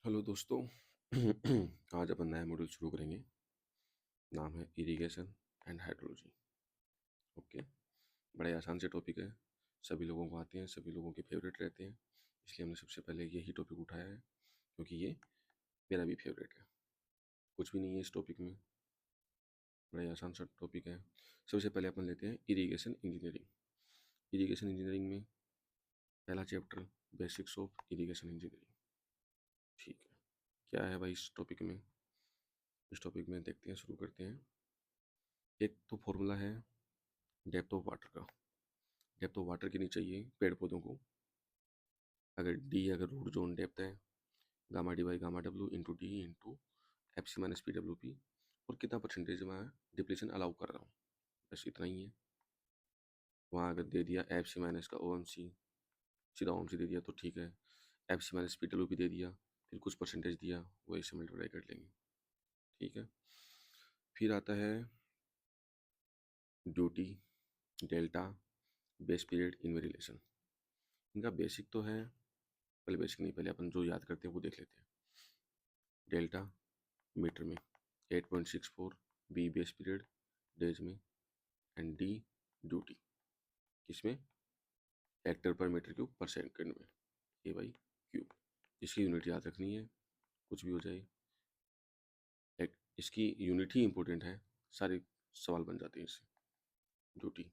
Hello दोस्तों। आज अपन नया मॉड्यूल शुरू करेंगे। नाम है इरिगेशन एंड हाइड्रोलॉजी। ओके। बड़े आसान से टॉपिक है, सभी लोगों को आते हैं, सभी लोगों के फेवरेट रहते हैं, इसलिए हमने सबसे पहले यही टॉपिक उठाया है, क्योंकि ये मेरा भी फेवरेट है। कुछ भी नहीं है इस टॉपिक में, बड़ा ही आसान सा टॉपिक है। सबसे पहले अपन लेते हैं इरिगेशन इंजीनियरिंग। इरिगेशन इंजीनियरिंग में पहला chapter basics of irrigation engineering. ठीक है, क्या है भाई इस टॉपिक में? इस टॉपिक में देखते हैं, शुरू करते हैं। एक तो फॉर्मूला है डेप्थ ऑफ वाटर का। डेप्थ ऑफ वाटर कितनी चाहिए पेड़ पौधों को? अगर रूट जोन डेप्थ है, gamma D by gamma W into D into F C minus P W P, और कितना परसेंटेज मैं डिप्लीशन अलाउ कर रहा हूँ, बस इतना ही है। वहाँ अगर दे दिया एफ सी माइनस का ओ एम सी, सीधा ओ एम सी दे दिया तो ठीक है। F C minus P W P दे दिया, फिर कुछ परसेंटेज दिया, वो इससे मल्टीप्लाई कर लेंगे। ठीक है। फिर आता है duty, delta, base period, in relation. इनका बेसिक तो है, पहले बेसिक नहीं, पहले अपन जो याद करते हैं वो देख लेते हैं। डेल्टा मीटर में 8.64, बी बेस पीरियड डेज में, एंड डी ड्यूटी किसमें? हेक्टर पर मीटर क्यूब पर सेकंड में, ए बाई क्यूब। इसकी यूनिट याद रखनी है, कुछ भी हो जाए इसकी यूनिट ही इंपॉर्टेंट है, सारे सवाल बन जाते हैं इससे। ड्यूटी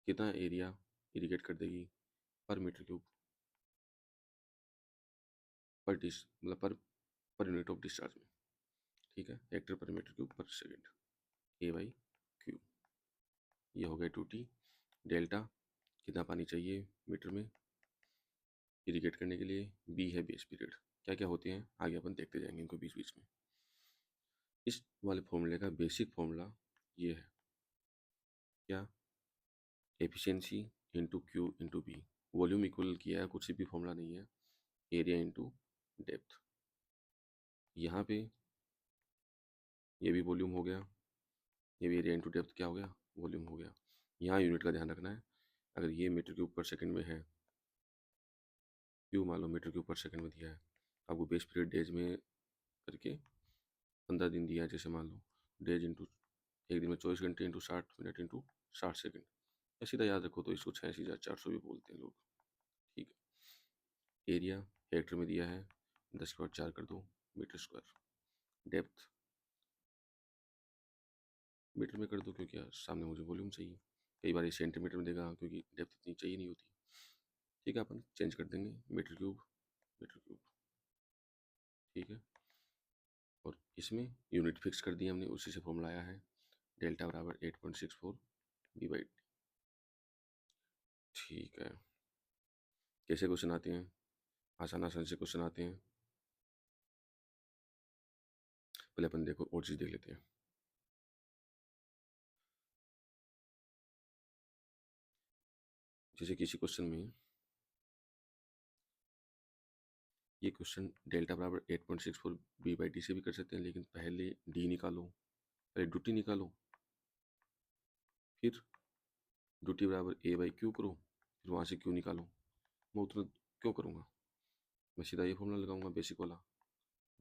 कितना एरिया इरिगेट कर देगी पर मीटर क्यूब, पर डिश मतलब पर यूनिट ऑफ डिस्चार्ज में। ठीक है, हेक्टर पर मीटर क्यूब पर सेकेंड, ए बाई क्यूब। ये हो गया ड्यूटी। डेल्टा कितना पानी चाहिए मीटर में इरिगेट करने के लिए, बी है बेस पीरियड। क्या क्या होते हैं आगे अपन देखते जाएंगे इनको बीच बीच में। इस वाले फॉर्मूले का बेसिक फॉर्मूला ये है, क्या? Efficiency into Q into B. Volume equal किया है, कुछ भी फॉर्मूला नहीं है। Area into depth. यहाँ पे ये भी वॉल्यूम हो गया, ये भी एरिया इंटू डेप्थ क्या हो गया? वॉल्यूम हो गया। यहाँ यूनिट का ध्यान रखना है, अगर ये मीटर क्यूब पर सेकंड में है, क्यू मान लो मीटर क्यूब पर सेकंड में दिया है, आपको बेस पीरियड डेज में करके 15 दिन दिया है, जैसे मान लो डेज इंटू एक दिन में 24 घंटे इंटू 60 मिनट इंटू 60 सेकेंड, या सीधा याद रखो तो इसको 86,400 भी बोलते हैं लोग। ठीक है। एरिया हेक्टर में दिया है, 10 के बाद 4 कर दो मीटर स्क्वायर। डेप्थ मीटर में कर दो, क्योंकि यार सामने मुझे वॉल्यूम चाहिए। कई बार ये सेंटीमीटर में देगा, क्योंकि डेप्थ इतनी चाहिए नहीं होती। ठीक है, अपन चेंज कर देंगे मीटर क्यूब मीटर क्यूब। ठीक है, और इसमें यूनिट फिक्स कर दी हमने, उसी से फॉर्मूला आया है डेल्टा बराबर 8.64 बी बाई। ठीक है, कैसे क्वेश्चन आते हैं? आसान आसान से क्वेश्चन आते हैं। पहले अपन देखो और चीज़ देख लेते हैं। जैसे किसी क्वेश्चन में ये क्वेश्चन डेल्टा बराबर 8.64 बी बाई डी से भी कर सकते हैं, लेकिन पहले डी निकालो, पहले ड्यूटी निकालो, फिर ड्यूटी बराबर ए बाई क्यू करो, फिर वहाँ से क्यू निकालो। मैं उतना क्यों करूँगा, मैं सीधा ये फॉर्मूला लगाऊंगा बेसिक वाला।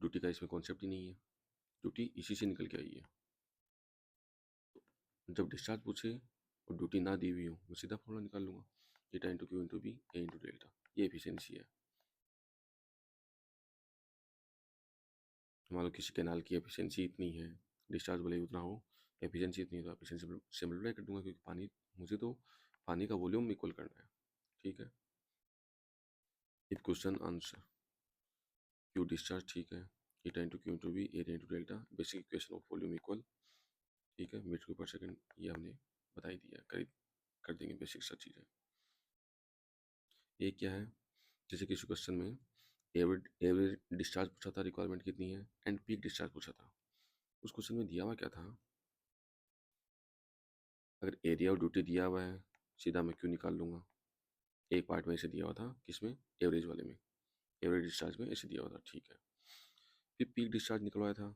ड्यूटी का इसमें कॉन्सेप्ट ही नहीं है, ड्यूटी इसी से निकल के आई है। जब डिस्चार्ज पूछे और ड्यूटी ना दी हुई हो, मैं सीधा फॉर्मूला निकाल लूँगा, एटा इंटू क्यू इंटू बी ए इंटू डेल्टा। ये एफिशिएंसी है। मान लो किसी कैनाल की एफिशिएंसी इतनी है, डिस्चार्ज भले ही उतना हो, एफिशिएंसी इतनी है, तो एफिशिएंसी से मल्टीप्लाई कर दूंगा, क्योंकि पानी, मुझे तो पानी का वॉल्यूम इक्वल करना है। ठीक है। If question answer Q discharge, ठीक है, eta into Q into B area into delta, basic equation of volume equal. ठीक है, मीटर पर सेकंड ये हमने बता ही दिया, कर देंगे बेसिक सा चीज़ें। ये क्या है? जैसे किसी क्वेश्चन में एवरेज एवरेज डिस्चार्ज पूछा था, रिक्वायरमेंट कितनी है, एंड पीक डिस्चार्ज पूछा था। उस क्वेश्चन में दिया हुआ क्या था? अगर एरिया और ड्यूटी दिया हुआ है, सीधा मैं क्यों निकाल लूँगा। एक पार्ट में ऐसे दिया हुआ था, किसमें? एवरेज वाले में, एवरेज डिस्चार्ज में ऐसे दिया हुआ था। ठीक है, फिर पीक डिस्चार्ज निकलवाया था।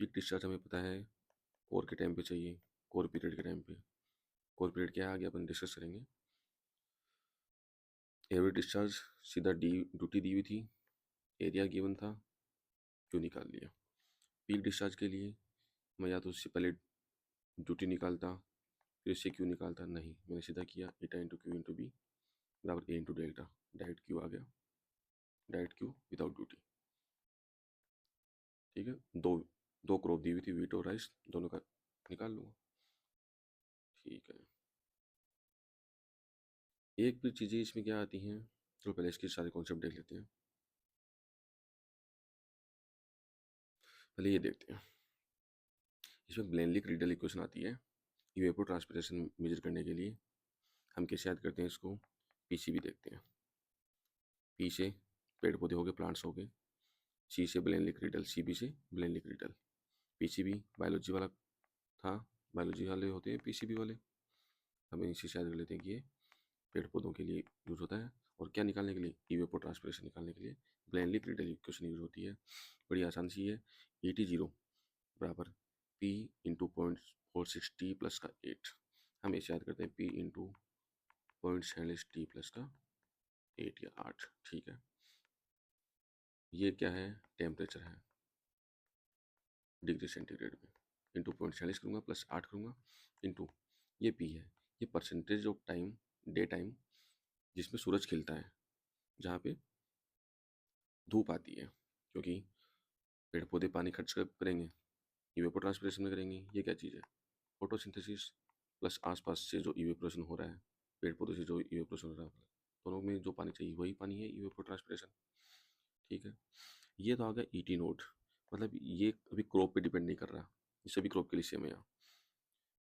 पीक डिस्चार्ज हमें पता है कोर के टाइम पे चाहिए, कोर पीरियड के टाइम पे। कोर पीरियड क्या है आगे अपन डिस्कस करेंगे। एवरेज डिस्चार्ज सीधा डी ड्यूटी दी हुई थी, एरिया गिवन था, क्यू निकाल लिया। पीक डिस्चार्ज के लिए मैं या तो उससे पहले ड्यूटी निकालता फिर इससे क्यू निकालता, नहीं, मैंने सीधा किया eta into Q into B बराबर A into delta, direct Q आ गया, डायरेक्ट क्यू विदाउट ड्यूटी। ठीक है, दो दो क्रॉप दी हुई थी, वीट और राइस, दोनों का निकाल लूँगा। ठीक है, एक भी चीज़ें इसमें क्या आती हैं, तो पहले इसके सारे कॉन्सेप्ट देख लेते हैं। पहले ये देखते हैं, इसमें ब्लेनली क्रीडल इक्वेशन आती है इवेपोर ट्रांसपिरेशन मेजर करने के लिए। हम कैसे याद करते हैं इसको, पीसीबी देखते हैं। पी से पेड़ पौधे हो गए, प्लांट्स हो गए, सी से ब्लेनली क्रीडल, सीबी से ब्लेनली क्रीडल। पीसीबी बायोलॉजी वाला था, बायोलॉजी वाले होते हैं पीसीबी वाले, हमें इसी से याद कर लेते हैं कि ये पेड़ पौधों के लिए यूज़ होता है। और क्या निकालने के लिए, इवेपोर ट्रांसपिरेशन निकालने के लिए ब्लेनली क्रीडल इक्वेशन यूज़ होती है। बड़ी आसान सी है, ET0 बराबर P इंटू 0.46T प्लस का 8। हम इसे याद करते हैं P इंटू 0.46T प्लस का 8 या 8। ठीक है, ये क्या है, टेम्परेचर है डिग्री सेंटीग्रेड में, इंटू 0.46 करूँगा प्लस 8 करूँगा, इंटू ये P है, ये percentage of time, day time जिसमें सूरज खिलता है, जहाँ पे धूप आती है, क्योंकि पेड़ पौधे पानी खर्च करेंगे, इवेपोट्रांसपिरेशन में करेंगे। ये क्या चीज़ है, फोटोसिंथेसिस प्लस आसपास से जो इवेपोरेशन हो रहा है, पेड़ पौधे से जो इवेपोरेशन हो रहा है, दोनों में जो पानी चाहिए वही पानी है, इवेपोट्रांसपिरेशन। ठीक है, ये तो आ गया ET नोट, मतलब ये अभी क्रॉप पे डिपेंड नहीं कर रहा, ये सभी क्रॉप के लिए सेम है यहाँ।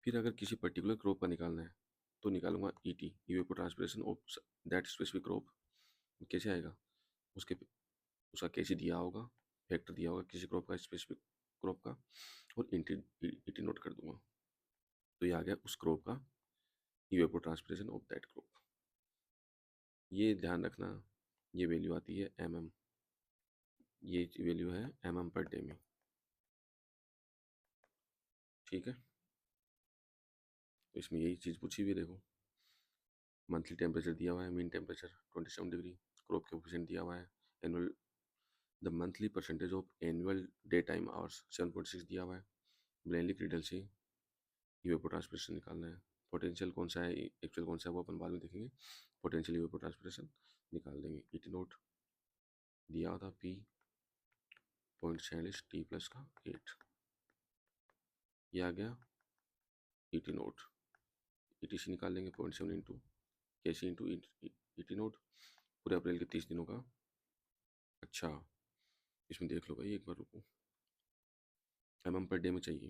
फिर अगर किसी पर्टिकुलर क्रॉप का निकालना है तो निकालूंगा ET, evapotranspiration of that specific crop. कैसे आएगा, उसके उसका कैसे दिया होगा, फैक्टर दिया होगा किसी क्रॉप का, स्पेसिफिक क्रॉप का, और ET नोट कर दूंगा, तो ये आ गया उस क्रॉप का इवेपोट्रांसपिरेशन ऑफ दैट क्रॉप। ये ध्यान रखना, ये वैल्यू आती है mm, ये वैल्यू है mm पर डे में। ठीक है, तो इसमें यही चीज़ पूछी हुई है, देखो मंथली टेम्परेचर दिया हुआ है, mean temperature 27 degree, crop coefficient दिया हुआ है, annual the monthly percentage of annual day time hours 7.6 दिया हुआ है, ब्लेनली क्रीडल से इवेपोट्रांसपिरेशन निकालना है। पोटेंशियल कौन सा है, एक्चुअल कौन सा है वो अपन बाद में देखेंगे, पोटेंशियल इवेपोट्रांसपिरेशन निकाल देंगे। ET नोट दिया था P 0.46T प्लस का 8, ये आ गया ET नोट। ETC निकाल लेंगे 0.7 इंटू कैसे इंटू ET नोट, पूरे अप्रैल के 30 दिनों का। अच्छा, इसमें देख लो भाई एक बार, रुको, mm पर डे में चाहिए,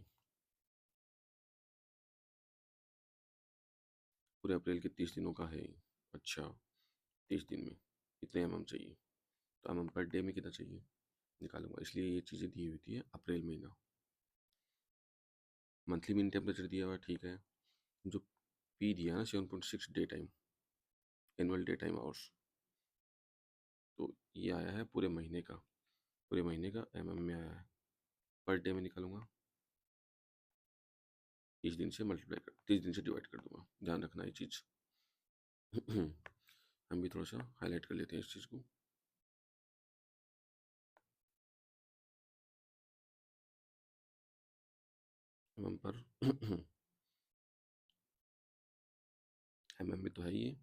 पूरे अप्रैल के 30 दिनों का है। अच्छा, 30 दिन में इतने mm चाहिए, तो mm पर डे में कितना चाहिए निकालूंगा, इसलिए ये चीज़ें दी हुई थी अप्रैल महीना। मंथली मीन टेम्परेचर दिया हुआ, ठीक है, जो P दिया ना 7.6 day time, annual day time hours, तो ये आया है पूरे महीने का, पूरे महीने का mm में आया है, पर डे में निकालूंगा, 30 दिन से मल्टीप्लाई कर, 30 दिन से डिवाइड कर दूंगा, ध्यान रखना ये चीज़। हम भी थोड़ा सा हाईलाइट कर लेते हैं इस चीज़ को। mm पर mm में तो है ये,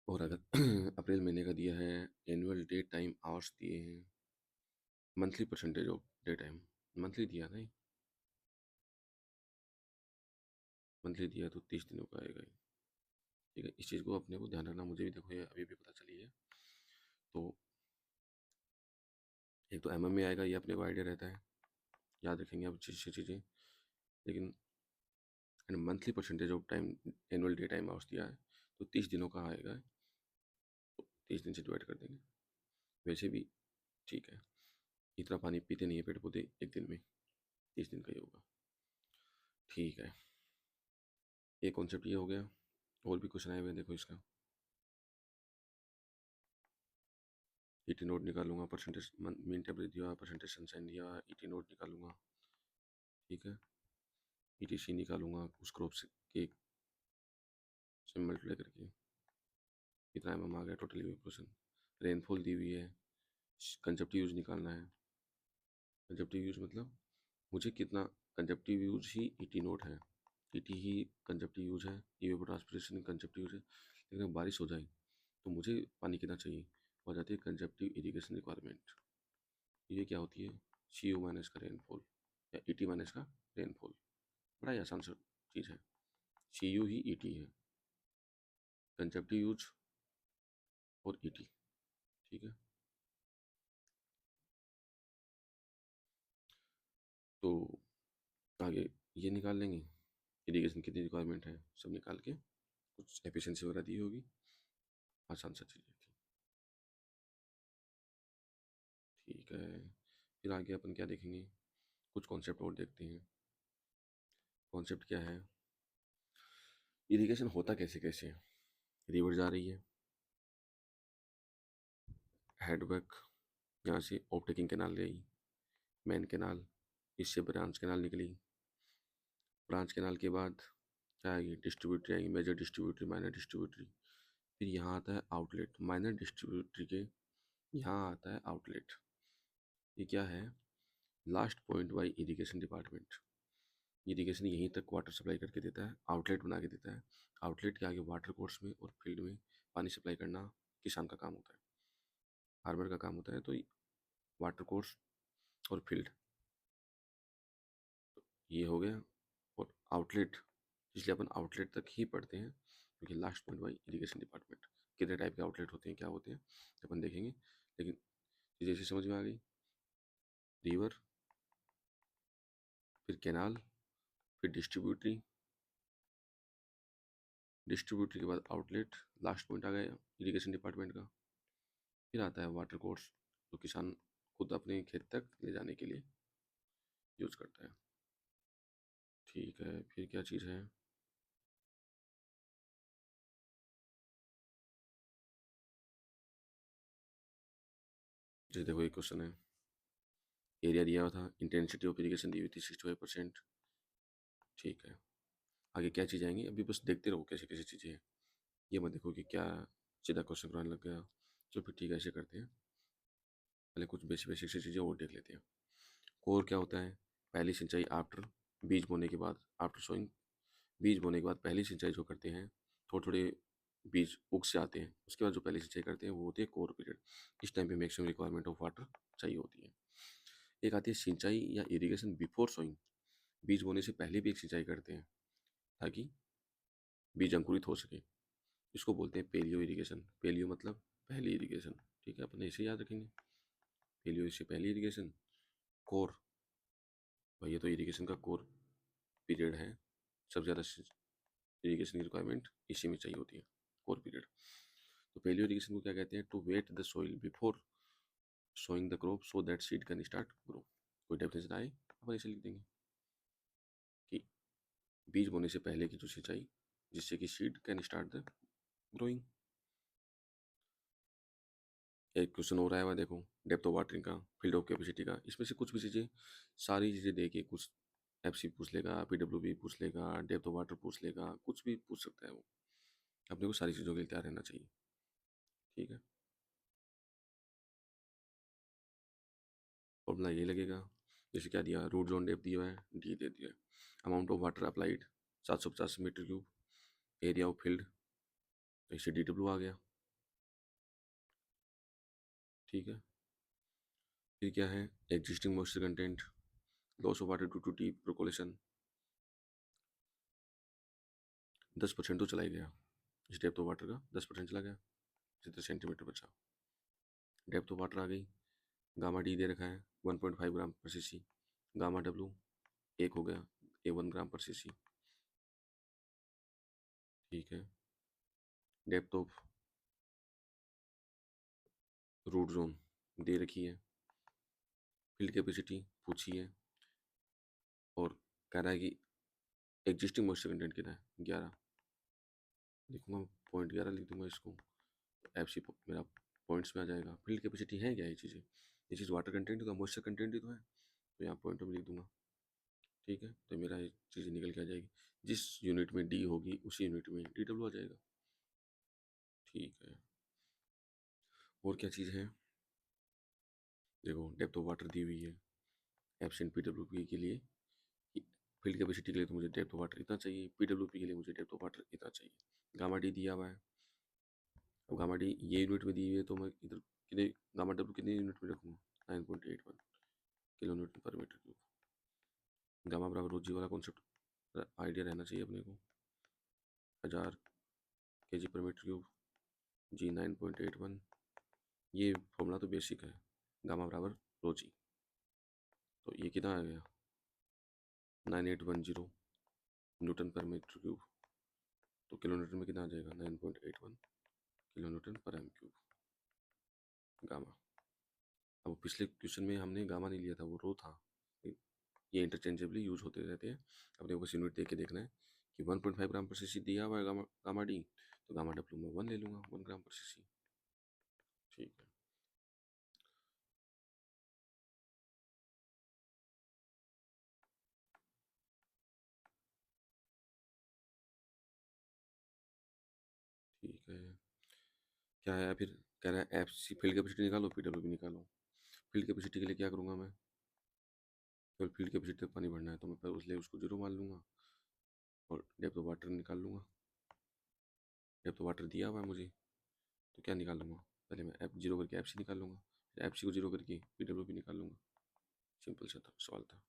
और अगर अप्रैल महीने का दिया है, एनुअल डे टाइम आवर्स दिए हैं, monthly percentage of day time, monthly दिया नहीं, मंथली दिया तो 30 दिनों का आएगा ही। ठीक है, इस चीज़ को अपने को ध्यान रखना, मुझे भी देखो ये अभी भी पता चली है। तो एक तो में आएगा, ये अपने को आइडिया रहता है, याद रखेंगे अब चीज़ें, लेकिन monthly percentage of time, annual day time hours दिया है, तो 30 दिनों का आएगा, तो 30 दिन से डिवाइड कर देंगे। वैसे भी ठीक है, इतना पानी पीते नहीं है पेड़ पौधे एक दिन में, 30 दिन का ही होगा। ठीक है, एक कॉन्सेप्ट ये हो गया, और भी क्वेश्चन आए हुए हैं, देखो इसका। ET नोट निकालूंगा, परसेंटेज मीन टेम्परेचर दिया, परसेंटेज सनशाइन दिया, ET नोट निकालूंगा। ठीक है, ETC निकालूंगा उस क्रॉप से के मल्टीप्लाई करके, कितना mm आ गया टोटल इवेपोरेशन, रेनफॉल दी हुई है कंजप्टिव यूज निकालना है। कंजप्टिव यूज मतलब मुझे कितना कंजप्टिव यूज ही ईटी नोट है, ईटी ही कंजप्टिव यूज है, इवेपोट्रांसपिरेशन कंजप्टिव यूज है। लेकिन अगर बारिश हो जाए तो मुझे पानी कितना चाहिए, हो जाती है कंजप्टिव इरिगेशन रिक्वायरमेंट। ये क्या होती है, सी यू माइनस का रेनफॉल या ई टी माइनस का रेनफॉल। बड़ा ही आसान सा चीज़ है, सी यू ही ई टी है, कंजप्टिव यूज और ई टी। ठीक है, तो आगे ये निकाल लेंगे, इरिगेशन कितनी रिक्वायरमेंट है सब निकाल के, कुछ एफिशिएंसी वगैरह दी होगी, आसान सा चीज़ है। ठीक है, फिर आगे अपन क्या देखेंगे, कुछ कॉन्सेप्ट और देखते हैं। कॉन्सेप्ट क्या है, इरिगेशन होता कैसे कैसे है। रिवर जा रही है, हेडवर्क यहाँ से ऑपटेकिंग कैनाल गई, मेन कैनाल, इससे ब्रांच कैनाल निकली, ब्रांच कैनाल के बाद क्या आएगी, डिस्ट्रीब्यूटरी आएगी, मेजर डिस्ट्रीब्यूटरी, माइनर डिस्ट्रीब्यूटरी। फिर यहाँ आता है आउटलेट, माइनर डिस्ट्रीब्यूटरी के यहाँ आता है आउटलेट। ये क्या है, last point by irrigation department. Irrigation यहीं तक वाटर सप्लाई करके देता है, आउटलेट बना के देता है। आउटलेट के आगे वाटर कोर्स में और फील्ड में पानी सप्लाई करना किसान का काम होता है, फार्मर का काम होता है। तो वाटर कोर्स और फील्ड ये हो गया, और आउटलेट, इसलिए अपन आउटलेट तक ही पढ़ते हैं क्योंकि last point by irrigation department. कितने टाइप के आउटलेट होते हैं, क्या होते हैं, अपन देखेंगे। लेकिन जैसे समझ में आ गई, रिवर, फिर कैनाल, फिर डिस्ट्रीब्यूटरी, डिस्ट्रीब्यूटरी के बाद आउटलेट, लास्ट पॉइंट आ गया इरिगेशन डिपार्टमेंट का। फिर आता है वाटर कोर्स, जो किसान खुद अपने खेत तक ले जाने के लिए यूज करता है। ठीक है, फिर क्या चीज़ है, जैसे देखो एक क्वेश्चन है, एरिया दिया हुआ था, इंटेंसिटी ऑफ इरिगेशन दी हुई थी 65%। ठीक है, आगे क्या चीज़ आएंगी, अभी बस देखते रहो कैसे कैसे चीज़ें हैं, ये मत देखो कि क्या सीधा क्वेश्चन कराने लग गया। चलो फिर ठीक है, ऐसे करते हैं, पहले कुछ बेसिक बेसिक सी चीज़ें और देख लेते हैं। कोर क्या होता है, पहली सिंचाई आफ्टर, बीज बोने के बाद, आफ्टर सोइंग, बीज बोने के बाद पहली सिंचाई जो करते हैं, थोड़े थोड़े बीज उग से आते हैं, उसके बाद जो पहली सिंचाई करते हैं वो होती है कोर पीरियड। इस टाइम पे मैक्सिमम रिक्वायरमेंट ऑफ वाटर चाहिए होती है। एक आती है सिंचाई या इरिगेशन बिफोर सोइंग, बीज बोने से पहले भी एक सिंचाई करते हैं ताकि बीज अंकुरित हो सके, इसको बोलते हैं पेलियो इरिगेशन। पेलियो मतलब पहली इरिगेशन, ठीक है, अपन ऐसे याद रखेंगे, पेलियो इससे पहली इरिगेशन। कोर, भाई ये तो इरिगेशन का कोर पीरियड है, सबसे ज़्यादा इरिगेशन की रिक्वायरमेंट इसी में चाहिए होती है, कोर पीरियड। तो पेलियो इरिगेशन को क्या कहते हैं, to wet the soil before sowing the crop so that seed can start grow. कोई डेफिनेशन आए अपन ऐसे लिख देंगे कि बीज बोने से पहले की जो सिंचाई, जिससे कि seed can start the growing. एक क्वेश्चन हो रहा है, वह देखो, डेप्थ ऑफ वाटरिंग का, फील्ड ऑफ कैपेसिटी का, इसमें से कुछ भी चीज़ें, सारी चीज़ें दे के कुछ एफसी पूछ लेगा, पीडब्ल्यूबी पूछ लेगा, डेप्थ ऑफ वाटर पूछ लेगा, कुछ भी पूछ सकता है वो, अपने को सारी चीज़ों के लिए तैयार रहना चाहिए। ठीक है, फॉर्मूला ये लगेगा, जैसे क्या दिया, रूट जोन डेप्थ दिया है, डी दे दिया है, amount of water applied 750 metre cube, area of field, तो इसे डी डब्ल्यू आ गया। ठीक है, फिर क्या है, existing moisture content, loss of water due to deep percolation, 10% तो चला ही गया, इस डेप्थ ऑफ वाटर का 10% चला गया, जितने सेंटीमीटर बचा। डेप्थ ऑफ वाटर आ गई, गामा डी दे रखा है 1.5 ग्राम पर सीसी, गामा डब्लू एक हो गया, ए 1 ग्राम पर सीसी। ठीक है, डेप्थ ऑफ रूट जोन दे रखी है, फील्ड कैपेसिटी पूछी है, और कह रहा है कि एग्जिस्टिंग मॉइस्चर कंटेंट कितना है 11, लिखूंगा 0.11 लिख दूंगा इसको, एफ सी मेरा पॉइंट्स में आ जाएगा। फील्ड कैपेसिटी है क्या, ये चीज़ वाटर कंटेंट ही तो, मॉइस्चर कंटेंट ही तो है, तो यहाँ पॉइंट में लिख दूंगा। ठीक है, तो मेरा ये चीज़ निकल के आ जाएगी, जिस यूनिट में डी होगी उसी यूनिट में डी डब्ल्यू आ जाएगा। ठीक है, और क्या चीज़ है, देखो डेप्थ ऑफ वाटर दी हुई है एब्सेंट पीडब्ल्यूपी के लिए, फील्ड कैपेसिटी के लिए तो मुझे डेप्थ ऑफ वाटर इतना चाहिए, पीडब्ल्यूपी के लिए मुझे डेप्थ ऑफ वाटर इतना चाहिए। गामा डी दिया हुआ है, अब गामा डी ये यूनिट में दी हुई है तो मैं इधर कितने गामा डब्ल्यू कितने यूनिट में रखूँगा 9.81 किलो न्यूटन पर मीटर क्यूब। गामा बराबर रो जी वाला कॉन्सेप्ट आइडिया रहना चाहिए अपने को, 1000 kg पर मीटर क्यूब, जी 9.81, ये फॉर्मूला तो बेसिक है, गामा बराबर रो जी। तो ये कितना आ गया 9810 न्यूटन पर मीटर क्यूब, तो किलो न्यूटन में कितना आ जाएगा 9.81 किलो न्यूटन पर एम क्यूब गामा। अब पिछले क्वेश्चन में हमने गामा नहीं लिया था, वो रो था, ये इंटरचेंजेबली यूज होते रहते हैं। अपने को बस यूनिट देख के देखना है कि 1.5 ग्राम पर सीसी दिया हुआ है गामा डी, तो गामा डब्ल्यू में 1 ले लूँगा 1 ग्राम पर सीसी। ठीक है, ठीक है। क्या है फिर, कह रहा है एफ सी फील्ड कैपेसिटी निकालो, पीडब्ल्यू भी निकालो। फील्ड कैपेसिटी के लिए क्या करूँगा मैं, केवल फील्ड कैपेसिटी तक पानी भरना है तो मैं पहले उसलिए उसको जीरो मान लूँगा और डेप्थ ऑफ वाटर निकाल लूँगा। डेप्थ ऑफ वाटर दिया हुआ है मुझे, तो क्या निकाल लूँगा, पहले मैं एफ जीरो करके एफ सी निकाल लूँगा, फिर एफ सी को जीरो करके पीडब्ल्यू भी निकाल लूँगा। सिंपल सा था सवाल था।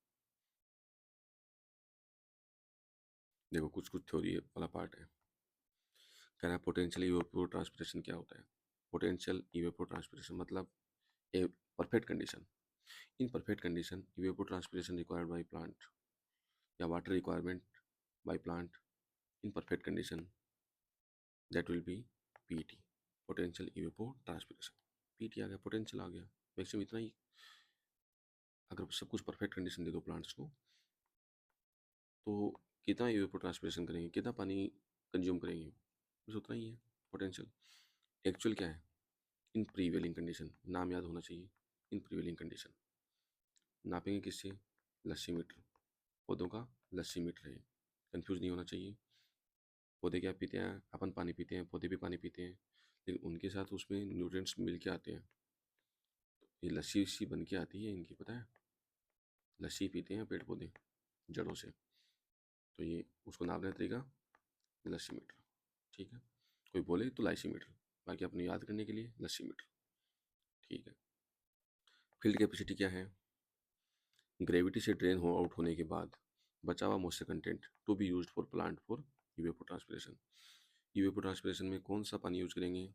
देखो कुछ कुछ थ्योरी वाला पार्ट है। कह रहा है पोटेंशियल इवेपोर ट्रांसपिरेशन क्या होता है। पोटेंशियल इवेपोर ट्रांसपिरेशन मतलब a perfect condition, in perfect condition evapotranspiration required by plant या water requirement by plant in perfect condition that will be PT, potential evapotranspiration. PT आ गया, potential आ गया, maximum इतना ही। अगर सब कुछ perfect condition दे दो प्लांट्स को तो कितना इवेपोर ट्रांसपिरेशन करेंगे, कितना पानी कंज्यूम करेंगे, बस उतना ही है पोटेंशियल। एक्चुअल क्या है, इन प्रीवेलिंग कंडीशन, नाम याद होना चाहिए, इन प्रीवेलिंग कंडीशन। नापेंगे किससे, लस्सी मीटर, पौधों का लस्सी मीटर है, कंफ्यूज नहीं होना चाहिए। पौधे क्या पीते हैं, अपन पानी पीते हैं, पौधे भी पानी पीते हैं, लेकिन उनके साथ उसमें न्यूट्रिएंट्स मिल के आते हैं। ये लस्सी सी बन के आती है इनकी, पता है, लस्सी पीते हैं पेड़ पौधे जड़ों से। तो ये उसको नापने का तरीका लस्सी मीटर, ठीक है। कोई बोले तो लाइसी मीटर, बाकी अपने याद करने के लिए लस्सी मीटर, ठीक है। फील्ड कैपेसिटी क्या है, ग्रेविटी से ड्रेन हो आउट होने के बाद बचा हुआ moisture content to be used for plant for evapotranspiration. Evapotranspiration में कौन सा पानी यूज करेंगे,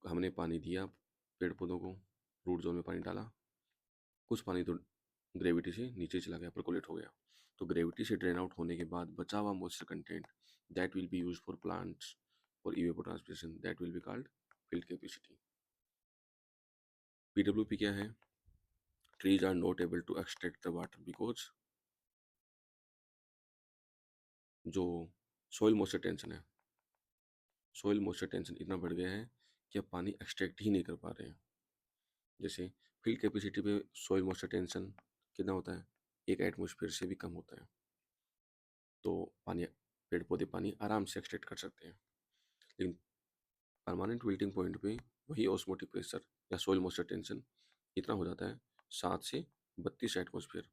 हमने पानी दिया पेड़ पौधों को, रूट जोन में पानी डाला, कुछ पानी तो ग्रेविटी से नीचे चला गया, परकोलेट हो गया, तो ग्रेविटी से ड्रेन आउट होने के बाद बचा हुआ moisture content that will B used for plants for evapotranspiration that will be called field capacity. PWP क्या है, trees are not able to extract the water because जो सॉइल मॉइस्चर टेंशन है, soil moisture tension इतना बढ़ गया है कि अब पानी एक्सट्रैक्ट ही नहीं कर पा रहे हैं। जैसे फील्ड कैपेसिटी पे सॉइल मॉइस्चर टेंशन कितना होता है, एक एटमॉस्फेयर से भी कम होता है, तो पानी पेड़ पौधे पानी आराम से एक्सट्रैक्ट कर सकते हैं। लेकिन परमानेंट विल्टिंग पॉइंट पे वही ऑस्मोटिक प्रेशर या सॉइल मॉइस्चर टेंशन इतना हो जाता है 7 से 32 एटमॉस्फेयर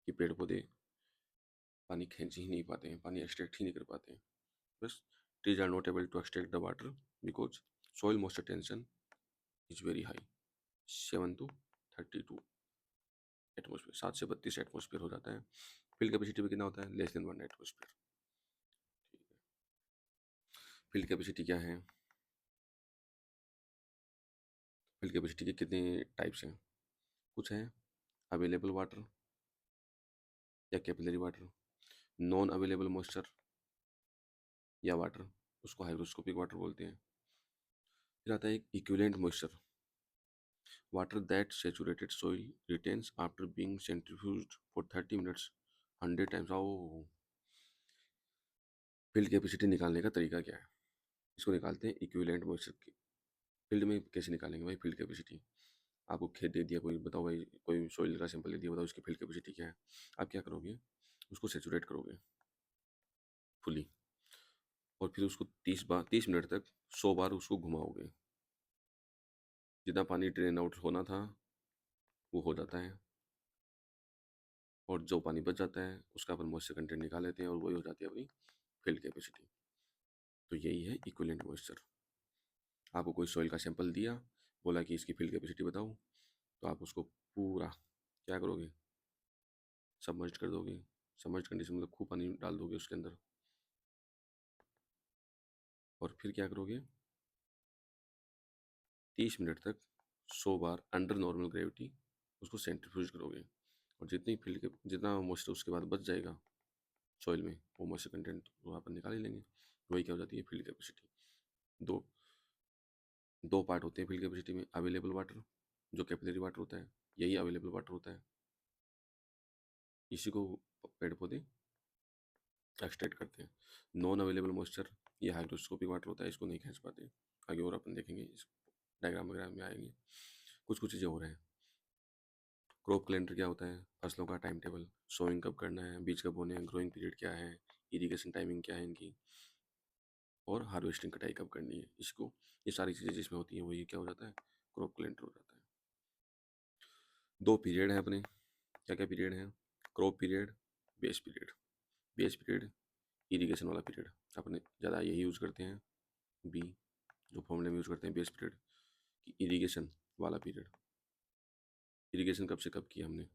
कि पेड़ पौधे पानी खींच ही नहीं पाते हैं, पानी एक्सट्रैक्ट ही नहीं कर पाते हैं। बस trees are not able to extract the water because soil moisture tension is very high, 7 to 32 atmosphere, 7 से 32 एटमोसफेयर हो जाता है। फील्ड कैपेसिटी में कितना होता है, लेस देन 1 एटमोसफेयर। ठीक है, फील्ड कैपेसिटी क्या है, फील्ड कैपेसिटी के कितने टाइप्स हैं, कुछ हैं अवेलेबल वाटर या capillary water, non available moisture या वाटर, उसको हाइग्रोस्कोपिक वाटर बोलते हैं। फिर आता है एक equivalent moisture, water that saturated soil retains after being centrifuged for 30 minutes 100 times। आओ, फील्ड कैपेसिटी निकालने का तरीका क्या है, इसको निकालते हैं इक्विवेलेंट मॉइस्चर की। फील्ड में कैसे निकालेंगे भाई फील्ड कैपेसिटी, आपको खेत दे दिया कोई, बताओ भाई कोई सॉइल का सैंपल दे दिया, बताओ इसकी फील्ड कैपेसिटी क्या है। आप क्या करोगे, उसको सेचुरेट करोगे फुली, और फिर उसको 30 मिनट तक 100 बार उसको घुमाओगे, जितना पानी ड्रेन आउट होना था वो हो जाता है, और जो पानी बच जाता है उसका अपन मॉइस्चर कंटेंट निकाल लेते हैं और वही हो जाती है अपनी फील्ड कैपेसिटी। तो यही है इक्विवेलेंट मॉइस्चर। आपको कोई सॉइल का सैंपल दिया, बोला कि इसकी फील्ड कैपेसिटी बताओ, तो आप उसको पूरा क्या करोगे, सबमर्ज कर दोगे। सबमर्ज कंडीशन मतलब खूब पानी डाल दोगे उसके अंदर, और फिर क्या करोगे, 30 मिनट तक 100 बार अंडर नॉर्मल ग्रेविटी उसको सेंट्रीफ्यूज करोगे, और जितनी फील्ड के जितना मॉइस्चर उसके बाद बच जाएगा सॉइल में, वो मॉइस्चर कंटेंट वो अपन निकाल ही लेंगे। वही क्या हो जाती है फील्ड कैपेसिटी। दो दो पार्ट होते हैं फील्ड कैपेसिटी में, अवेलेबल वाटर जो कैपिलरी वाटर होता है, यही अवेलेबल वाटर होता है, इसी को पेड़ पौधे एक्सट्रैक्ट करते हैं। नॉन अवेलेबल मॉइस्चर ये हाइड्रोस्कोपिक वाटर होता है, इसको नहीं खींच पाते, आगे और अपन देखेंगे, इस डायग्राम वगैरह में आएंगे। कुछ कुछ चीज़ें हो रहे हैं। क्रॉप कैलेंडर क्या होता है, फसलों का टाइम टेबल, सोइंग कब करना है, बीज कब बोने हैं, ग्रोइंग पीरियड क्या है, इरिगेशन टाइमिंग क्या है इनकी, और हार्वेस्टिंग कटाई कब करनी है, इसको ये सारी चीज़ें जिसमें होती हैं वही क्या हो जाता है, क्रॉप कैलेंडर हो जाता है। दो पीरियड हैं अपने, क्या क्या पीरियड हैं, crop period, base period. Base period irrigation वाला पीरियड, अपने ज़्यादा यही यूज़ करते हैं, बी जो फॉर्मूले में यूज़ करते हैं बेस पीरियड कि इरिगेशन वाला पीरियड। इरिगेशन कब से कब किया हमने।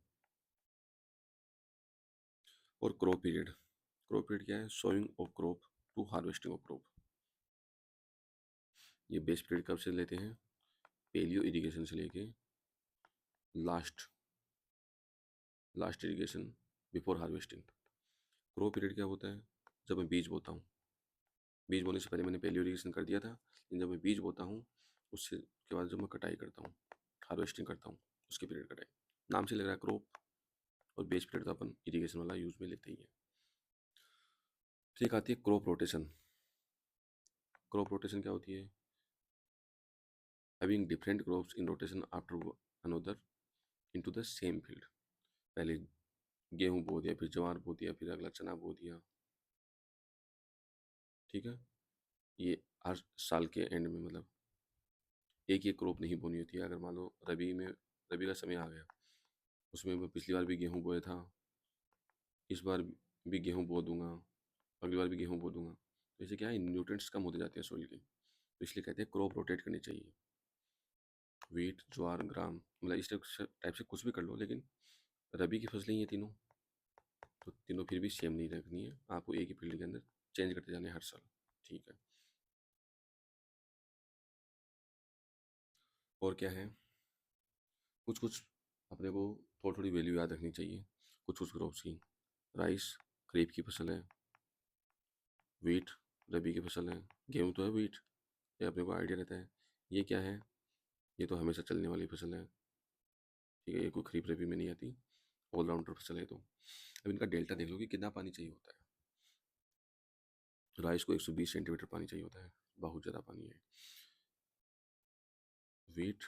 और क्रॉप पीरियड, क्रॉप पीरियड क्या है, sowing of crop to harvesting of crop. ये बेस पीरियड कब से लेते हैं, पेलियो इरिगेशन से लेके last last irrigation before harvesting. Crop period क्या होता है, जब मैं बीज बोता हूँ, बीज बोने से पहले मैंने पेलियो इरिगेशन कर दिया था, लेकिन जब मैं बीज बोता हूँ उससे के बाद जब मैं कटाई करता हूँ, हार्वेस्टिंग करता हूँ, उसके पीरियड कटाई, नाम से लग रहा है क्रॉप, और बेस पीरियड तो अपन इरिगेशन वाला यूज में लेते ही है। ठीक, आती है क्रॉप रोटेशन। क्रॉप रोटेशन क्या होती है, having different crops in rotation after another into the same field. पहले गेहूं बो दिया, फिर ज्वार बो दिया, फिर अगला चना बो दिया, ठीक है। ये हर साल के एंड में, मतलब एक ही क्रॉप नहीं बोनी होती है। अगर मान लो रबी का समय आ गया, उसमें मैं पिछली बार भी गेहूं बोया था, इस बार भी गेहूं बो दूंगा, अगली बार भी गेहूं बो दूंगा, तो इससे क्या है, न्यूट्रिएंट्स कम होते जाते हैं सोइल के, तो इसलिए कहते हैं क्रॉप रोटेट करनी चाहिए। वीट, ज्वार, ग्राम, मतलब इस टाइप से कुछ भी कर लो, लेकिन रबी की फसलें ये तीनों, तो तीनों फिर भी सेम नहीं रखनी है, आपको एक ही फील्ड के अंदर चेंज करते जाने हर साल, ठीक है। और क्या है, कुछ कुछ अपने को थोड़ी थोड़ी वैल्यू याद रखनी चाहिए, कुछ कुछ क्रॉप्स की। राइस खरीफ की फसल है, वीट रबी की फसल है, गेहूँ तो है, वीट ये अपने को आइडिया रहता है। ये क्या है, ये तो हमेशा चलने वाली फसल है, ठीक है, ये कोई खरीफ रबी में नहीं आती, ऑलराउंडर फसल है। तो अब इनका डेल्टा देख लो कि कितना पानी चाहिए होता है। राइस को 120 सेंटीमीटर पानी चाहिए होता है, बहुत ज़्यादा पानी है। वीट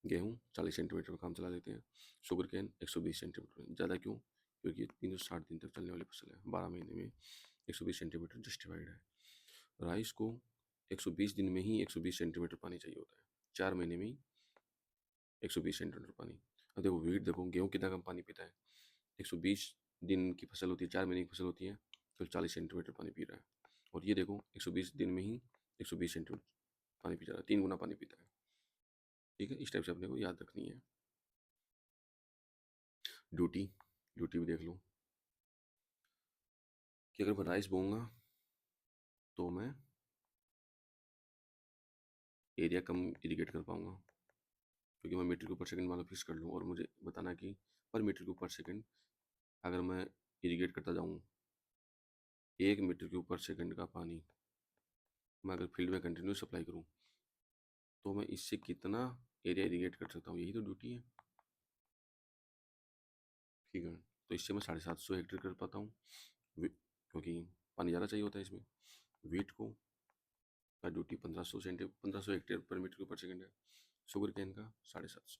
गेहूँ 40 सेंटीमीटर में काम चला लेते हैं। शुगर कैन 120 सेंटीमीटर, ज़्यादा क्यों, क्योंकि 360 दिन तक चलने वाली फसल है, 12 महीने में 120 सेंटीमीटर जस्टिफाइड है। राइस को 120 दिन में ही 120 सेंटीमीटर पानी चाहिए होता है, 4 महीने में ही 120 सेंटीमीटर पानी। अब देखो वीट, देखो गेहूँ कितना कम पानी पीता है, 120 दिन की फसल होती है, 4 महीने की फसल होती है, तो 40 सेंटीमीटर पानी पी रहा है। और ये देखो 120 दिन में ही 120 सेंटीमीटर पानी पी जा रहा है, 3 गुना पानी पीता है, ठीक है। इस टाइप से अपने को याद रखनी है। ड्यूटी, ड्यूटी भी देख लो कि अगर मैं राइस बोऊंगा तो मैं एरिया कम इरिगेट कर पाऊंगा, क्योंकि मैं मीटर क्यूब पर सेकंड वाला फिक्स कर लूँ, और मुझे बताना कि पर मीटर क्यूब पर सेकंड अगर मैं इरिगेट करता जाऊँ 1 मीटर क्यूब पर सेकंड का पानी मैं अगर फील्ड में कंटिन्यू सप्लाई करूँ, तो मैं इससे कितना एरिया इरिगेट कर सकता हूँ, यही तो ड्यूटी है, ठीक है। तो इससे मैं 750 हेक्टेयर कर पाता हूँ, क्योंकि पानी ज़्यादा चाहिए होता है इसमें। वीट को का ड्यूटी 1500 हेक्टेयर पर मीटर पर सेकंड है, शुगर कैन का 750,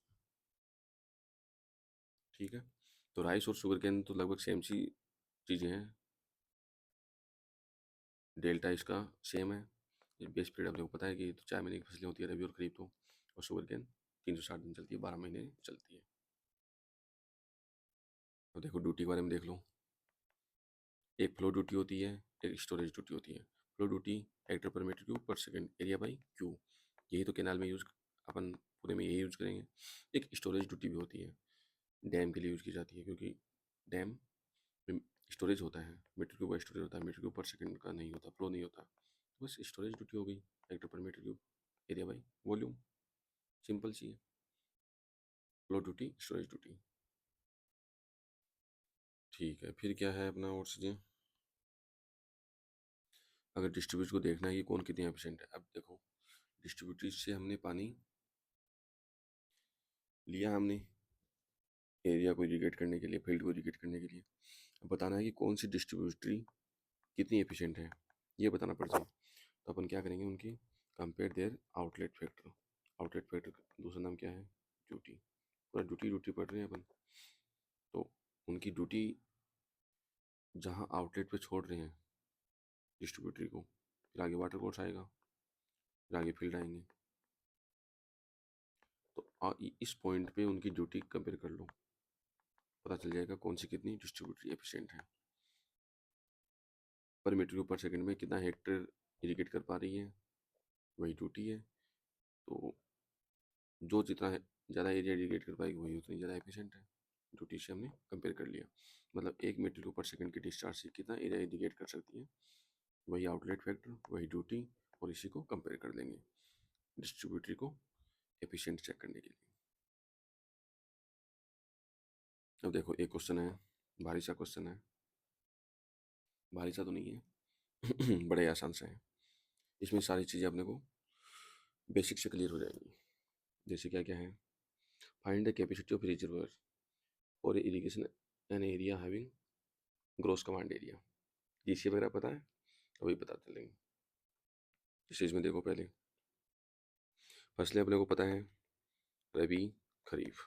ठीक है। तो राइस और शुगर कैन तो लगभग सेम सी चीज़ें हैं, डेल्टा इसका सेम है। बेस पीरियड अपने को पता है कि तो 4 महीने की फसलें होती है, रबी और खरीफ तो, और शुगर कैन 360 दिन चलती है, 12 महीने चलती है। अब देखो ड्यूटी के बारे में देख लो। एक फ्लो ड्यूटी होती है, एक स्टोरेज ड्यूटी होती है। Flow duty Hector per metre cube पर सेकंड एरिया बाई क्यू, यही तो कैनाल में यूज अपन पूरे में यही यूज करेंगे। एक स्टोरेज ड्यूटी भी होती है, डैम के लिए यूज की जाती है, क्योंकि डैम में स्टोरेज होता है, मीटर क्यूब का स्टोरेज होता है, मीटर क्यूब पर सेकंड का नहीं होता, फ्लो नहीं होता। बस स्टोरेज ड्यूटी हो गई, hectare per metre cube area by volume, simple सी है। Flow duty, storage duty. ठीक है, फिर क्या है अपना और चीज़ें। अगर डिस्ट्रीब्यूटर को देखना है कि कौन कितनी एफिशिएंट है, अब देखो डिस्ट्रीब्यूटर से हमने पानी लिया, हमने एरिया को इरिगेट करने के लिए, फील्ड को इरिगेट करने के लिए। अब बताना है कि कौन सी डिस्ट्रीब्यूटरी कितनी एफिशिएंट है, ये बताना पड़ जाए। तो अपन क्या करेंगे, उनकी compare there outlet factor. Outlet factor का दूसरा नाम क्या है, ड्यूटी। पूरा ड्यूटी ड्यूटी पढ़ रहे हैं अपन। तो उनकी ड्यूटी जहाँ आउटलेट पे छोड़ रहे हैं डिस्ट्रीब्यूटरी को, फिर आगे वाटर कोर्स आएगा, फिर आगे फील्ड आएंगे, तो इस पॉइंट पे उनकी ड्यूटी कंपेयर कर लो, पता चल जाएगा कौन सी कितनी डिस्ट्रीब्यूटरी एफिशिएंट है। पर मीटर क्यूब पर सेकंड में कितना हेक्टर इरिगेट कर पा रही है, वही ड्यूटी है। तो जो जितना ज़्यादा एरिया इरिगेट कर पाएगी वही उतनी ज़्यादा एफिशिएंट है। ड्यूटी से हमने कंपेयर कर लिया, मतलब 1 मीटर क्यूब पर सेकंड की डिस्चार्ज से कितना एरिया इरिगेट कर सकती है, वही आउटलेट फैक्टर, वही ड्यूटी, और इसी को कंपेयर कर देंगे डिस्ट्रीब्यूटरी को एफिशिएंट चेक करने के लिए। अब देखो एक क्वेश्चन है, भारी सा क्वेश्चन है, भारी सा तो नहीं है बड़े आसान से है। इसमें सारी चीज़ें अपने को बेसिक से क्लियर हो जाएंगी। जैसे क्या क्या है, find the capacity of reservoir और irrigation an area having gross command area. GC वगैरह पता है, अभी पता चलेंगे। इस चीज़ में देखो, पहले फसलें अपने को पता है, रबी, खरीफ,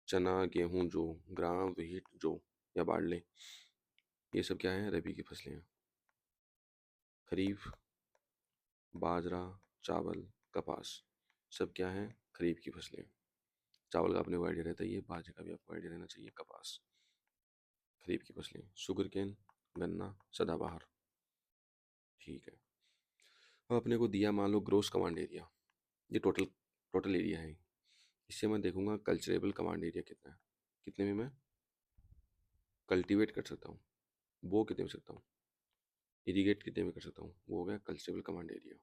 चना, गेहूं, जौ, ग्राम, व्हीट, जौ या बार्ले, ये सब क्या है, रबी की फसलें हैं। खरीफ, बाजरा, चावल, कपास, सब क्या है, खरीफ की फसलें। चावल का अपने को आइडिया रहता है, ये बाजरे का भी आपको आइडिया रहना चाहिए। कपास खरीफ की फसलें, शुगर केन, गन्ना, सदाबहार। ठीक है, अब अपने को दिया मान लो ग्रोस कमांड एरिया, ये टोटल टोटल एरिया है। इससे मैं देखूंगा कल्चरेबल कमांड एरिया कितना है, कितने में मैं कल्टीवेट कर सकता हूँ, वो कितने में सकता हूँ, इरीगेट कितने में कर सकता हूँ, वो हो गया कल्चरेबल कमांड एरिया।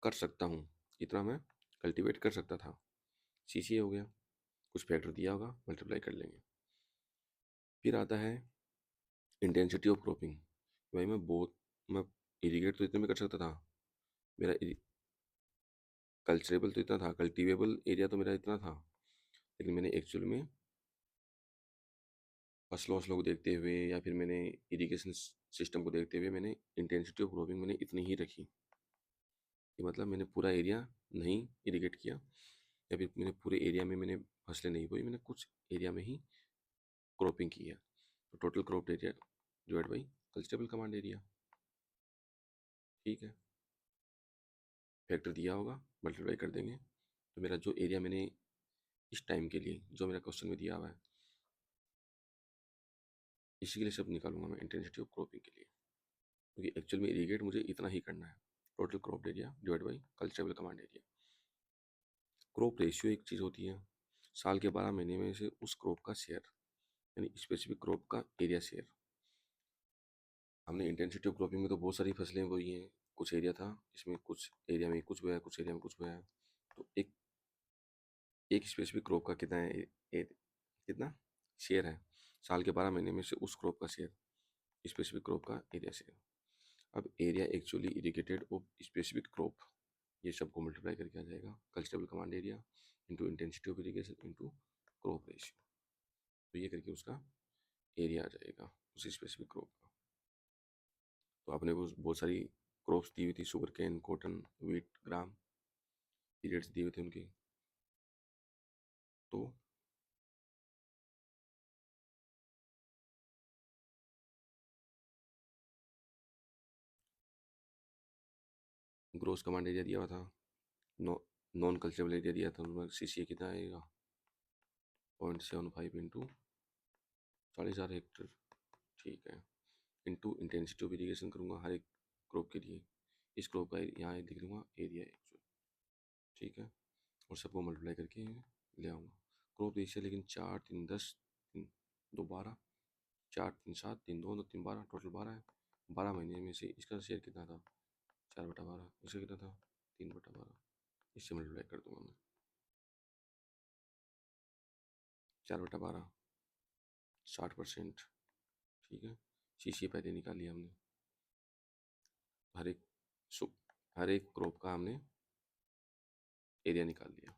कर सकता हूँ, इतना मैं कल्टीवेट कर सकता था, सीसी हो गया, कुछ फैक्टर दिया होगा, मल्टीप्लाई कर लेंगे। फिर आता है इंटेंसिटी ऑफ क्रॉपिंग। भाई मैं इरीगेट तो इतने में कर सकता था, मेरा कल्चरेबल तो इतना था, कल्टीवेबल एरिया तो मेरा इतना था, लेकिन मैंने एक्चुअल में फसलों वसलों को देखते हुए या फिर मैंने इरिगेशन सिस्टम को देखते हुए मैंने इंटेंसिटी ऑफ क्रॉपिंग मैंने इतनी ही रखी। ये मतलब मैंने पूरा एरिया नहीं इरिगेट किया, या फिर मैंने पूरे एरिया में मैंने फसलें नहीं बोई, मैंने कुछ एरिया में ही क्रॉपिंग की है। तो total crop area divide by culturable command area. ठीक है, फैक्टर दिया होगा, मल्टीप्लाई कर देंगे, तो मेरा जो एरिया मैंने इस टाइम के लिए जो मेरा क्वेश्चन में दिया हुआ है, इसी के लिए सब निकालूंगा मैं इंटेंसिटी ऑफ क्रॉपिंग के लिए, क्योंकि एक्चुअल में इरीगेट मुझे इतना ही करना है। Total crop area divide by culturable command area. Crop ratio एक चीज़ होती है, साल के 12 महीने में से उस क्रॉप का शेयर, यानी स्पेसिफिक क्रॉप का एरिया शेयर। हमने इंटेंसिटी ऑफ क्रॉपिंग में तो बहुत सारी फसलें बोई हैं, कुछ एरिया था इसमें, कुछ एरिया में कुछ बोया, कुछ एरिया में कुछ बोया, तो एक स्पेसिफिक क्रॉप का कितना है, कितना शेयर है, साल के 12 महीने में से उस क्रॉप का शेयर, स्पेसिफिक क्रॉप का एरिया शेयर। अब area actually irrigated of specific crop, ये सबको मल्टीप्लाई करके आ जाएगा culturable command area into intensity of irrigation into crop ratio, तो ये करके उसका एरिया आ जाएगा उस स्पेसिफिक क्रॉप का। तो आपने को बहुत सारी क्रॉप्स दी हुई थी, शुगर केन, कॉटन, वीट, ग्राम, पीरियड्स दिए हुए थे उनके। तो ग्रोस कमांड एरिया दिया हुआ था, नो नॉन कल्चरेबल एरिया दिया था उन्होंने, CCA कितना आएगा 0.75 इंटू 40,000 हेक्टर, ठीक है, इंटू इंटेंसिटी ऑफ इरीगेशन करूँगा हर एक क्रॉप के लिए, इस क्रॉप का यहाँ लिख लूँगा एरिया एक्चुअल, ठीक है, और सबको मल्टीप्लाई करके ले आऊँगा। क्रॉप रेशियो लेकिन 4 3 10 3 2 12, 4 3 7 3 2 3 12, टोटल 12 है। 12 महीने में से इसका शेयर कितना था 4/12, इसका कितना था 3/12, इससे मल्टीप्लाई कर दूंगा मैं, 4/12 60%, ठीक है। CCA पहले निकाल लिया हमने, हर एक हर एक क्रॉप का हमने एरिया निकाल लिया।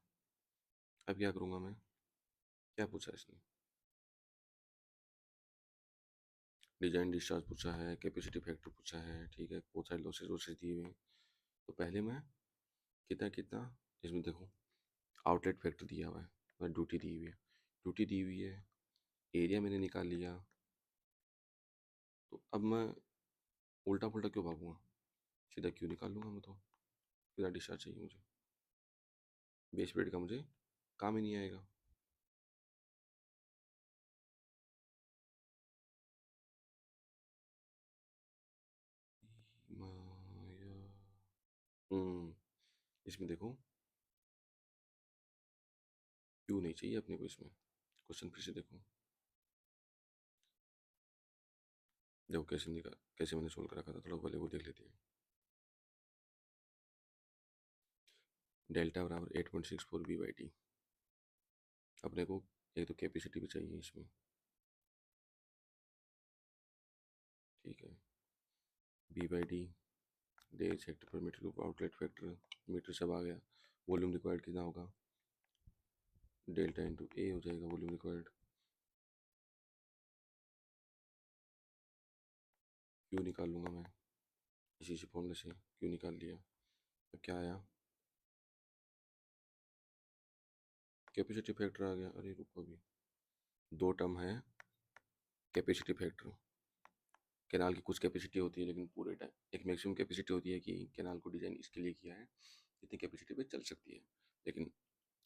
अब क्या करूँगा मैं, क्या पूछा इसने, डिजाइन डिस्चार्ज पूछा है, कैपेसिटी फैक्टर पूछा है, ठीक है, बहुत सारे लॉसेस वॉसेस दिए हुए हैं। तो पहले मैं कितना कितना इसमें देखो, आउटलेट फैक्टर दिया हुआ है और ड्यूटी दी हुई है, ड्यूटी दी हुई है, एरिया मैंने निकाल लिया। तो अब मैं उल्टा पुल्टा क्यों भागूंगा, सीधा क्यों निकाल लूँगा मैं, तो सीधा डिस्चार्ज चाहिए मुझे, बेस पीरियड का मुझे काम ही नहीं आएगा। माया, इसमें देखो क्यों नहीं चाहिए अपने को, इसमें क्वेश्चन फिर से देखो, देखो कैसे निकाल, कैसे मैंने सोल्व कर रखा था, थोड़ा पहले वो देख लेते हैं। डेल्टा बराबर 8.64 B/T, अपने को एक तो कैपेसिटी भी चाहिए इसमें, ठीक है, B/D days hectare per metre cube, outlet factor metre सब आ गया, वॉल्यूम रिक्वायर्ड कितना होगा, डेल्टा इंटू ए हो जाएगा वॉल्यूम रिक्वायर्ड, क्यू निकाल लूँगा मैं इसी फॉर्मूले से, क्यू निकाल लिया। अब क्या आया, कैपेसिटी फैक्टर आ गया, अरे रुको अभी दो टर्म है, कैपेसिटी फैक्टर, कैनाल की कुछ कैपेसिटी होती है लेकिन पूरे टाइम एक मैक्सिमम कैपेसिटी होती है कि कैनाल को डिज़ाइन इसके लिए किया है, इतनी कैपेसिटी पे चल सकती है, लेकिन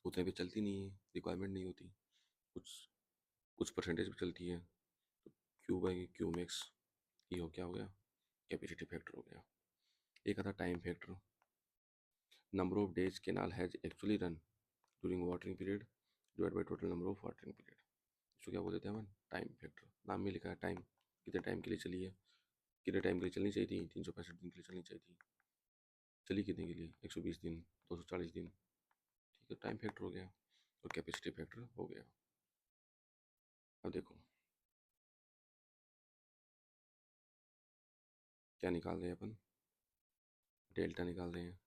उतने पे चलती नहीं है, रिक्वायरमेंट नहीं होती, कुछ कुछ परसेंटेज पे चलती है। तो Q/Q मैक्स, ये हो क्या हो गया, कैपेसिटी फैक्टर हो गया। एक आता time factor, number of days canal has actually run during watering period divide by total number of watering period, इसको क्या बोल देते हैं अपन, टाइम फैक्टर, नाम में लिखा है टाइम, कितने टाइम के लिए चली है, कितने टाइम के लिए चलनी चाहिए थी, 365 दिन के लिए चलनी चाहिए थी, चली कितने के लिए 120 दिन, 240 दिन, ठीक है, टाइम फैक्टर हो गया और कैपेसिटी फैक्टर हो गया। अब देखो क्या निकाल रहे हैं अपन, डेल्टा निकाल रहे हैं,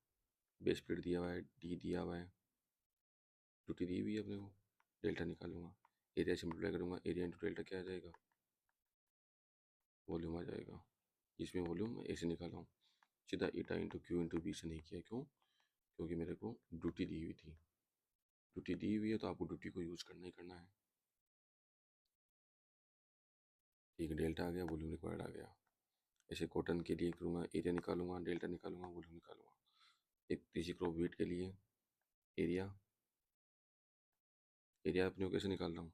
बेस पीरियड दिया हुआ है, डी दिया हुआ है, ड्यूटी दी हुई है अपने को, डेल्टा निकालूंगा, एरिया से मल्टीप्लाई करूँगा, एरिया इंटू डेल्टा क्या आ जाएगा, वॉल्यूम आ जाएगा, इसमें वॉल्यूम ऐसे निकाला हूँ, सीधा eta into Q into B से नहीं किया, क्यों, क्योंकि मेरे को ड्यूटी दी हुई थी, ड्यूटी दी हुई है तो आपको ड्यूटी को यूज़ करना ही करना है, ठीक है, डेल्टा आ गया, वॉल्यूम रिक्वायर्ड आ गया। ऐसे कॉटन के लिए करूँगा, एरिया निकालूंगा, डेल्टा निकालूंगा, वॉल्यूम निकालूंगा, एक तीसरी क्रॉप वीट के लिए एरिया, एरिया अपने को कैसे निकाल रहा हूँ,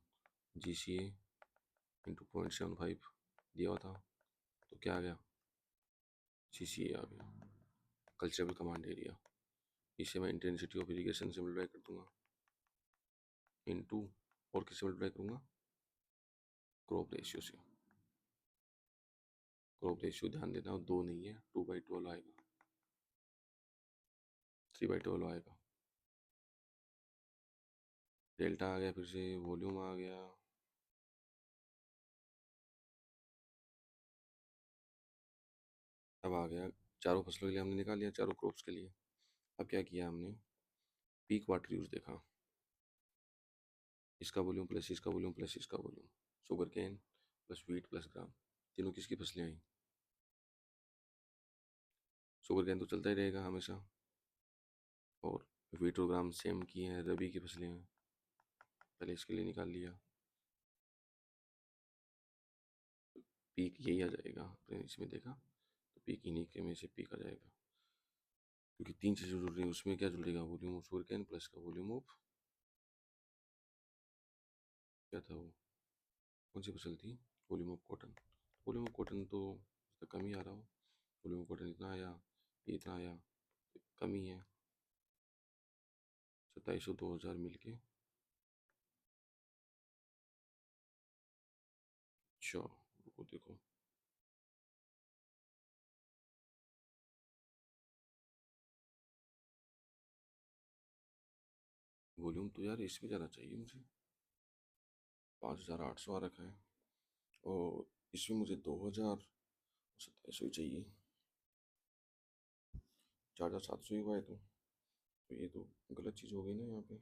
GCA इंटू 0.75 दिया हुआ था, तो क्या आ गया, CCA आ गया, कल्चरेबल कमांड एरिया, इसे मैं इंटेंसिटी ऑफ इरीगेशन से मल्टीप्लाई कर दूंगा, इनटू और किससे मल्टीप्लाई करूँगा, क्रॉप रेशियो से, क्रॉप रेशियो ध्यान देना दो नहीं है, 2/12 आएगा, 3/12 आएगा, डेल्टा आ गया, फिर से वॉल्यूम आ गया, अब आ गया, चारों फसलों के लिए हमने निकाल लिया, चारों क्रॉप्स के लिए। अब क्या किया हमने, पीक वाटर यूज देखा, इसका वॉल्यूम प्लस इसका वॉल्यूम प्लस इसका volume, sugarcane plus wheat plus gram, तीनों किसकी फसलें आई, शुगर केन तो चलता ही रहेगा हमेशा, और वीट और ग्राम सेम की हैं, रबी की फसलें हैं, पहले इसके लिए निकाल लिया, पीक यही आ जाएगा, आपने इसमें देखा तो पीक इन्हीं के में से पीक आ जाएगा। क्योंकि 3 चीज़ें जुड़ रही हैं, उसमें क्या जुड़ेगा, volume of sugarcane plus का वॉल्यूम ऑफ, क्या था वो, कौन सी फसल थी, volume of cotton. Volume of cotton तो उसका कम ही आ रहा हो, वॉल्यूम ऑफ कॉटन इतना आया, ये इतना आया, कम ही है, 2700 2000 मिल के। अच्छा रुको देखो, वॉल्यूम तो यार इसमें जाना चाहिए मुझे, 5800 आ रखा है, और इसमें मुझे 2700 ही चाहिए, 4700 ही हुआ है तो ये तो गलत चीज़ हो गई ना यहाँ पे।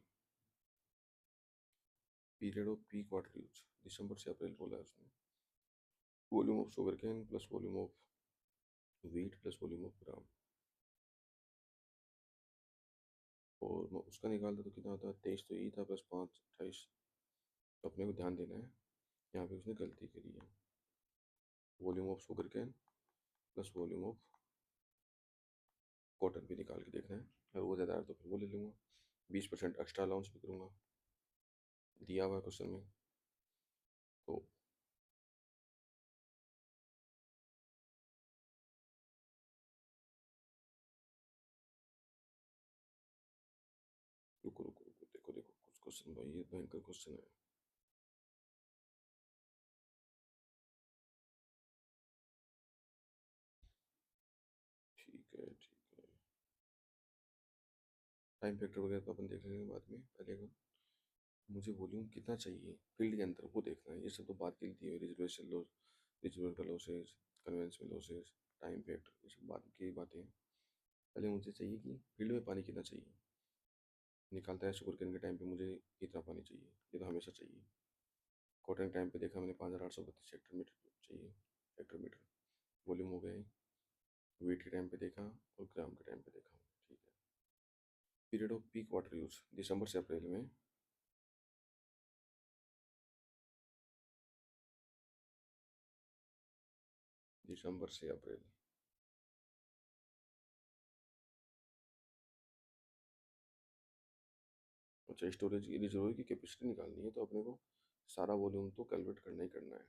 Period of peak water use, दिसंबर से अप्रैल बोला है उसने, volume of sugarcane plus volume of wheat plus volume of gram, और मैं उसका निकालता तो कितना होता है, 23 तो यही था प्लस 5 28, तो अपने को ध्यान देना है, यहाँ पे उसने गलती करी है, volume of sugarcane plus volume of cotton भी निकाल के देखना है, अगर वो ज़्यादा है तो फिर वो ले लूँगा, 20% एक्स्ट्रा अलाउंस भी करूँगा, दिया हुआ है क्वेश्चन में। तो रुको रुको रुको, देखो देखो कुछ क्वेश्चन, भाई ये भयंकर क्वेश्चन है। ठीक है ठीक है, टाइम फैक्टर वगैरह तो अपन देख लेंगे बाद में, पहले को मुझे वॉल्यूम कितना चाहिए फील्ड के अंदर वो देखना है, ये सब तो बात की थी, रिजर्वेशन लॉस, रिजर्वर का losses, convention losses, time factor, ये सब बात की बातें हैं। पहले मुझे चाहिए कि फील्ड में पानी कितना चाहिए, निकालता है शुगर केन के टाइम पे मुझे इतना पानी चाहिए, ये तो हमेशा चाहिए। कॉटन टाइम पे देखा मैंने 5832 हेक्टर मीटर चाहिए, हेक्टर मीटर वॉल्यूम हो गया है। वीट के टाइम पे देखा और ग्राम के टाइम पे देखा, ठीक है। Period of peak water use, दिसंबर से अप्रैल में, दिसंबर से अप्रैल, अच्छा स्टोरेज की रिजर्व की कैपेसिटी निकालनी है तो अपने को सारा वॉल्यूम तो कैलकुलेट करना ही करना है,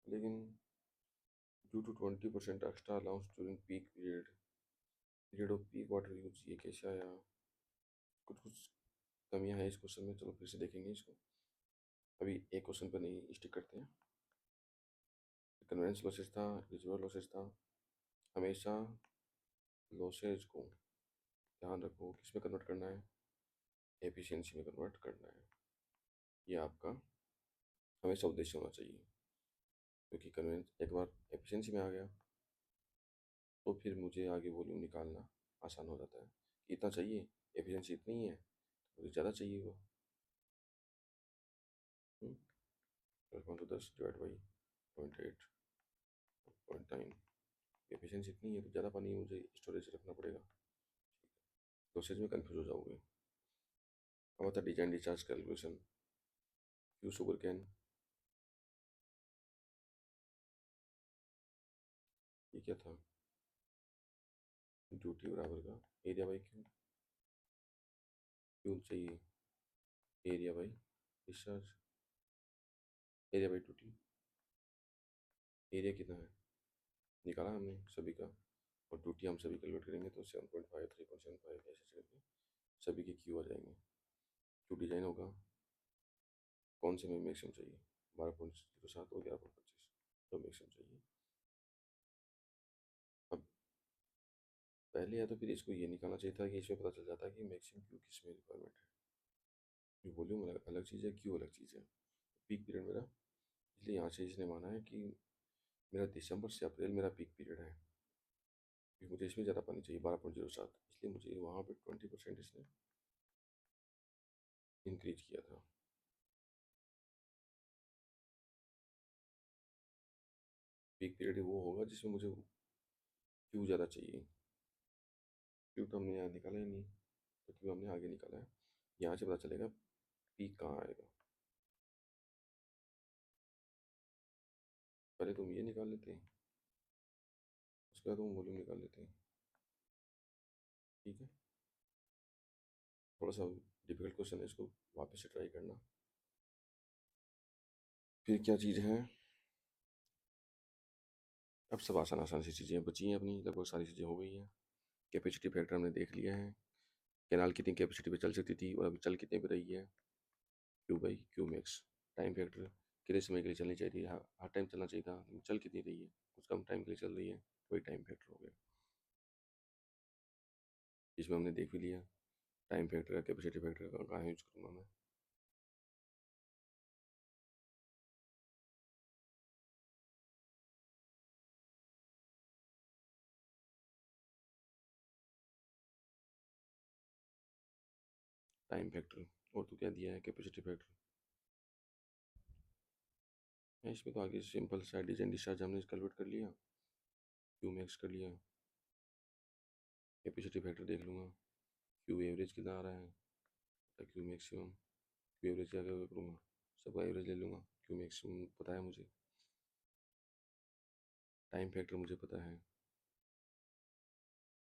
लेकिन due to 20% extra allowance during peak period, period of peak water use, ये कैसे आया, कुछ कुछ कमियां हैं इस क्वेश्चन में, चलो फिर से देखेंगे इसको, अभी एक क्वेश्चन पर नहीं स्टिक करते हैं। कन्वेंस लॉसेज था, रिजर्व लॉसेज था, हमेशा लॉसेज को ध्यान रखो किस में कन्वर्ट करना है, एफिशिएंसी में कन्वर्ट करना है, ये आपका हमेशा उद्देश्य होना चाहिए, क्योंकि कन्वेंस एक बार एफिशिएंसी में आ गया तो फिर मुझे आगे वॉल्यूम निकालना आसान हो जाता है, इतना चाहिए, एफिशिएंसी इतनी ही है, मुझे ज़्यादा चाहिए वो, 10 डिवाइड बाई 0.8 0.9, एफिशिएंसी इतनी है तो ज़्यादा पानी मुझे स्टोरेज रखना पड़ेगा, प्रोसेस में कन्फ्यूज हो जाओगे। अब आता design discharge calculation, Q sugar cane, ये क्या था, ड्यूटी बराबर का एरिया बाई क्यू, क्यू चाहिए area by discharge, area by duty, area कितना है निकाला हमने सभी का, और ड्यूटी हम सभी कैलकुलेट करेंगे तो 7.5 3.75 ऐसे करके सभी के क्यू आ जाएंगे। क्यू डिजाइन होगा, कौन से में मैक्सिमम चाहिए, 12.07 और 11.25, तो मैक्सिमम चाहिए। अब पहले या तो फिर इसको ये निकालना चाहिए था कि इसमें पता चल जाता है कि मैक्सिमम क्यू किस में रिक्वायरमेंट है, वॉल्यूम अलग अलग चीज़ है, क्यू अलग चीज़ है। पीक पीरियड मेरा, इसलिए यहाँ से इसने माना है कि मेरा दिसंबर से अप्रैल मेरा पीक पीरियड है, क्योंकि मुझे इसमें ज़्यादा पानी चाहिए 12.07, इसलिए मुझे वहाँ पे 20% इसने इंक्रीज किया था। पीक पीरियड वो होगा जिसमें मुझे क्यू ज़्यादा चाहिए, क्यू तो हमने यहाँ निकाला ही नहीं, तो क्यू हमने आगे निकाला है, यहाँ से पता चलेगा पीक कहाँ आएगा। पहले तुम ये निकाल लेते हैं, उसके बाद वो वॉल्यूम निकाल लेते हैं। ठीक है, थोड़ा सा डिफिकल्ट क्वेश्चन है, इसको वापस से ट्राई करना। फिर क्या चीज़ है, अब सब आसान आसान सी चीज़ें बची हैं अपनी, लगभग सारी चीज़ें हो गई हैं। कैपेसिटी फैक्टर हमने देख लिया है, कैनाल कितनी कैपेसिटी पे चल सकती थी और अभी चल कितने पे रही है, Q by Q max. Time factor कितने समय के लिए चलनी चाहिए, हर टाइम चलना चाहिए था, लेकिन चल कितनी रही है, कुछ कम टाइम के लिए चल रही है, वही टाइम फैक्टर हो गया। इसमें हमने देख भी लिया टाइम फैक्टर का, कैपेसिटी फैक्टर का कहाँ यूज करूँगा मैं। टाइम फैक्टर, और तो क्या दिया है, कैपेसिटी फैक्टर है। इसमें तो आगे सिंपल सा डिजाइन डिस्चार्ज हमने कन्वर्ट कर लिया, क्यू मैक्स कर लिया, कैपेसिटी फैक्टर देख लूँगा, क्यू एवरेज कितना आ रहा है, क्यू मैक्सिमम, क्यू एवरेज क्या क्या करूँगा, सबका एवरेज ले लूँगा, क्यू मैक्सिमम पता है मुझे, टाइम फैक्टर मुझे पता है।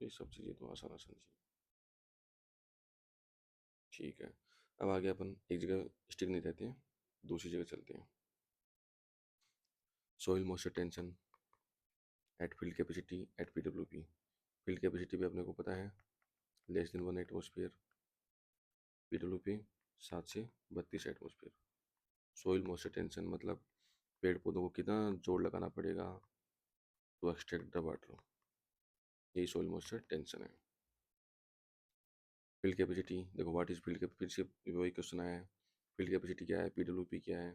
ये सब चीज़ें तो आसान आसान चीज़। ठीक है, अब आगे अपन एक जगह स्टिक नहीं रहते हैं, दूसरी जगह चलते हैं। Soil moisture tension eight field capacity eight P. Field capacity पे अपने को पता है लेस देन 1 एटमोसफियर, पी 7 से 32 एटमोसफियर। सॉइल मॉइस्चर टेंशन मतलब पेड़ पौधों को कितना जोर लगाना पड़ेगा टू एक्सट्रैक्ट द वाटर, यही सॉइल मॉइस्चर टेंशन है। फील्ड कैपेसिटी देखो, व्हाट इज फील्ड कैपेसिटी, फिर से वही क्वेश्चन आया है, फील्ड कैपेसिटी क्या है, पी क्या है।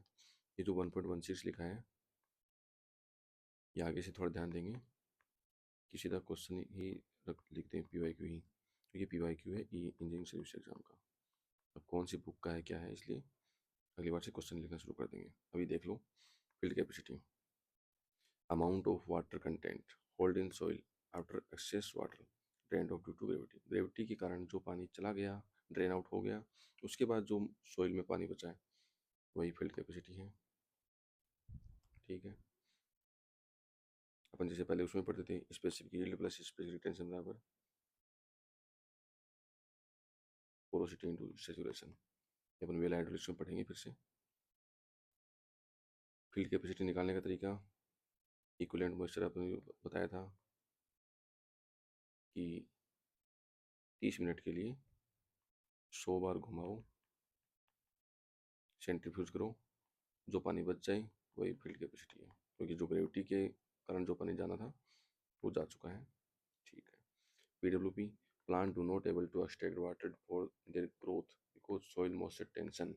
ये जो 1.16 लिखा है, ये आगे से थोड़ा ध्यान देंगे कि सीधा क्वेश्चन ही लिखते हैं PYQ ही, क्योंकि PYQ है ये इंजीनियरिंग सर्विस एग्जाम का। अब कौन सी बुक का है क्या है, इसलिए अगली बार से क्वेश्चन लिखना शुरू कर देंगे। अभी देख लो field capacity, amount of water content hold in soil after excess water drain out due to gravity. Gravity के कारण जो पानी चला गया, ड्रेन आउट हो गया, उसके बाद जो सॉइल में पानी बचा है, वही फील्ड कैपेसिटी है। ठीक है, अपन जैसे पहले उसमें पढ़ते थे, specific yield plus specific tension बराबर पोरोसिटी इंटू सैचुरेशन। अपन वेल हाइड्रोलिक्स में पढ़ेंगे फिर से। फील्ड कैपेसिटी निकालने का तरीका, इक्विवेलेंट मॉइस्चर आपने बताया था कि 30 मिनट के लिए 100 बार घुमाओ, सेंट्रीफ्यूज करो, जो पानी बच जाए वही फील्ड कैपेसिटी है, क्योंकि जो ग्रेविटी के कारण जो पानी जाना था वो जा चुका है। ठीक है, PWP, plant do not able to extract water for their growth because soil moisture tension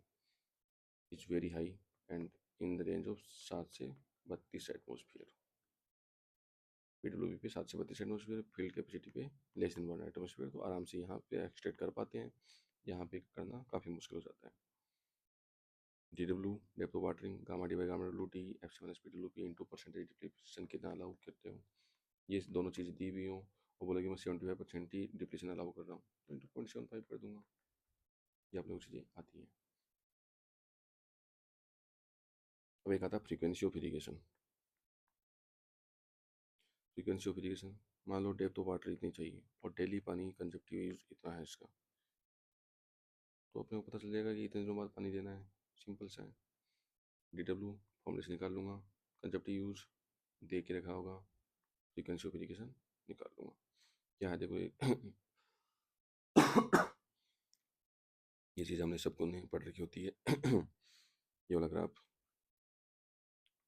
is very high and in the range of 7 से 32 एटमोसफियर। PWP पे 7 से 32 एटमोसफियर, फील्ड कैपेसिटी पे लेस देन 1 एटमोसफियर, तो आराम से यहाँ पे extract कर पाते हैं, यहाँ पे करना काफ़ी मुश्किल हो जाता है। DW depth of watering, gamma D by gamma W T F C minus PWP into percentage depletion कितना अलाउ करते हो, ये दोनों चीज़ें दी हुई हों और बोला कि मैं 75% ही डिप्लीशन अलाउ कर रहा हूँ, तो इंटू 0.75 कर दूंगा, ये आप लोग चीज़ें आती हैं। अब एक आता है frequency of irrigation. Frequency of irrigation, मान लो डेप्थ ऑफ वाटर इतनी चाहिए और डेली पानी कंजप्टिव यूज इतना है इसका, तो अपने को पता चल जाएगा कि इतने दिनों बाद पानी देना है, सिंपल सा है। DW फॉर्मूले से निकाल लूँगा, कंजप्टिव यूज दे के रखा होगा, फ्रीक्वेंसी ऑफ इरीगेशन निकाल लूँगा। क्या है देखो ये चीज़ हमने सबको नहीं पढ़ रखी होती है। ये वाला ग्राफ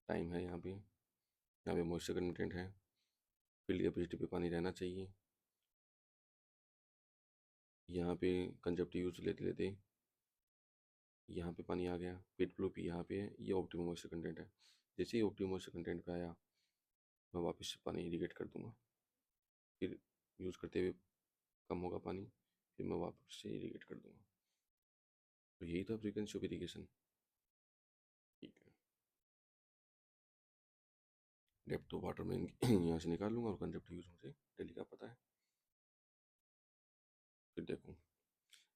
टाइम है, यहाँ पे मॉइस्चर कंटेंट है, फील्ड कैपेसिटी पे पानी रहना चाहिए, यहाँ पे कंजप्टिव यूज लेते लेते यहाँ पे पानी आ गया, पेट फ्लो पी यहाँ पे है, ये ऑप्टिमम मॉइस्चर कंटेंट है। जैसे ही ऑप्टिमम मॉइस्चर कंटेंट पे आया, मैं वापस से पानी इरीगेट कर दूंगा, फिर यूज़ करते हुए कम होगा पानी, फिर मैं वापस से इरीगेट कर दूंगा। तो यही था फ्रीक्वेंसी ऑफ इरीगेशन। ठीक है, डेप्थ ऑफ वाटर में यहाँ से निकाल लूँगा और कंजप्टिव यूज मुझे डेली का पता है। फिर देखो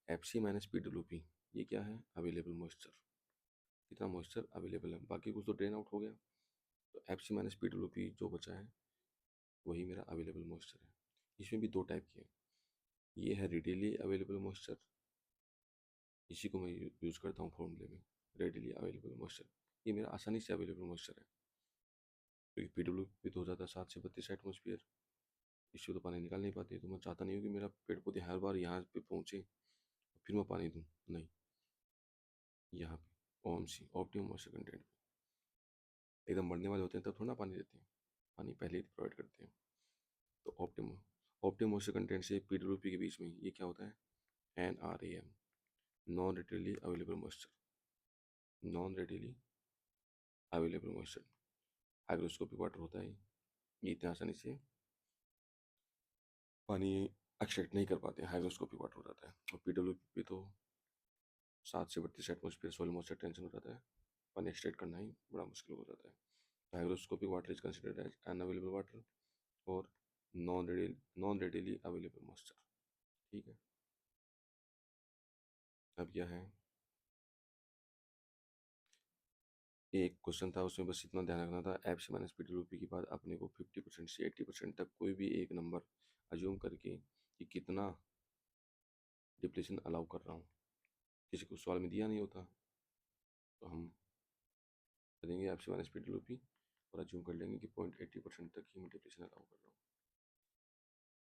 FC माइनस PWP, ये क्या है, अवेलेबल मॉइस्चर, कितना मॉइस्चर अवेलेबल है, बाकी कुछ तो ड्रेन आउट हो गया, तो FC माइनस PWP जो बचा है वही मेरा अवेलेबल मॉइस्चर है। इसमें भी दो टाइप के हैं, ये है रेडिली अवेलेबल मॉइस्चर, इसी को मैं यूज़ करता हूँ फॉर्मूले में, रेडिली अवेलेबल मॉइस्चर। ये मेरा आसानी से अवेलेबल मॉइस्चर है, क्योंकि PWP तो हो जाता है 7 से 32 एटमोसफियर, इससे तो पानी निकाल नहीं पाते। तो मैं चाहता नहीं हूँ कि मेरा पेड़ पौधे हर बार यहाँ पे पहुँचे फिर मैं पानी दूँ, नहीं, यहाँ पे OMC ऑप्टिमम मॉइस्चर कंटेंट एकदम मरने वाले होते हैं तब थोड़ा ना पानी देते हैं, पानी पहले ही प्रोवाइड करते हैं। तो ऑप्टिमम ऑप्टिमम मॉइस्चर कंटेंट से PWP के बीच में ये क्या होता है, NRAM, non readily available moisture, non readily available moisture. Hygroscopic water होता है, ये इतना आसानी से पानी एक्सट्रैक्ट नहीं कर पाते, हाइग्रोस्कोपिक वाटर हो जाता है। और PWP तो 7 से 32 एटमोसफियर सॉइल मॉइस्चर टेंशन हो जाता है, पानी एक्सट्रैक्ट करना ही बड़ा मुश्किल हो जाता है। Hygroscopic water is considered as unavailable water और नॉन रेडिली अवेलेबल मॉइस्चर। ठीक है, अब क्या है, एक क्वेश्चन था उसमें बस इतना ध्यान रखना था, एफ सी माइनस PWP के बाद अपने को 50% से 80% तक कोई भी एक नंबर अज्यूम करके कि कितना डिप्लेशन अलाउ कर रहा हूँ। किसी को सवाल में दिया नहीं होता तो हम करेंगे एफ सी माइनस PWP और अज्यूम कर लेंगे कि 0.80% तक ही मैं डिप्लेशन अलाउ कर रहा हूँ,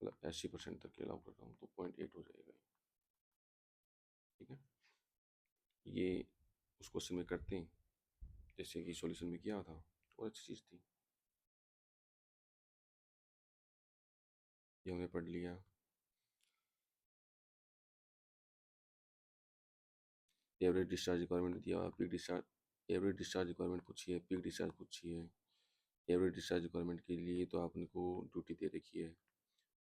मतलब 80% तक ही अलाउ कर रहा हूँ तो 0.8 हो जाएगा। ठीक है, ये उस क्वेश्चन में करते हैं जैसे कि सॉल्यूशन में किया था, और अच्छी चीज़ थी, ये हमने पढ़ लिया। एवरेज डिस्चार्ज रिक्वायरमेंट दिया हुआ, peak discharge average discharge requirement पूछिए, पीक डिस्चार्ज पूछिए। एवरेज डिस्चार्ज रिक्वायरमेंट के लिए तो आपने को ड्यूटी दे रखी है,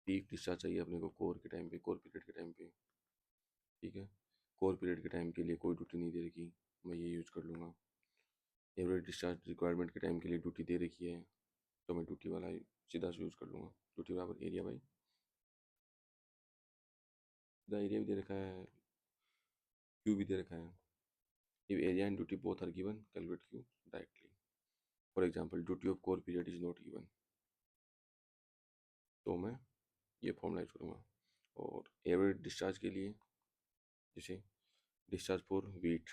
पीक डिस्चार्ज चाहिए अपने को कोर के टाइम पे, कोर पीरियड के टाइम पे। ठीक है, कोर पीरियड के टाइम के लिए कोई ड्यूटी नहीं दे रखी, मैं ये यूज़ कर लूँगा। एवरेज डिस्चार्ज रिक्वायरमेंट के टाइम के लिए ड्यूटी दे रखी है तो मैं ड्यूटी वाला सीधा से यूज़ कर लूँगा। ड्यूटी बराबर एरिया बाई, सीधा एरिया भी दे रखा है, क्यू भी दे रखा है। If area and duty both are given, calculate Q directly. For example, duty of core period is not given, तो मैं ये फॉर्मलाइज करूँगा। और एवरेज डिस्चार्ज के लिए जैसे डिस्चार्ज फॉर वीट,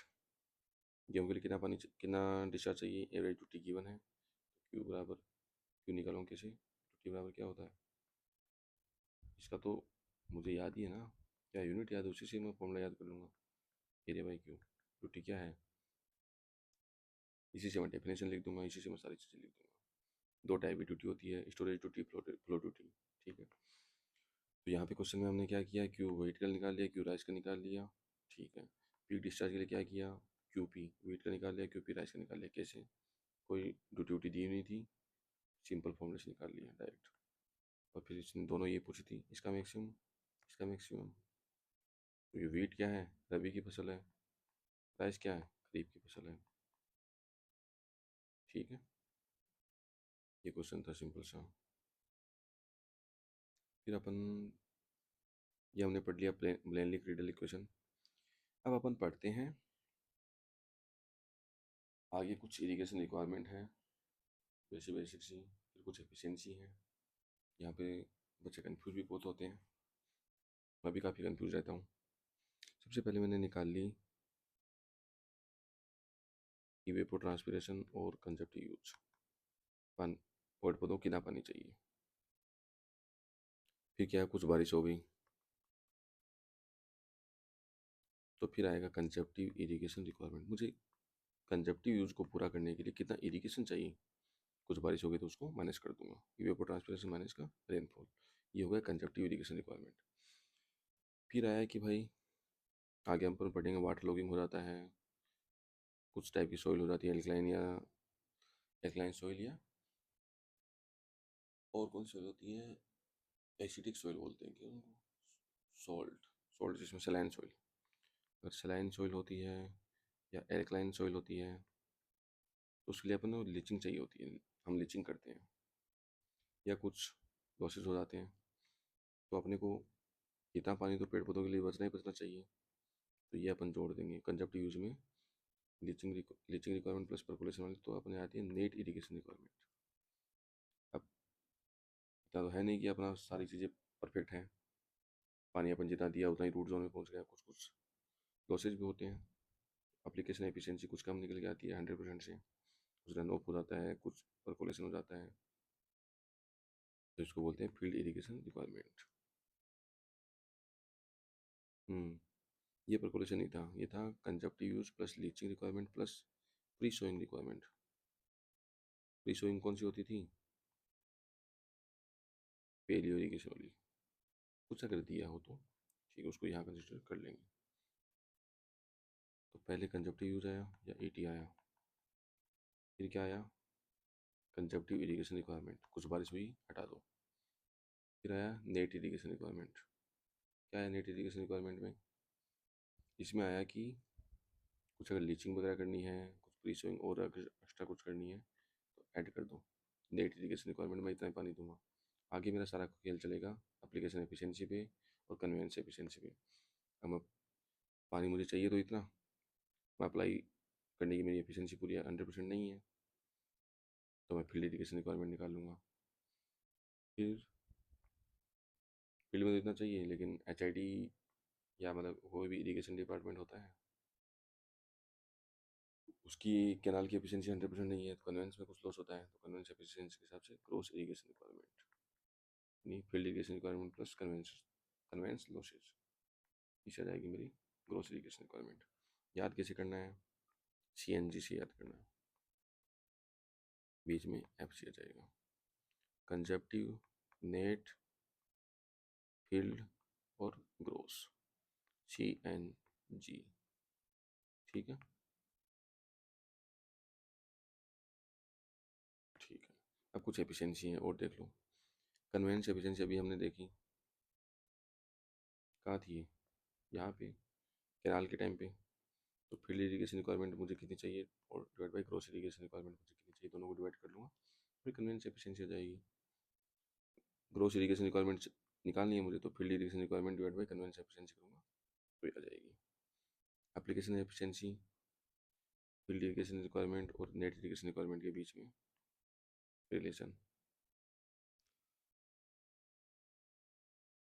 गेहूँ के लिए कितना डिस्चार्ज चाहिए, एवरेज ड्यूटी गिवन है, क्यू बराबर, क्यू निकालूँ कैसे, ड्यूटी बराबर क्या होता है, इसका तो मुझे याद ही है ना, क्या यूनिट याद है उसी से मैं फॉर्मूला याद कर लूँगा, एरिया बाई क्यू, ड्यूटी क्या है, इसी से मैं डेफिनेशन लिख दूंगा, इसी से मैं सारी चीज़ें लिख दूंगा। दो टाइप की ड्यूटी होती है, स्टोरेज ड्यूटी, फ्लो ड्यूटी। ठीक है, तो यहाँ पे क्वेश्चन में हमने क्या किया, क्यू वेट का निकाल लिया, क्यू राइस का निकाल लिया। ठीक है, पीक डिस्चार्ज के लिए क्या किया, क्यू पी वेट का निकाल लिया, क्यू पी राइस का निकाल लिया। कैसे, कोई ड्यूटी व्यूटी दी नहीं थी, सिंपल फॉर्मूला से निकाल लिया डायरेक्ट। और फिर इसने दोनों ये पूछी थी, इसका मैक्सिमम, इसका मैक्सिमम। तो ये वेट क्या है, रबी की फसल है, राइस क्या है, खरीफ की फसल है। ठीक है, ये क्वेश्चन था सिंपल सा। फिर अपन, ये हमने पढ़ लिया प्लेनली क्रिडल इक्वेशन। अब अपन पढ़ते हैं आगे कुछ इरिगेशन रिक्वायरमेंट है, बेसिक बेसिक सी, फिर कुछ एफिशिएंसी है। यहाँ पे बच्चे कंफ्यूज भी बहुत होते हैं, मैं भी काफ़ी कंफ्यूज रहता हूँ। सबसे पहले मैंने निकाल ली इवेपोट्रांसपिरेशन और कंजप्टिव यूज, पेड़ पौधों कितना पानी चाहिए। फिर क्या, कुछ बारिश हो गई तो फिर आएगा कंजप्टिव इरिगेशन रिक्वायरमेंट, मुझे कंजप्टिव यूज को पूरा करने के लिए कितना इरिगेशन चाहिए। कुछ बारिश हो गई तो उसको माइनस कर दूंगा, इवेपोट्रांसपिरेशन माइनस का रेनफॉल, ये हो गया कंजप्टिव इरिगेशन रिक्वायरमेंट। फिर आया कि भाई आगे हम पर पढ़ेंगे वाटर लॉगिंग हो जाता है, कुछ टाइप की सॉइल हो जाती है, एल्कलाइन या एल्कलाइन सॉइल, या और कौन सॉइल होती है, एसिडिक सॉइल बोलते हैं कि उनको, सॉल्ट, सॉल्ट जिसमें सलाइन सॉइल। अगर सलाइन सॉइल होती है या एल्कलाइन सॉइल होती है तो उसके लिए अपन को लीचिंग चाहिए होती है, हम लीचिंग करते हैं, या कुछ लॉसेस हो जाते हैं तो अपने को इतना पानी तो पेड़ पौधों के लिए बचना ही बचना चाहिए, तो ये अपन जोड़ देंगे कंजप्टिव यूज में। लीचिंग रिक्वायरमेंट प्लस परकोलेशन वाली तो अपने आती है नेट इरिगेशन रिक्वायरमेंट। अब इतना तो है नहीं कि अपना सारी चीज़ें परफेक्ट हैं, पानी अपन जितना दिया उतना ही रूट जोन में पहुंच गया, कुछ कुछ लॉसेज भी होते हैं। एप्लीकेशन एफिशिएंसी कुछ कम निकल के आती है 100% से, कुछ रन ऑफ हो जाता है, कुछ परकोलेशन हो जाता है, तो इसको बोलते हैं फील्ड इरिगेशन रिक्वायरमेंट। ये परकोलेशन नहीं था, ये था consumptive use plus leaching requirement plus pre sowing requirement. Pre sowing कौन सी होती थी? पेलियो इरिगेशन वाली। कुछ अगर दिया हो तो ठीक है, उसको यहाँ कंसिडर कर लेंगे। तो पहले कंजप्टिव यूज आया या एटी आया, फिर क्या आया? कंजप्टिव इरिगेशन रिक्वायरमेंट, कुछ बारिश हुई हटा दो। फिर आया नेट इरिगेशन रिक्वायरमेंट। क्या है नेट इरिगेशन रिक्वायरमेंट में? इसमें आया कि कुछ अगर लीचिंग वगैरह करनी है, कुछ प्री सोइंग और अगर एक्स्ट्रा कुछ करनी है तो ऐड कर दो। नेट इरिगेशन रिक्वायरमेंट में इतना ही पानी दूंगा। आगे मेरा सारा खेल चलेगा एप्लीकेशन एफिशिएंसी पे और कन्वेंस एफिशिएंसी पे। अब पानी मुझे चाहिए तो इतना, मैं अप्लाई करने की मेरी एफिशिएंसी पूरी 100% नहीं है, तो मैं फील्ड इरिगेशन रिक्वायरमेंट निकाल लूँगा। फिर फील्ड में तो इतना चाहिए, लेकिन HID या मतलब कोई भी इरिगेशन डिपार्टमेंट होता है, उसकी कैनाल की एफिशिएंसी 100% नहीं है, तो कन्वेंस में कुछ लॉस होता है, तो कन्वेंस एफिशिएंसी के हिसाब से क्रॉस इरिगेशन रिक्वायरमेंट, यानी field irrigation requirement plus conveyance conveyance losses, इसे आ जाएगी मेरी ग्रोस इरिगेशन रिक्वायरमेंट। याद कैसे करना है? CNG से याद करना है, बीच में FC आ जाएगा। कंजप्टिव, नेट, फील्ड और ग्रोस, CNG। ठीक है, ठीक है। अब कुछ एफिशिएंसी है और देख लो। कन्वेंस एफिशिएंसी अभी हमने देखी, कहाँ थी ये? यहाँ पे कैनाल के टाइम पे। तो फील्ड इरिगेशन रिक्वायरमेंट मुझे कितनी चाहिए और divide by gross irrigation requirement मुझे कितनी चाहिए, दोनों को डिवाइड कर लूँगा, फिर कन्वेंस एफिशिएंसी आ जाएगी। ग्रोस इरिगेशन रिक्वायरमेंट निकालनी है मुझे, तो field irrigation requirement divide by conveyance efficiency करूँगा तो ये आ जाएगी। Application efficiency, field irrigation requirement और नेट इरिगेशन रिक्वायरमेंट के बीच में रिलेशन,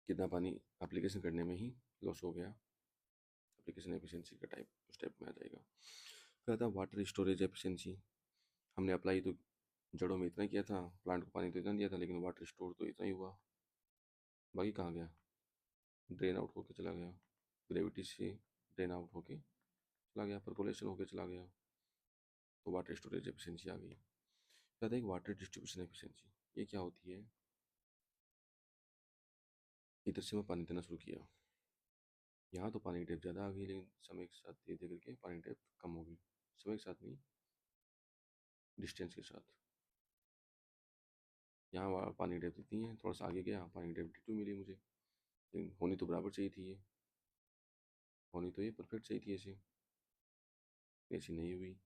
कितना पानी एप्लीकेशन करने में ही लॉस हो गया, एप्लीकेशन एफिशिएंसी का टाइप उस टाइप में आ जाएगा। फिर आता है वाटर स्टोरेज एफिशिएंसी। हमने अप्लाई तो जड़ों में इतना किया था, प्लांट को पानी तो इतना दिया था, लेकिन वाटर स्टोर तो इतना ही हुआ, बाकी कहाँ गया? ड्रेन आउट होके चला गया, ग्रेविटी से ड्रेन आउट होके चला गया, परकोलेशन होके चला गया, तो वाटर स्टोरेज एफिशिएंसी आ गई। फिर आता है वाटर डिस्ट्रीब्यूशन एफिशिएंसी। ये क्या होती है? इधर से मैं पानी देना शुरू किया, यहाँ तो पानी की डेप्थ ज़्यादा आ गई, लेकिन समय के साथ धीरे धीरे करके पानी डेप्थ कम होगी, समय के साथ नहीं, डिस्टेंस के साथ। यहाँ पानी डेप्थ इतनी है, थोड़ा सा आगे गया पानी डेप्थ D2 मिली मुझे, लेकिन होनी तो बराबर चाहिए थी, ये होनी तो ये परफेक्ट चाहिए थी ऐसे, ऐसी नहीं हुई।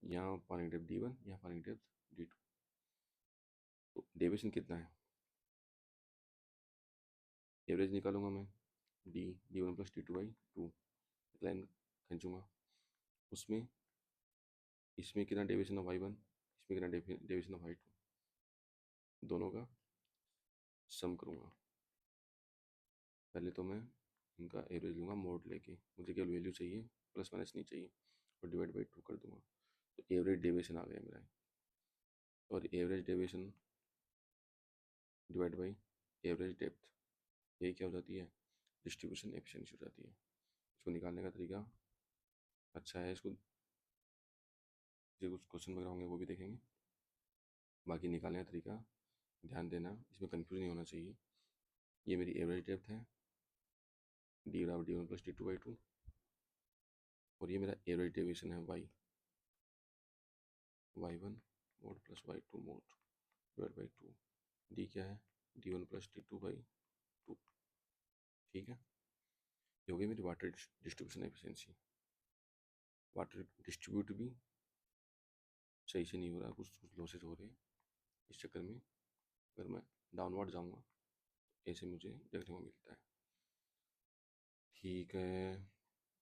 यहाँ पानी डेप्थ D1, यहाँ पानी डेप्थ D2, तो डेविएशन कितना है? एवरेज निकालूंगा मैं, D1 प्लस D2/2 लाइन खींचूंगा, उसमें इसमें कितना डेविएशन ऑफ Y1, इसमें कितना डेविएशन ऑफ Y2, दोनों का सम करूँगा। पहले तो मैं इनका एवरेज लूँगा मोड लेके, मुझे केवल वैल्यू चाहिए, प्लस माइनस नहीं चाहिए, और डिवाइड बाई 2 कर दूंगा, तो एवरेज डेविएशन आ गया मेरा। और average deviation divide by average depth, यही क्या हो जाती है? डिस्ट्रीब्यूशन एफिशिएंसी हो जाती है। इसको निकालने का तरीका अच्छा है, इसको जो कुछ क्वेश्चन वगैरह होंगे वो भी देखेंगे, बाकी निकालने का तरीका ध्यान देना, इसमें कंफ्यूज नहीं होना चाहिए। ये मेरी एवरेज डेप्थ है, D1 प्लस D2/2, और ये मेरा एवरेज डेविएशन है Y1 mode plus Y2 mode divide by 2। D क्या है? D1 plus D2/2। ठीक है, ये हो गई मेरी water distribution efficiency. Water distribute भी सही से नहीं हो रहा, कुछ कुछ लॉसेज हो रहे हैं, इस चक्कर में अगर मैं डाउनवर्ड जाऊँगा तो ऐसे मुझे देखने को मिलता है। ठीक है,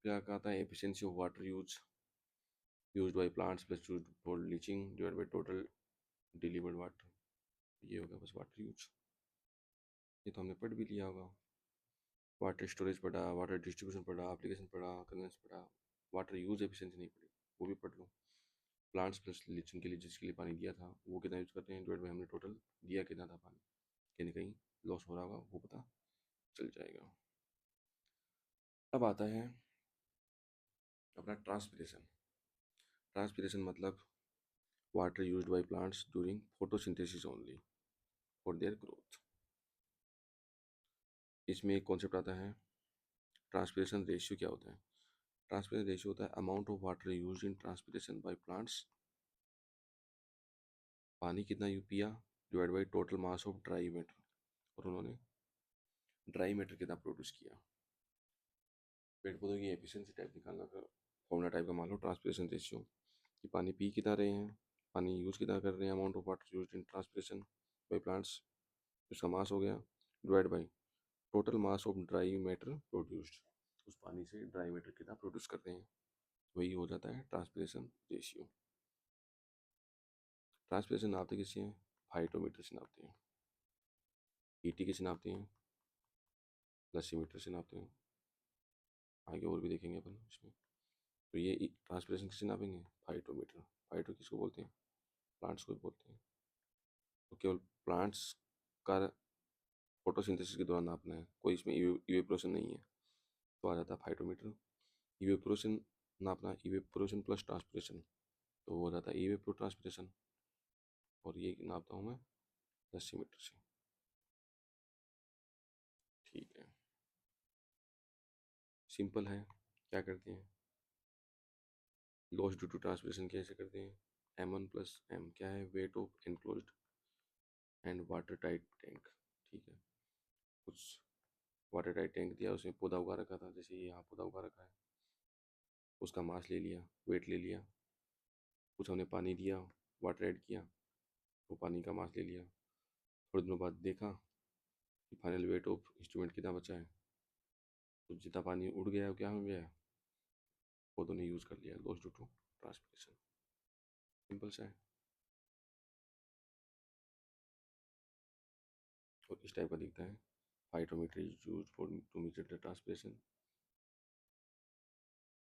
क्या कहता है? Efficiency of water used by plants plus used for leaching divide by total delivered water, ये होगा बस वाटर यूज। ये तो हमने पढ़ भी लिया होगा। वाटर स्टोरेज पढ़ा, वाटर डिस्ट्रीब्यूशन पढ़ा, एप्लीकेशन पढ़ा, कन्वेंस पढ़ा, वाटर यूज एफिशिएंसी नहीं पढ़ी, वो भी पढ़ लो। प्लांट्स प्लस लीचिंग के लिए जिसके लिए पानी दिया था वो कितना यूज़ करते हैं, डिवाइड बाई हमने टोटल दिया कितना था पानी, कहीं ना कहीं लॉस हो रहा होगा वो पता चल जाएगा। अब आता है अपना ट्रांसपिरेशन। ट्रांसपिरेशन मतलब water used by plants during photosynthesis only for their growth. इसमें एक कॉन्सेप्ट आता है ट्रांसपिरेशन रेशियो। क्या होता है? ट्रांसपिरेशन रेशियो होता है amount of water used in transpiration by plants, पानी कितना यू पिया, divide by total mass of dry matter, और उन्होंने ड्राई मैटर कितना प्रोड्यूस किया। पेड़ पौधों की एफिशिएंसी टाइप निकालना का फॉर्मूला टाइप का मान लो ट्रांसपिरेशन रेशियो, कि पानी पी कितना रहे हैं, पानी यूज़ कितना कर रहे हैं, amount of water used in transpiration by plants, उसका मास हो गया, divide by total mass of dry matter produced, उस पानी से ड्राई मैटर कितना प्रोड्यूस कर रहे हैं, वही हो जाता है ट्रांसपिरेशन रेशियो। ट्रांसपिरेशन नापते किससे हैं? फाइटोमीटर से नापते हैं। ईटी किससे नापते हैं? लसीमीटर से नापते हैं। आगे और भी देखेंगे अपन इसमें। तो ये ट्रांसपिरेशन किससे नापेंगे? फाइटोमीटर। फाइटो किसको बोलते हैं? प्लांट्स को भी बोलते हैं। तो केवल प्लांट्स का फोटोसिंथेसिस के दौरान नापना है, कोई इसमें इवेपोरेशन नहीं है, तो आ जाता है फाइटोमीटर। इवेपोरेशन नापना, इवेपोरेशन प्लस ट्रांसपिरेशन, तो वो हो जाता है इवेपोर ट्रांसपिरेशन, और ये नापता हूँ मैं लसीमीटर से। ठीक है, सिंपल है। क्या करते हैं? लॉस ड्यू टू ट्रांसपिरेशन कैसे करते हैं? m1 प्लस m क्या है? Weight of enclosed and water tight tank. ठीक है, कुछ वाटर टाइट टैंक दिया, उसमें पौधा उगा रखा था, जैसे ये यहाँ पौधा उगा रखा है, उसका मास ले लिया, वेट ले लिया, कुछ हमने पानी दिया, वाटर ऐड किया, वो पानी का मास ले लिया। थोड़े दिनों बाद देखा कि फाइनल वेट ऑफ इंस्ट्रूमेंट कितना बचा है, तो जितना पानी उड़ गया क्या हो गया, पौधों ने यूज़ कर लिया, loss due to transpiration. Simple सा है। और इस टाइप का दिखता है। Phytometer is use for to measure the transpiration.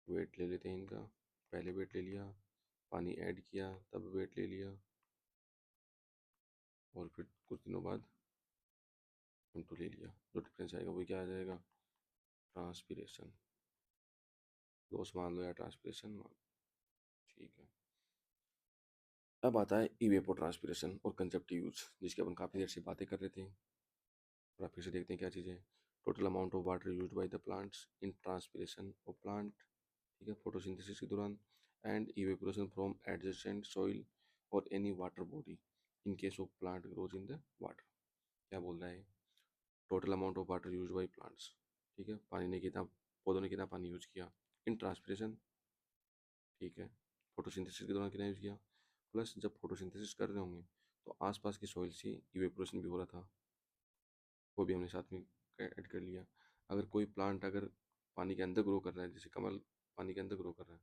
Weight ले लेते हैं इनका, पहले वेट ले लिया, पानी ऐड किया, तब वेट ले लिया, और फिर कुछ दिनों बाद M2 ले लिया। जो डिफरेंस आएगा वही क्या आ जाएगा? ट्रांसपिरेशन। लॉस मान लो या ट्रांसपिरेशन मान। ठीक है, अब आता है इवेपो ट्रांसपिरेशन और कंजप्टिव यूज, जिसके अपन काफ़ी देर से बातें कर रहे थे। और आप फिर से देखते हैं क्या चीज़ है। Total amount of water used by the plants in transpiration of plant, ठीक है, फोटोसिंथेसिस के दौरान, and evaporation from adjacent soil और any water body in case of plant grows in the water. क्या बोल रहा है? Total amount of water use by plants, ठीक है, पानी ने कितना, पौधों ने कितना पानी यूज किया इन ट्रांसपिरेशन, ठीक है, फोटोसिंथेसिस के दौरान कितना यूज किया, प्लस जब फोटोसिंथेसिस कर रहे होंगे तो आसपास की सॉइल से इवेपोरेशन भी हो रहा था, वो भी हमने साथ में ऐड कर लिया। अगर कोई प्लांट अगर पानी के अंदर ग्रो कर रहा है, जैसे कमल पानी के अंदर ग्रो कर रहा है,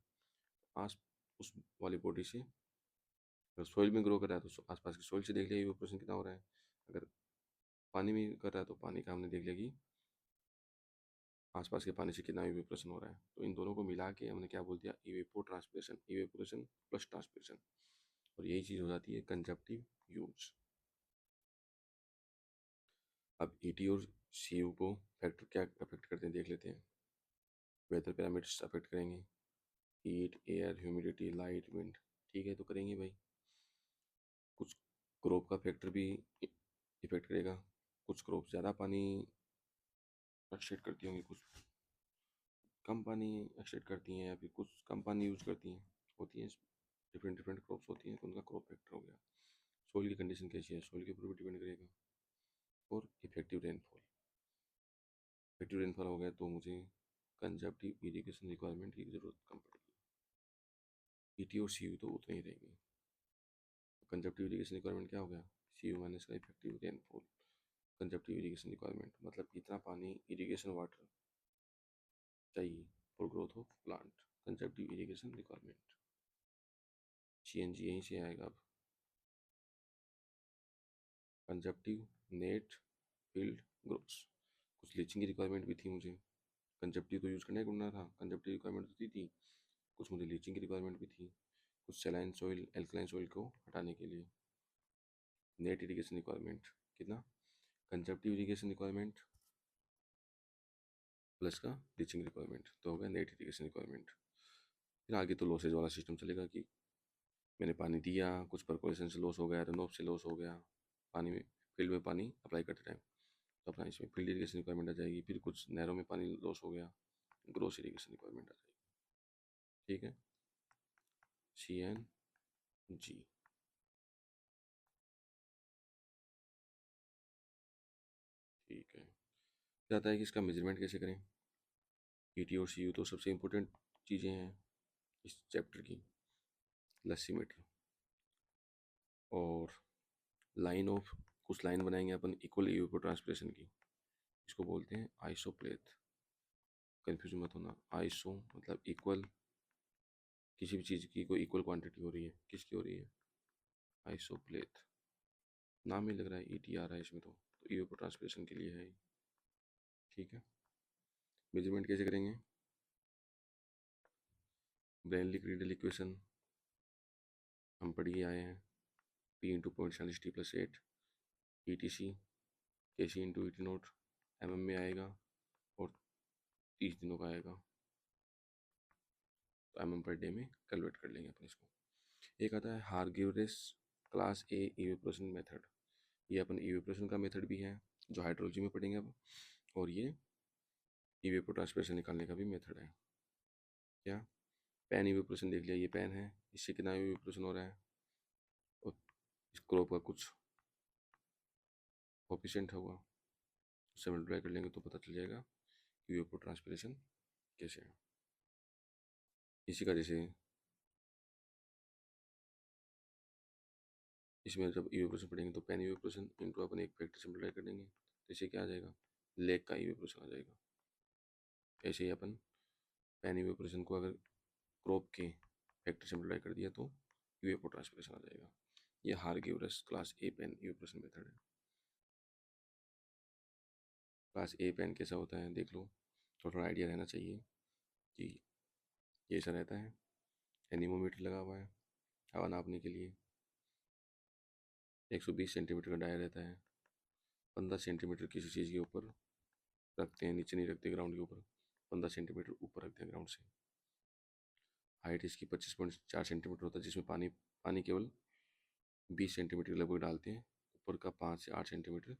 आस उस वाली बॉडी से, अगर सॉइल में ग्रो कर रहा है तो आसपास की सॉइल से देख लिया इवेपोरेशन कितना हो रहा है। अगर पानी में कर रहा है तो पानी का हमने देख लिया कि आसपास के पानी से कितना इवेपोरेशन हो रहा है। तो इन दोनों को मिला के हमने क्या बोल दिया? इवेपो ट्रांसपिरेशन, इवेपोरेशन प्लस ट्रांसपिरेशन, और यही चीज़ हो जाती है कंजप्टिव यूज। अब ईटी और सीयू को फैक्टर क्या अफेक्ट करते हैं देख लेते हैं। वेदर पैरामीटर्स अफेक्ट करेंगे, heat, air, humidity, light, wind, ठीक है, तो करेंगे भाई। कुछ क्रॉप का फैक्टर भी इफेक्ट करेगा, कुछ क्रॉप ज़्यादा पानी एक्सट्रैक्ट करती होंगी, कुछ कम पानी एक्सट्रैक्ट करती हैं, या फिर कुछ कम पानी यूज करती हैं, होती हैं डिफरेंट डिफरेंट क्रॉप्स होती हैं, तो उनका क्रॉप फैक्टर हो गया। सोइल की कंडीशन कैसी है, सोइल के ऊपर भी डिपेंड करेगा। और इफेक्टिव रेनफॉल, इफेक्टिव रेनफॉल हो गया तो मुझे कंजप्टिव इरिगेशन रिक्वायरमेंट की ज़रूरत कम पड़ेगी। ईटी और सीयू तो उतना ही रहेंगे। कंजप्टिव इरिगेशन रिक्वायरमेंट क्या हो गया? सीयू माइनस का effective rainfall. Consumptive irrigation requirement मतलब कितना पानी इरिगेशन वाटर चाहिए for growth of plant, consumptive irrigation requirement. CNG यहीं से आएगा। अब कंजप्टिव नेट फील्ड ग्रोस। कुछ लीचिंग की रिक्वायरमेंट भी थी मुझे, कंजप्टिव तो यूज़ करने ढूंढना था, कंजप्टिव रिक्वायरमेंट तो थी, कुछ मुझे लीचिंग की रिक्वायरमेंट भी थी, कुछ सलाइन सॉइल एल्कलाइन सॉइल को हटाने के लिए। नेट इरीगेशन रिक्वायरमेंट कितना, कंजप्टिव इरीगेशन रिक्वायरमेंट प्लस का लीचिंग रिक्वायरमेंट, तो हो गया नेट इरीगेशन रिक्वायरमेंट। फिर आगे तो लॉसेज वाला सिस्टम चलेगा कि मैंने पानी दिया, कुछ परकोलेशन से लॉस हो गया, रन ऑफ से लॉस हो गया, पानी में फील्ड में पानी अप्लाई करते टाइम, तो अपना इसमें फील्ड इरीगेशन रिक्वायरमेंट आ जाएगी। फिर कुछ नहरों में पानी लॉस हो गया, ग्रोस इरीगेशन रिक्वायरमेंट आ जाएगी। ठीक है, CNG। ठीक है, जाता है कि इसका मेजरमेंट कैसे करें। PT और CU तो सबसे इम्पोर्टेंट चीज़ें हैं इस चैप्टर की। लसीमीटर और लाइन ऑफ, कुछ लाइन बनाएंगे अपन इक्वल इवेपोट्रांसपिरेशन की, इसको बोलते हैं आइसोप्लेथ। कन्फ्यूज मत होना, आइसो मतलब इक्वल, किसी भी चीज़ की कोई इक्वल क्वांटिटी हो रही है, किसकी हो रही है, आइसोप्लेथ। नाम ही लग रहा है ET आ रहा है इसमें, तो इवेपोट्रांसपिरेशन के लिए है। ठीक है, मेजरमेंट कैसे करेंगे, ब्रेनली क्रीडल इक्वेशन हम पढ़ के आए हैं, P × 0.40T+8 ETC KC × ET0 mm में आएगा और 30 दिनों का आएगा, तो mm/डे में कन्वर्ट कर लेंगे अपन इसको। एक आता है हार्ग्यूरेस क्लास A इवेपोरेशन मेथड, ये अपन इवेपोरेशन का मेथड भी है जो हाइड्रोलॉजी में पढ़ेंगे अब, और ये इवेपोट्रांसपिरेशन निकालने का भी मेथड है। क्या, पैन इवेपोरेशन देख लिया, ये पैन है, इससे कितना इवेपोरेशन हो रहा है, और इस क्रॉप का कुछ कोफिशिएंट होगा, उससे मल्टीप्लाई कर लेंगे तो पता चल जाएगा इवेपोट्रांसपिरेशन कैसे है। इसी का जैसे इसमें जब इवेपोरेशन पढ़ेंगे तो पैन इवेपोरेशन इनटू अपन एक फैक्टर से मल्टीप्लाई कर देंगे, तो इसे क्या आ जाएगा, लेक का इवेपोरेशन आ जाएगा। ऐसे ही अपन पैन इवेपोरेशन को अगर क्रॉप के फैक्टर से मल्टीप्लाई कर दिया तो इवेपोट्रांसपिरेशन आ जाएगा। ये Hargreaves class A pan evaporation method है। क्लास A पैन कैसा होता है देख लो, तो थोड़ा आइडिया रहना चाहिए कि ये ऐसा रहता है, एनीमोमीटर लगा हुआ है हवा नापने के लिए, 120 सेंटीमीटर का डाया रहता है, 15 सेंटीमीटर किसी चीज़ के ऊपर रखते हैं, नीचे नहीं रखते ग्राउंड के ऊपर, 15 सेंटीमीटर ऊपर रखते हैं ग्राउंड से। हाइट इसकी 25.4 सेंटीमीटर होता है, जिसमें पानी पानी केवल 20 सेंटीमीटर लगभग डालते हैं, ऊपर का 5 से 8 सेंटीमीटर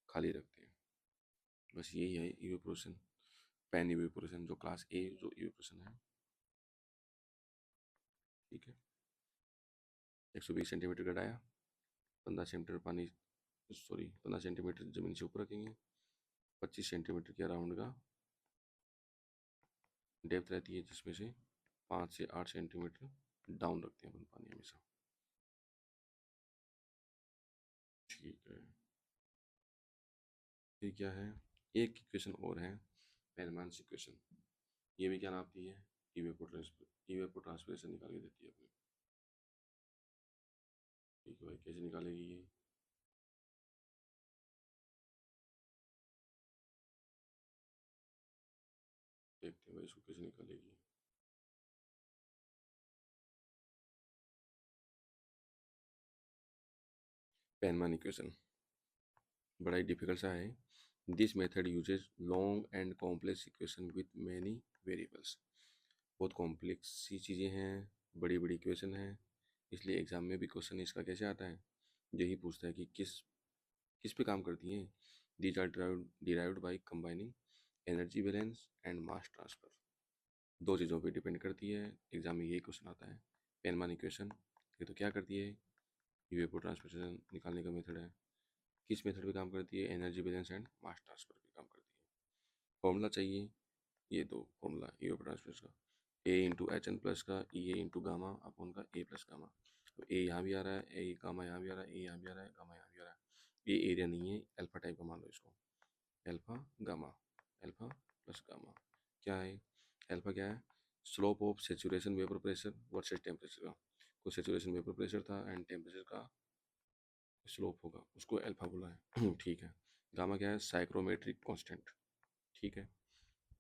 खाली रखते हैं। बस यही है इवेपोरेशन, पैन इवेपोरेशन जो क्लास A जो इवेपोरेशन है। ठीक है, 120 सेंटीमीटर का डाया, 15 सेंटीमीटर पानी, सॉरी 15 सेंटीमीटर ज़मीन से ऊपर रखेंगे, 25 सेंटीमीटर के अराउंड का डेप्थ रहती है, जिसमें से 5 से 8 सेंटीमीटर डाउन रखते हैं अपन पानी हमेशा। ठीक है, फिर क्या है, एक इक्वेशन और है पेलमैन्स इक्वेशन, ये भी क्या नापती है, इवेपोट्रांसपिरेशन निकाल के देती है अपने। ठीक है भाई, कैसे निकालेगी ये, देखते हैं भाई इसको कैसे निकालेगी। पेलमैन इक्वेशन बड़ा ही डिफिकल्ट सा है। This method uses long and complex equation with many variables, बहुत कॉम्प्लेक्स सी चीज़ें हैं, बड़ी बड़ी इक्वेशन हैं, इसलिए एग्जाम में भी क्वेश्चन इसका कैसे आता है, यही पूछता है कि किस किस पे काम करती हैं। These are derived by combining energy balance and mass transfer, दो चीज़ों पे डिपेंड करती है, एग्जाम में यही क्वेश्चन आता है। पेलमैन इक्वेशन ये तो क्या करती है, इवेपोट्रांसपिरेशन निकालने का मेथड है, किस मेथड पे काम करती है, energy balance and mass transfer पे काम करती है। फॉर्मूला चाहिए, ये दो फॉर्मूला इवेपोट्रांसपिरेशन का, A × HN+ का EA × गामा अपॉन का A+गामा, तो ए यहाँ भी आ रहा है, ए गामा यहाँ भी आ रहा है, ए यहाँ भी आ रहा है, गामा यहाँ भी आ रहा है, ये एरिया नहीं है, अल्फा टाइप का मान लो इसको, alpha gamma, alpha plus gamma क्या है, अल्फा क्या है, slope of saturation vapour pressure versus temperature का, कोई सेचुरेशन वेपर प्रेशर था एंड टेम्परेचर का स्लोप होगा, उसको अल्फा बोला है। ठीक है, गामा क्या है? साइक्रोमेट्रिक कांस्टेंट, ठीक है,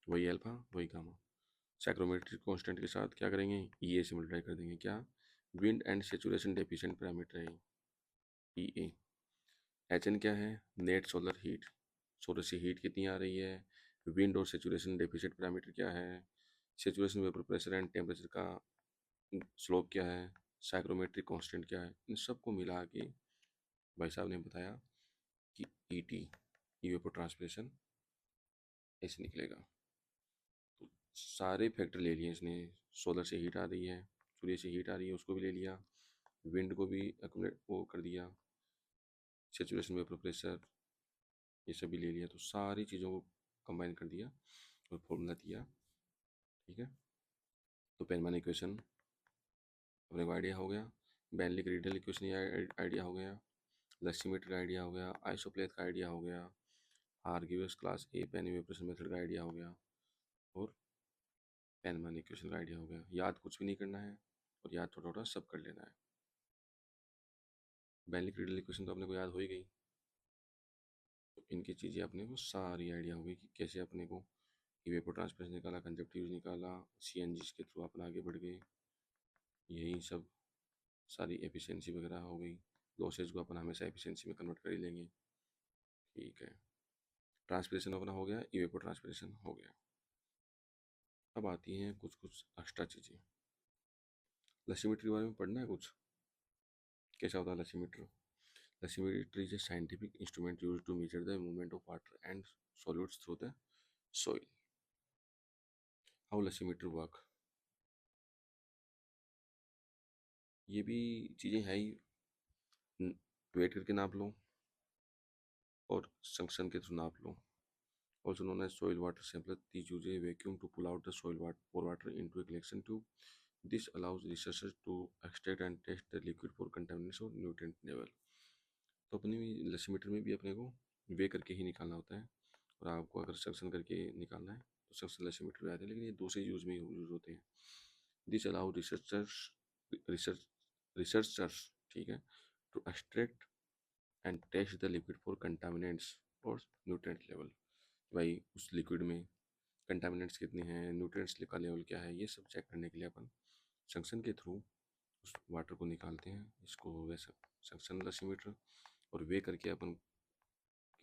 वही अल्फा वही गामा। साइक्रोमेट्रिक कांस्टेंट के साथ क्या करेंगे? ई ए से मल्टीप्लाई कर देंगे। क्या? Wind and saturation deficient parameter है ई ए। एच एन क्या है? नेट सोलर हीट, सोलर से हीट कितनी आ रही है। विंड और सेचुरेशन डेफिशिएंट पैरामीटर क्या है? Saturation vapour pressure and temperature का स्लोप क्या है। साइक्रोमेट्रिक कांस्टेंट क्या है। इन सबको मिला के भाई साहब ने बताया कि ई टी, इवेपोट्रांसपिरेशन, ऐसे निकलेगा। तो सारे फैक्टर ले लिए इसने। सोलर से हीट आ रही है, सूर्य से हीट आ रही है, उसको भी ले लिया। विंड को भी अकोमोडेट वो कर दिया, सेचुरेशन वेपर प्रेशर, ये सब भी ले लिया। तो सारी चीज़ों को कंबाइन कर दिया और फॉर्मूला दिया, ठीक है। तो पेनमैन इक्वेशन अपने को आइडिया हो गया, बेनली रीडल इक्वेशन आइडिया हो गया, लस्सीमीटर का आइडिया हो गया, आइसोप्लेथ का आइडिया हो गया, Hargreaves class A pan evaporation method का आइडिया हो गया, और पेनमैन इक्वेशन का आइडिया हो गया। याद कुछ भी नहीं करना है, और याद थोड़ा थोड़ा सब कर लेना है। बेनली रीडल इक्वेशन तो अपने को याद हो ही गई, तो इनकी चीज़ें अपने को सारी आइडिया हो गई कि कैसे अपने को इवेपोट्रांसपिरेशन निकाला, कंजक्टिव निकाला, सीएनजी के थ्रू अपन आगे बढ़ गए। यही सब सारी एफिशिएंसी वगैरह हो गई। लॉसेज को अपन हमेशा एफिशिएंसी में कन्वर्ट कर ही लेंगे, ठीक है। ट्रांसपिरेशन अपना हो गया, इवेपोट्रांसपिरेशन हो गया। अब आती हैं कुछ कुछ एक्स्ट्रा चीज़ें। लसीमीटर के बारे में पढ़ना है कुछ, कैसा होता है लसीमीटर? Lessimeter is a scientific instrument used to measure the movement of water and solids through the soil. How lessimeter work? ये भी चीज़ें है ही, वेट करके नाप लो और सक्शन के थ्रू नाप लो। Also known as soil water sampler, these use a vacuum to pull out the soil water into a collection tube. This allows researchers to extract and test the liquid for contaminants or nutrient level. तो अपने लसीमीटर में भी अपने को वे करके ही निकालना होता है, और आपको अगर सक्शन करके निकालना है तो सक्शन लसीमीटर में आते हैं, लेकिन ये दूसरे यूज में यूज होते हैं। दिस अलाउ रिसर्चर्स, ठीक है, to extract and test the liquid for contaminants और न्यूट्रिएंट लेवल। भाई उस लिक्विड में कंटामिनेंट्स कितने हैं, न्यूट्रिएंट्स का लेवल क्या है, ये सब चेक करने के लिए अपन सक्शन के थ्रू उस वाटर को निकालते हैं। इसको हो गया सक्शन लसीमीटर, और वे करके अपन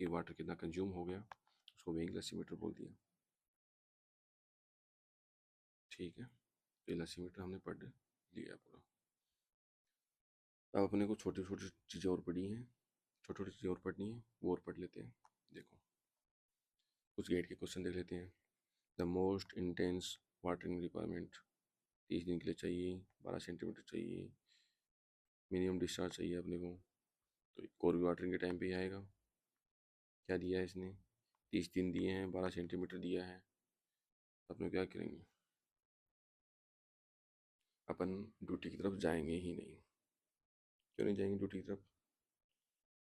कि वाटर कितना कंज्यूम हो गया, उसको वेइंग लसीमीटर बोल दिया, ठीक है। तो ये लसीमीटर हमने पढ़ लिया पूरा। अब अपने को छोटी छोटी चीज़ें और पढ़ी हैं, छोटी छोटी चीज़ें और पढ़नी है, वो और पढ़ लेते हैं। देखो कुछ गेट के क्वेश्चन देख लेते हैं। The most intense watering requirement 30 दिन के लिए चाहिए, 12 सेंटीमीटर चाहिए, मिनिमम डिस्चार्ज चाहिए अपने को। तो कोर भी वाटरिंग के टाइम पे ही आएगा। क्या दिया है इसने? 30 दिन दिए हैं, 12 सेंटीमीटर दिया है। अपने क्या करेंगे? अपन ड्यूटी की तरफ जाएंगे ही नहीं। क्यों नहीं जाएंगे ड्यूटी की तरफ?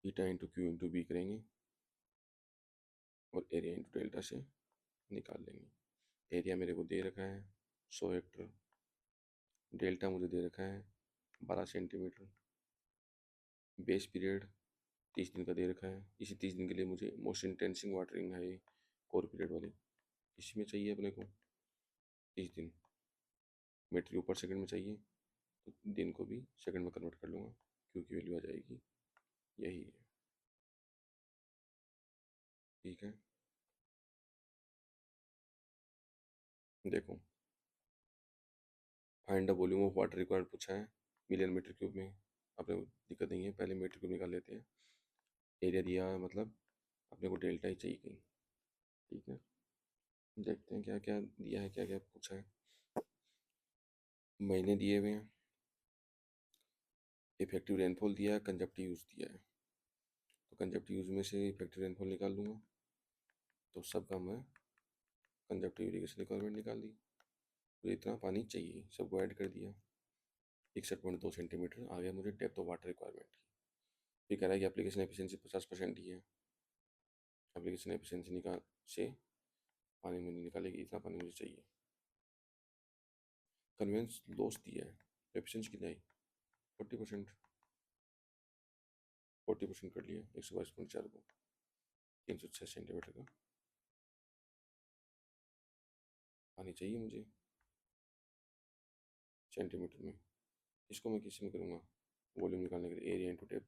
Eta into Q into B करेंगे और एरिया इंटू डेल्टा से निकाल लेंगे। एरिया मेरे को दे रखा है 100 हेक्टर, डेल्टा मुझे दे रखा है 12 सेंटीमीटर, बेस पीरियड 30 दिन का दे रखा है। इसी 30 दिन के लिए मुझे मोस्ट इंटेंसिंग वाटरिंग है ये कोर पीरियड वाली, इसमें चाहिए अपने को 30 दिन। मीटर ऊपर सेकंड में चाहिए, तो दिन को भी सेकंड में कन्वर्ट कर लूँगा, क्यू की वैल्यू आ जाएगी यही है, ठीक है। देखो find the volume of water required पूछा है मिलियन मीटर क्यूब में। अपने को दिक्कत नहीं है, पहले मीटर क्यूब निकाल लेते हैं। एरिया दिया है, मतलब अपने को डेल्टा ही चाहिए कहीं, ठीक है। देखते हैं क्या क्या दिया है, क्या क्या पूछा है। महीने दिए हुए हैं, इफेक्टिव रेनफॉल दिया है, कंजप्टिव यूज़ दिया है। तो कंजप्टिव यूज़ में से इफेक्टिव रेनफॉल निकाल लूँगा, तो सबका मैं कंजप्टिव इरीगेशन रिक्वायरमेंट निकाल दी। तो इतना पानी चाहिए, सबको ऐड कर दिया। 61.2 सेंटीमीटर आ गया मुझे डेप्थ ऑफ वाटर रिक्वायरमेंट की। फिर कह रहा है कि एप्लीकेशन एफिशिएंसी 50% ही है। एप्लीकेशन एफिशिएंसी निकाल से पानी मुझे निकालेगी, इतना पानी मुझे चाहिए। कन्वेंस लॉस दिया है, एफिशिएंसी कितना है? 40%। 40% कर लिया 122.4 को। 306 सेंटीमीटर का पानी चाहिए मुझे सेंटीमीटर में। इसको मैं किस में करूँगा, वॉल्यूम निकालने के लिए, area into depth,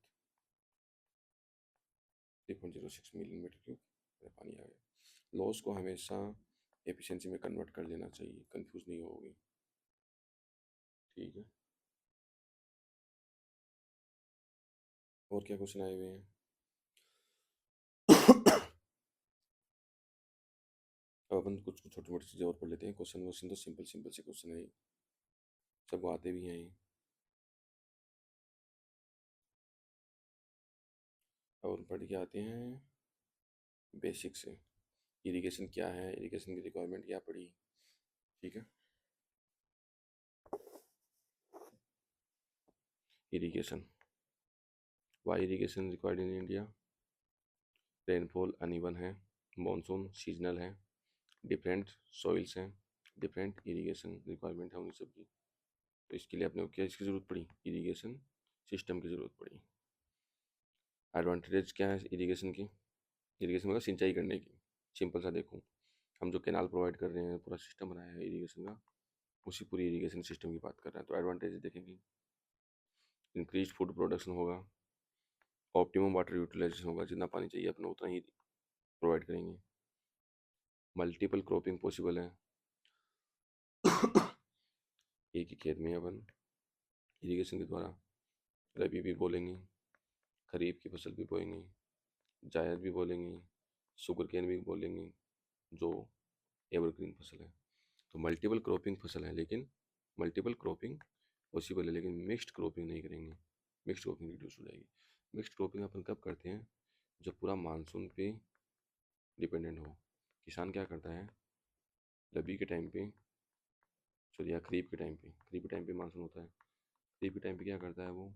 3.06 million metre cube पानी आ गया। लॉस को हमेशा एफिशिएंसी में कन्वर्ट कर लेना चाहिए, कंफ्यूज नहीं होगी, ठीक है। और क्या क्वेश्चन आए हुए हैं? अब अपन कुछ कुछ छोटी मोटी चीज़ें और पढ़ लेते हैं। क्वेश्चन वोश्चन तो सिंपल सिंपल से क्वेश्चन है, सबको आते भी हैं। अब हम पढ़ के आते हैं बेसिक से, इरिगेशन क्या है, इरिगेशन की रिक्वायरमेंट क्या पड़ी, ठीक है। Irrigation, why irrigation required in India, rainfall uneven है, मॉनसून सीजनल है, डिफरेंट सॉइल्स हैं, डिफरेंट इरिगेशन रिक्वायरमेंट है उन सबकी। तो इसके लिए अपने को क्या इसकी ज़रूरत पड़ी, इरिगेशन सिस्टम की ज़रूरत पड़ी। एडवांटेज क्या है इरिगेशन की, इरिगेशन मतलब सिंचाई करने की। सिंपल सा देखो, हम जो कैनाल प्रोवाइड कर रहे हैं, पूरा सिस्टम बनाया है इरिगेशन का, उसी पूरी इरिगेशन सिस्टम की बात कर रहे हैं। तो एडवांटेज देखेंगे, इंक्रीज फूड प्रोडक्शन होगा, ऑप्टिमम वाटर यूटिलाइजेशन होगा, जितना पानी चाहिए अपना उतना ही प्रोवाइड करेंगे, मल्टीपल क्रॉपिंग पॉसिबल है, एक ही खेत में अपन इरिगेशन के द्वारा रबी भी बोलेंगे, खरीफ की फसल भी बोएंगे, जायद भी बोलेंगे, शुगर केन भी बोलेंगे, जो एवरग्रीन फसल है। तो मल्टीपल क्रॉपिंग फसल है, लेकिन मल्टीपल क्रॉपिंग पॉसिबल है, लेकिन मिक्स्ड क्रॉपिंग नहीं करेंगे, मिक्स्ड क्रॉपिंग रिड्यूस हो जाएगी। मिक्स्ड क्रॉपिंग अपन कब करते हैं, जब पूरा मानसून पे डिपेंडेंट हो। किसान क्या करता है, रबी के टाइम पे, सॉरी या खरीफ के टाइम पे मानसून होता है, खरीफ के टाइम पे क्या करता है वो,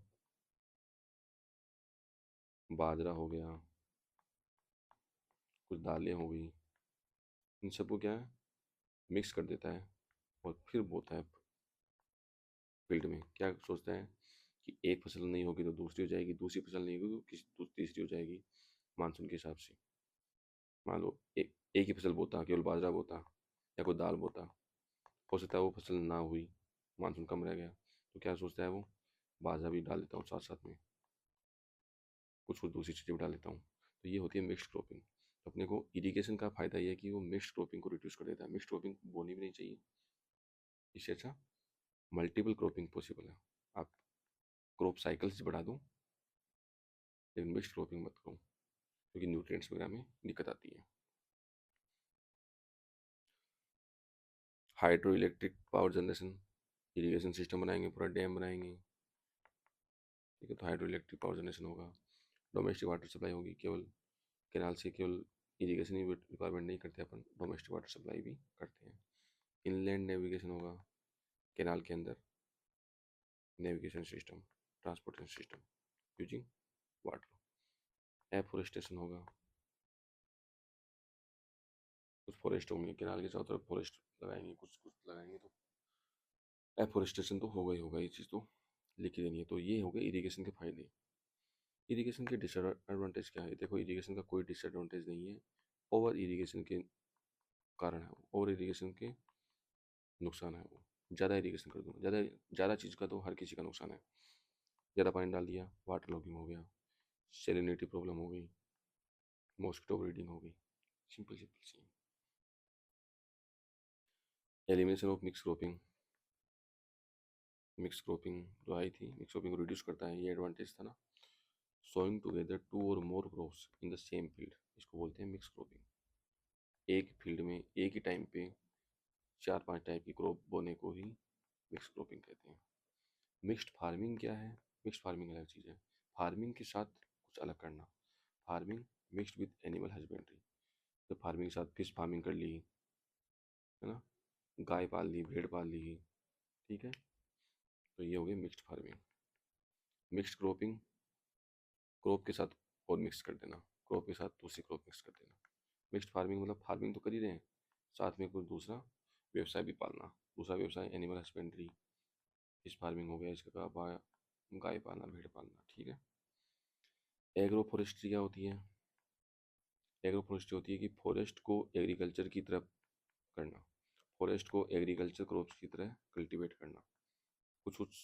बाजरा हो गया, कुछ दालें हो गई, इन सबको क्या है मिक्स कर देता है और फिर बोता है फील्ड में। क्या सोचता है कि एक फसल नहीं होगी तो दूसरी हो जाएगी, दूसरी फसल नहीं होगी तो किसी तीसरी हो जाएगी मानसून के हिसाब से। मान लो एक ही फसल बोता, केवल बाजरा बोता या कोई दाल बोता, हो सकता है वो फसल ना हुई, मानसून कम रह गया, तो क्या सोचता है वो, बाजरा भी डाल देता हूँ साथ साथ में, कुछ कुछ दूसरी चीज़ें भी डाल देता हूँ। तो ये होती है मिक्स्ड क्रॉपिंग। तो अपने को इरिगेशन का फ़ायदा ये है कि वो मिक्स्ड क्रॉपिंग को रिड्यूस कर देता है। मिक्स्ड क्रॉपिंग बोनी भी नहीं चाहिए, इससे अच्छा मल्टीपल क्रॉपिंग पॉसिबल है। आप क्रॉप साइकिल्स बढ़ा दो, लेकिन मिक्स्ड क्रॉपिंग मत करो, क्योंकि न्यूट्रिएंट्स वगैरह में दिक्कत आती है। Hydro electric power generation, irrigation system बनाएंगे, पूरा डैम बनाएंगे, ठीक है, तो हाइड्रो इलेक्ट्रिक पावर जनरेशन होगा। डोमेस्टिक वाटर सप्लाई होगी, केवल कैनाल से केवल इरिगेशन ही रिक्वायरमेंट नहीं करते अपन, डोमेस्टिक वाटर सप्लाई भी करते हैं। इनलैंड नेविगेशन होगा, कैनाल के अंदर navigation system, transportation system using water. Afforestation होगा, कुछ फॉरेस्ट होंगे कैनाल के चारों तरफ, फॉरेस्ट लगाएंगे, कुछ कुछ लगाएंगे, तो एफोरेस्टेशन तो होगा ही होगा, ये चीज़ तो लिखी देनी है। तो ये हो गए इरिगेशन के फायदे। इरिगेशन के डिसएडवांटेज क्या है, देखो इरिगेशन का कोई डिसएडवांटेज नहीं है, ओवर इरिगेशन के कारण है वो, ओवर इरिगेशन के नुकसान है वो। ज़्यादा इरिगेशन कर दूंगा, ज़्यादा ज़्यादा चीज़ का तो हर किसी का नुकसान है। ज़्यादा पानी डाल दिया, वाटर लॉगिंग हो गया, सेलिनिटी प्रॉब्लम हो गई, मॉस्किटो ब्रीडिंग हो गई, सिंपल सिंपल सी। Elimination of mix cropping, mix cropping जो आई थी, मिक्स क्रॉपिंग को रिड्यूस करता है, ये एडवांटेज था ना। सोइंग टुगेदर टू और more crops in the same field, इसको बोलते हैं मिक्स क्रॉपिंग। एक फील्ड में एक ही टाइम पे चार पांच टाइप की क्रॉप बोने को ही मिक्स क्रॉपिंग कहते हैं। मिक्स्ड फार्मिंग क्या है, मिक्स्ड फार्मिंग अलग चीज़ है, फार्मिंग के साथ कुछ अलग करना। Farming mixed with animal husbandry, तो फार्मिंग के साथ फिश फार्मिंग कर ली, है ना, गाय पाल ली, भेड़ पाल ली, ठीक है, तो ये हो गई mixed farming. Mixed cropping, crop के साथ और मिक्स कर देना, क्रॉप के साथ दूसरी क्रॉप मिक्स कर देना। मिक्स्ड फार्मिंग मतलब फार्मिंग तो कर ही रहे हैं, साथ में कुछ दूसरा व्यवसाय भी पालना। दूसरा व्यवसाय एनिमल हस्बेंड्री, फिश फार्मिंग हो गया, इसका गाय पालना, भेड़ पालना, ठीक है। एग्रो फॉरेस्ट्री क्या होती है, एग्रो फॉरेस्ट्री होती है कि फॉरेस्ट को एग्रीकल्चर की तरफ करना, फॉरेस्ट को एग्रीकल्चर क्रॉप्स की तरह कल्टीवेट करना। कुछ कुछ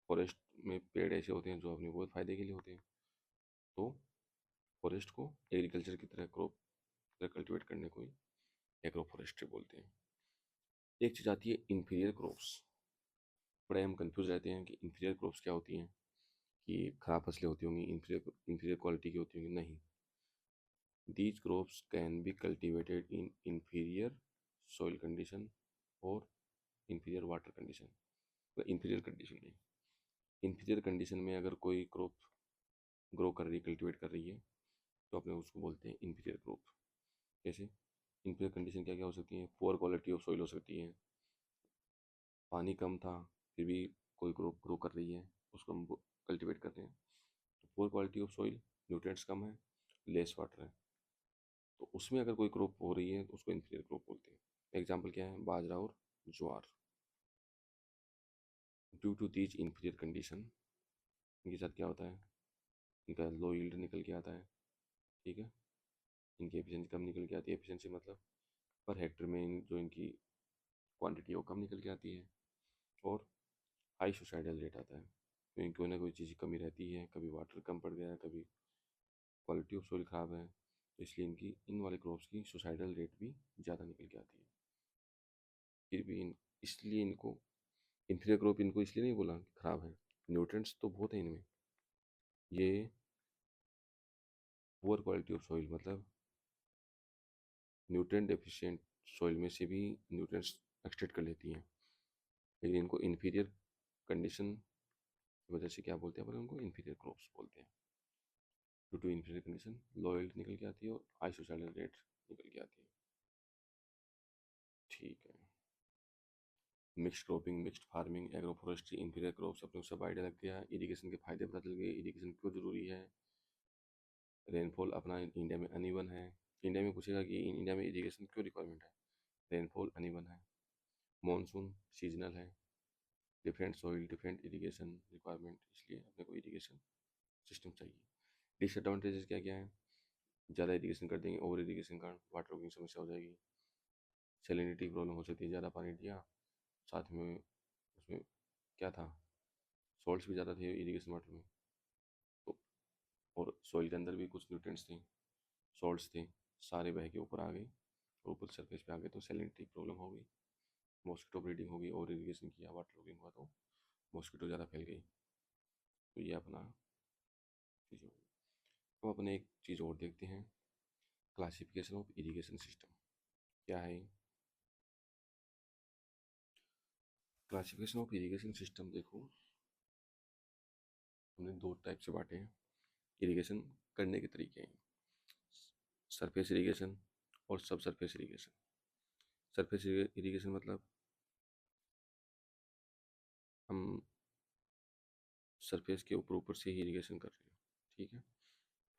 फॉरेस्ट में पेड़ ऐसे होते हैं जो अपने बहुत फ़ायदे के लिए होते हैं, तो फॉरेस्ट को एग्रीकल्चर की तरह क्रॉप की तरह कल्टीवेट करने को ही एग्रो फॉरेस्ट्री बोलते हैं। एक चीज़ आती है इन्फीरियर क्रॉप्स। बड़े हम कंफ्यूज रहते हैं कि इन्फीरियर क्रॉप्स क्या होती हैं, कि ख़राब फसलें होती होंगी, इन्फीरियर क्वालिटी की होती होंगी। नहीं, these crops can be cultivated in inferior soil condition और inferior water condition. Inferior condition में, इन्फीरियर कंडीशन में अगर कोई क्रॉप ग्रो कर रही है, कल्टिवेट कर रही है, तो अपने उसको बोलते हैं इन्फीरियर क्रॉप। जैसे इन्फीरियर कंडीशन क्या क्या हो सकती है, पुअर क्वालिटी ऑफ सॉइल हो सकती है, पानी कम था फिर भी कोई क्रॉप ग्रो कर रही है, उसको हम कल्टिवेट कर रहे हैं, तो poor quality of soil, nutrients कम है, लेस वाटर है, तो उसमें अगर कोई क्रॉप हो रही है तो उसको इन्फीरियर क्रॉप बोलते हैं। एग्जाम्पल क्या है, बाजरा और ज्वार। Due to these inferior condition, इनके साथ क्या होता है, इनका लो यील्ड निकल के आता है, ठीक है, इनकी एफिशिएंसी कम निकल के आती है। एफिशिएंसी मतलब पर हेक्टर में जो इनकी क्वांटिटी है वो कम निकल के आती है, और हाई सुसाइडल रेट आता है, क्योंकि कोई ना कोई चीज़ की कमी रहती है, कभी वाटर कम पड़ गया, कभी क्वालिटी ऑफ सोइल ख़राब है, तो इसलिए इनकी इन वाले क्रॉप्स की सुसाइडल रेट भी ज़्यादा निकल के आती है। फिर भी इसलिए इनको इन्फीरियर क्रॉप इनको इसलिए नहीं बोला कि ख़राब है, न्यूट्रिएंट्स तो बहुत है इनमें। ये पुअर क्वालिटी ऑफ सॉइल मतलब न्यूट्रिएंट डेफिशिएंट सॉइल में से भी न्यूट्रिएंट्स एक्सट्रैक्ट कर लेती हैं, लेकिन इनको इन्फीरियर कंडीशन की वजह से क्या बोलते हैं, अपन उनको इन्फीरियर क्रॉप्स बोलते हैं। Due to inferior condition low yield निकल के आती है और हाई सुसाइडल रेट निकल के आती है। ठीक है, mixed cropping, mixed farming, agro forestry, inferior crops, अपने को सब आइडिया लग गया। इरिगेशन के फायदे पता चल गए, इरिगेशन क्यों जरूरी है। रेनफॉल अपना इंडिया में अनइवन है। इंडिया में पूछेगा कि इंडिया में इरिगेशन क्यों रिक्वायरमेंट है, रेनफॉल अनइवन है, मॉनसून सीजनल है, different soil different irrigation requirement, इसलिए अपने को इरिगेशन सिस्टम चाहिए। डिसएडवांटेजेस क्या क्या है, ज़्यादा इरिगेशन कर देंगे, ओवर इरिगेशन का वाटर की समस्या हो जाएगी, सैलिनिटी की प्रॉब्लम हो सकती है, ज़्यादा पानी दिया, साथ में उसमें क्या था, सॉल्ट्स भी ज़्यादा थे इरिगेशन वाटर में, तो और सॉइल के अंदर भी कुछ न्यूट्रिएंट्स थे, सॉल्ट्स थे, सारे बह के ऊपर आ गए और ऊपर सरफेस पे आ गए, तो सैलिनिटी प्रॉब्लम हो गई, मॉस्किटो ब्रीडिंग होगी, और इरिगेशन किया, वाटर लॉगिंग हुआ तो मॉस्किटो ज़्यादा फैल गई, तो ये अपना चीज़ होगी। अब अपने एक चीज़ और देखते हैं, क्लासिफिकेशन ऑफ इरिगेशन सिस्टम क्या है। क्लासिफिकेशन ऑफ इरिगेशन सिस्टम देखो, हमने दो टाइप से बांटे हैं इरिगेशन करने के तरीके हैं, सरफेस इरिगेशन और सब सरफेस इरिगेशन। सरफेस इरिगेशन मतलब हम सरफेस के ऊपर ऊपर से ही इरिगेशन कर रहे हैं, ठीक है।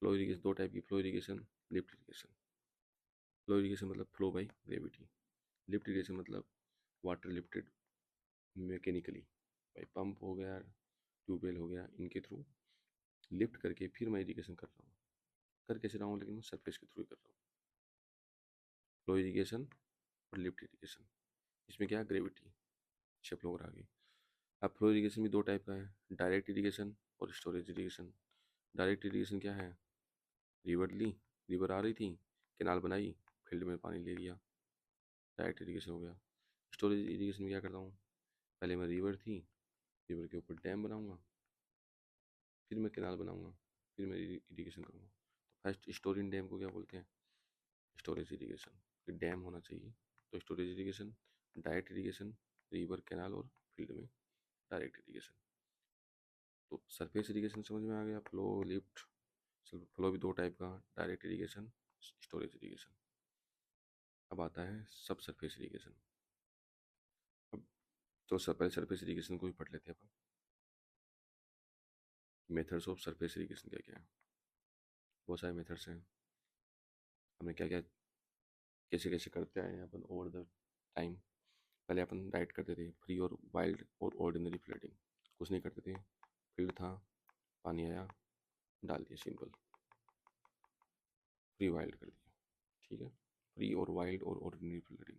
फ्लो इरिगेशन दो टाइप की, flow irrigation, lift irrigation. Flow irrigation मतलब flow by gravity, lift irrigation मतलब वाटर लिफ्टेड मैकेनिकली, भाई पंप हो गया, ट्यूबवेल हो गया, इनके थ्रू लिफ्ट करके फिर मैं इरिगेशन कर रहा हूँ। कर कैसे रहा हूँ, लेकिन मैं सरफेस के थ्रू ही कर रहा हूँ। फ्लो इरिगेशन और लिफ्ट इरिगेशन, इसमें क्या है, ग्रेविटी से फ्लो करा के। अब फ्लो इरिगेशन भी दो टाइप का है, डायरेक्ट इरिगेशन और स्टोरेज इरिगेशन। डायरेक्ट इरिगेशन क्या है, रिवर ली, रिवर आ रही थी, कैनाल बनाई, फील्ड में पानी ले लिया, डायरेक्ट इरिगेशन हो गया। स्टोरेज इरिगेशन में क्या करता हूँ, पहले मैं रिवर थी, रिवर के ऊपर डैम बनाऊंगा, फिर मैं कैनाल बनाऊंगा, फिर मैं इरिगेशन करूँगा। तो फर्स्ट स्टोरिंग डैम को क्या बोलते हैं, स्टोरेज इरिगेशन। फिर डैम होना चाहिए, तो storage irrigation, direct irrigation, river canal और फील्ड में डायरेक्ट इरिगेशन। तो सरफेस इरिगेशन समझ में आ गया, फ्लो लिफ्ट। फ्लो भी दो टाइप का, डायरेक्ट इरिगेशन, स्टोरेज इरिगेशन। अब आता है सब सरफेस इरिगेशन। अब तो पहले सरफेस इरिगेशन को भी पढ़ लेते हैं अपन। मेथड्स ऑफ सरफेस इरिगेशन क्या क्या है, बहुत सारे मेथड्स हैं, हमने क्या क्या कैसे कैसे करते आए हैं अपन ओवर द टाइम। पहले अपन राइट करते थे फ्री और वाइल्ड और ऑर्डिनरी फ्लडिंग, कुछ नहीं करते थे, फील्ड था, पानी आया, डाल दिया, सिंपल। प्री वाइल्ड कर दिया, ठीक है। प्री और वाइल्ड और ऑर्डिनरी फ्लडिंग।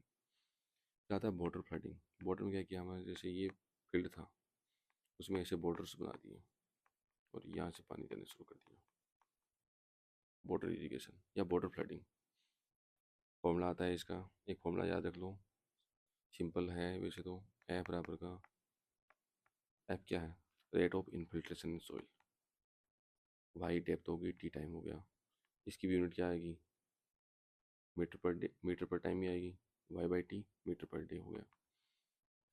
क्या था बॉर्डर फ्लडिंग। बॉर्डर में क्या किया हमारे, जैसे ये फील्ड था उसमें ऐसे बॉर्डर्स बना दिए और यहाँ से पानी देना शुरू कर दिया, बॉर्डर इरिगेशन या बॉर्डर फ्लडिंग। फॉर्मूला आता है इसका, एक फॉर्मूला याद रख लो, सिंपल है वैसे तो। एफ बराबर का, एफ क्या है, rate of infiltration in soil, Y depth होगी, टी टाइम हो गया। इसकी भी यूनिट क्या आएगी, metre per day, metre per time ही आएगी, Y by T metre per day हो गया।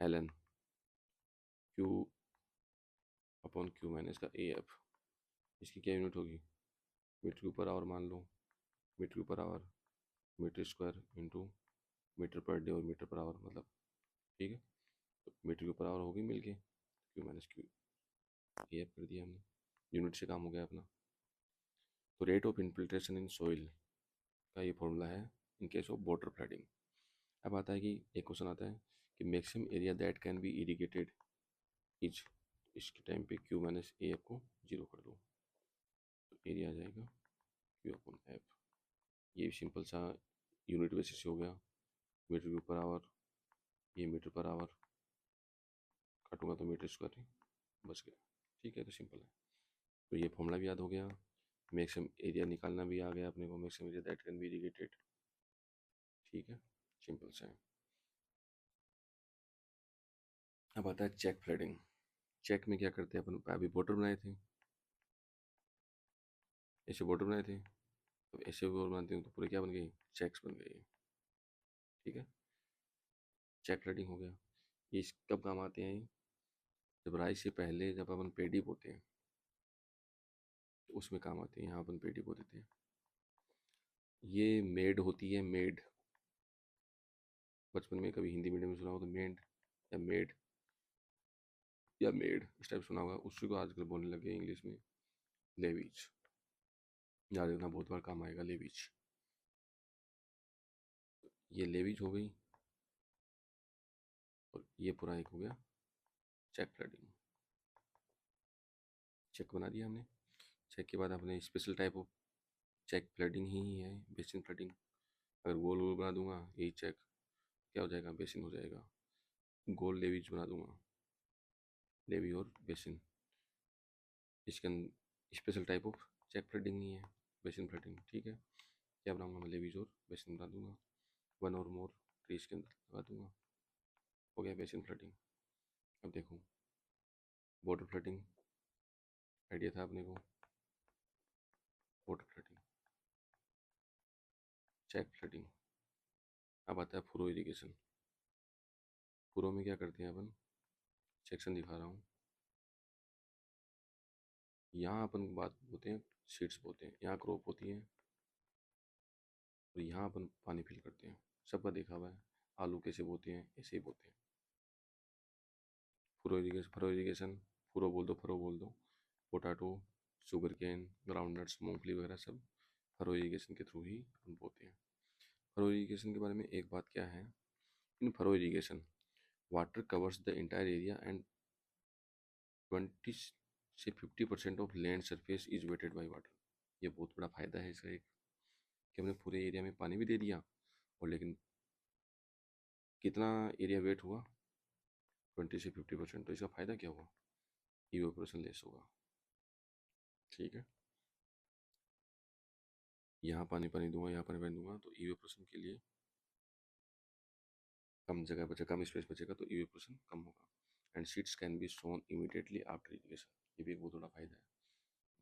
L N Q upon Q minus का ए एफ, इसकी क्या यूनिट होगी, मीटर के ऊपर आवर मान लो, मीटर के ऊपर hour, metre square into metre per day और मीटर पर आवर मतलब, ठीक है। तो मीटर के ऊपर आवर होगी मिल के Q minus Q, A F कर दिया हमने, यूनिट से काम हो गया अपना। तो rate of infiltration in soil का ये फॉर्मूला है इन केस ऑफ वाटर फ्लडिंग। अब आता है कि एक क्वेश्चन आता है कि maximum area that can be irrigated is, इसके टाइम पे क्यू माइनस ए एफ को जीरो कर दो, तो एरिया आ जाएगा क्यू अपॉन एफ। ये सिंपल सा यूनिट बेसिस हो गया, मीटर के ऊपर आवर, ये मीटर पर आवर, काटूंगा तो मीटर स्क्वायर बच गया, ठीक है। तो सिंपल है, तो ये फॉर्मूला भी याद हो गया, मैक्सिमम एरिया निकालना भी आ गया अपने को, maximum area that can be irrigated, ठीक है, सिंपल सा है। अब आता है चेक फ्लडिंग। चेक में क्या करते हैं अपन, अभी बॉर्डर बनाए थे, ऐसे बॉर्डर बनाए थे, अब ऐसे बॉर्डर बनाते हैं तो पूरे क्या बन गए, चेक्स बन गए, ठीक है। चेक फ्लडिंग हो गया। ये कब काम आते हैं, जब राई से पहले जब अपन पेडी बोते हैं तो उसमें काम आते हैं, यहाँ अपन पेडी बो देते हैं। ये मेड होती है, मेड, बचपन में कभी हिंदी मीडियम में सुना हो तो मेड या मेड या मेड इस टाइप सुना होगा, उसी को आजकल बोलने लगे इंग्लिश में लेविज, याद रखना बहुत बार काम आएगा लेविज। ये लेविज हो गई और ये पूरा एक हो गया चेक फ्लडिंग। चेक बना दिया हमने। चेक के बाद हमने special type of check flooding ही है बेसिन फ्लडिंग। अगर गोल गोल बना दूंगा यही चेक क्या हो जाएगा, बेसिन हो जाएगा। गोल लेविज बना दूंगा, लेवी और बेसिन, इसके अंदर special type of check flooding नहीं है, बेसिन फ्लडिंग, ठीक है। क्या बनाऊंगा मैं, लेवीज और बेसिन बना दूंगा, वन और मोर ट्रीज के अंदर लगा दूंगा, हो गया बेसिन फ्लडिंग। अब देखो वाटर फ्लडिंग आइडिया था अपने को, वाटर फ्लडिंग, चेक फ्लडिंग। अब आता है फुरो इरिगेशन। फुरो में क्या करते हैं अपन, सेक्शन दिखा रहा हूँ, यहाँ अपन बात बोते हैं, सीड्स बोते हैं, यहाँ क्रॉप होती है और यहाँ अपन पानी फिल करते हैं, सबका देखा हुआ है। आलू कैसे बोते हैं, ऐसे ही बोते हैं। फुरो इरिगेशन, फरो इरिगेशन, फुरो बोल दो, फरो बोल दो, पोटाटो, शुगर केन, ग्राउंडनट्स, मूंगफली वगैरह सब फरो इरिगेशन के थ्रू ही हम बोते हैं। फरो इरिगेशन के बारे में एक बात क्या है, in furrow irrigation water covers the entire area and 20 से 50% of land surface is wetted by water. ये बहुत बड़ा फायदा है इसका एक, कि हमने पूरे एरिया में पानी भी दे दिया और लेकिन कितना एरिया वेट हुआ, 20 से 50%। तो इसका फ़ायदा क्या हुआ, इवेपोरेशन लेस होगा, ठीक है। यहाँ पानी पानी दूंगा, यहाँ पानी पानी दूंगा तो इवेपोरेशन के लिए कम जगह बचेगा, कम स्पेस बचेगा, तो इवेपोरेशन कम होगा। And seeds can be sown immediately after irrigation, ये भी एक बहुत बड़ा फायदा है।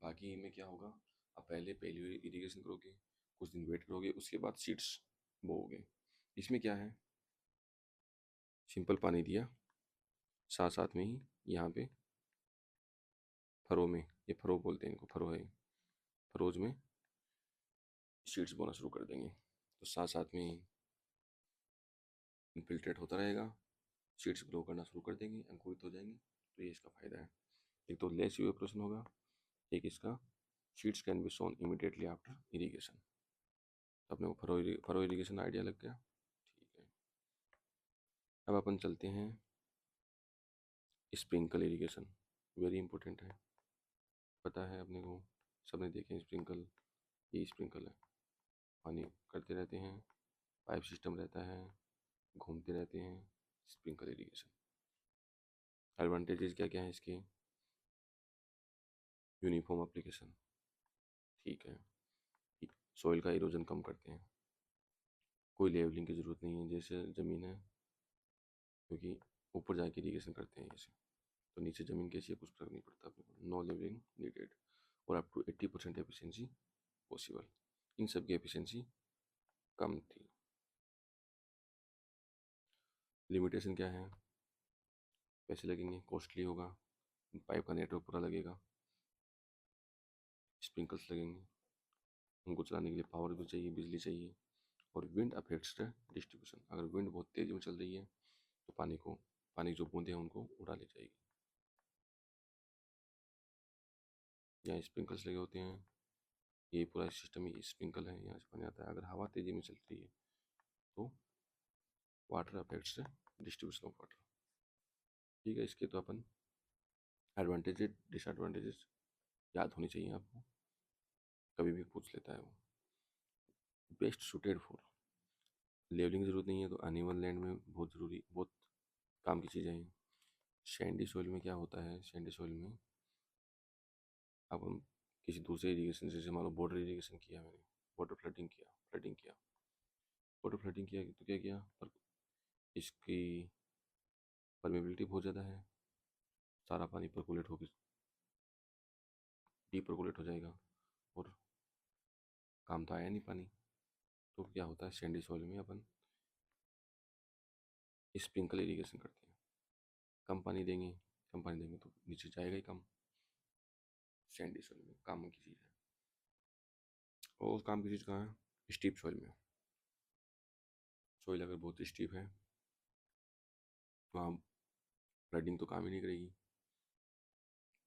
बाकी में क्या होगा, आप पहले इरीगेशन करोगे, कुछ दिन वेट करोगे, उसके बाद सीड्स बोओगे। इसमें क्या है, सिंपल पानी दिया, साथ साथ में ही यहाँ पे फरो में, ये फरो बोलते हैं इनको, फरो है, फरोज में सीड्स बोना शुरू कर देंगे, तो साथ साथ में ही इनफिल्ट्रेट होता रहेगा, सीड्स ग्रो करना शुरू कर देंगे, अंकुरित हो जाएंगे। तो ये इसका फ़ायदा है, एक तो लेस इवेपोरेशन होगा, एक इसका seeds can be sown immediately after irrigation. तो अपने को फरो इरीगेशन आइडिया लग गया, ठीक है। अब अपन चलते हैं स्प्रिंकल इरीगेशन, वेरी इंपॉर्टेंट है, पता है अपने को, सबने देखे स्प्रिंकल, ये स्प्रिंकल है, पानी करते रहते हैं, पाइप सिस्टम रहता है, घूमते रहते हैं, स्प्रिंकल इरिगेशन। एडवांटेजेस क्या क्या है इसके? यूनिफॉर्म एप्लीकेशन, ठीक है, सॉइल का इरोजन कम करते हैं, कोई लेवलिंग की ज़रूरत नहीं है जैसे ज़मीन है, क्योंकि ऊपर जाके इरीगेशन करते हैं जैसे, तो नीचे ज़मीन कैसी है कुछ फर्क नहीं पड़ता अपने को, नो लेवलिंग नीडेड, और अप टू 80% एफिशिएंसी पॉसिबल। इन सब की एफिशिएंसी कम थी। लिमिटेशन क्या है? पैसे लगेंगे, कॉस्टली होगा, पाइप का नेटवर्क पूरा लगेगा, स्प्रिंकल्स लगेंगे, उनको चलाने के लिए पावर भी चाहिए, बिजली चाहिए, और विंड अफेक्ट्स द डिस्ट्रीब्यूशन। अगर विंड बहुत तेज़ी में चल रही है तो पानी की जो बूंदें हैं उनको उड़ा ले जाएगी। यहाँ स्प्रिंकल्स लगे होते हैं, ये पूरा सिस्टम ही स्प्रिंकल है, यहाँ से पानी आता है। अगर हवा तेज़ी में चल रही है तो water affects the distribution of water. ठीक है, इसके तो अपन एडवांटेजेस डिसएडवांटेजेस याद होनी चाहिए आपको, कभी भी पूछ लेता है वो। बेस्ट सुटेड फॉर लेवलिंग की जरूरत नहीं है तो अनइवन लैंड में बहुत काम की चीज़ें हैं। सैंडी सॉइल में क्या होता है? सैंडी सॉइल में अब हम किसी दूसरे इरीगेशन, जैसे मान लो बॉर्डर इरीगेशन किया मैंने, वाटर वाटर फ्लडिंग किया तो क्या किया, पर इसकी परमेबिलिटी बहुत ज़्यादा है, सारा पानी परकोलेट होकर डीपरकोलेट हो जाएगा और काम तो आया नहीं पानी। तो क्या होता है, सैंडी सॉइल में अपन स्प्रिंकल इरीगेशन करते हैं, कम पानी देंगे, तो नीचे जाएगा ही कम। सैंडी सॉइल में काम की चीज़ है। और काम की चीज़ कहाँ है? स्टीप सॉइल में। सॉइल अगर बहुत स्टीप है तो वहाँ फ्लडिंग तो काम ही नहीं करेगी,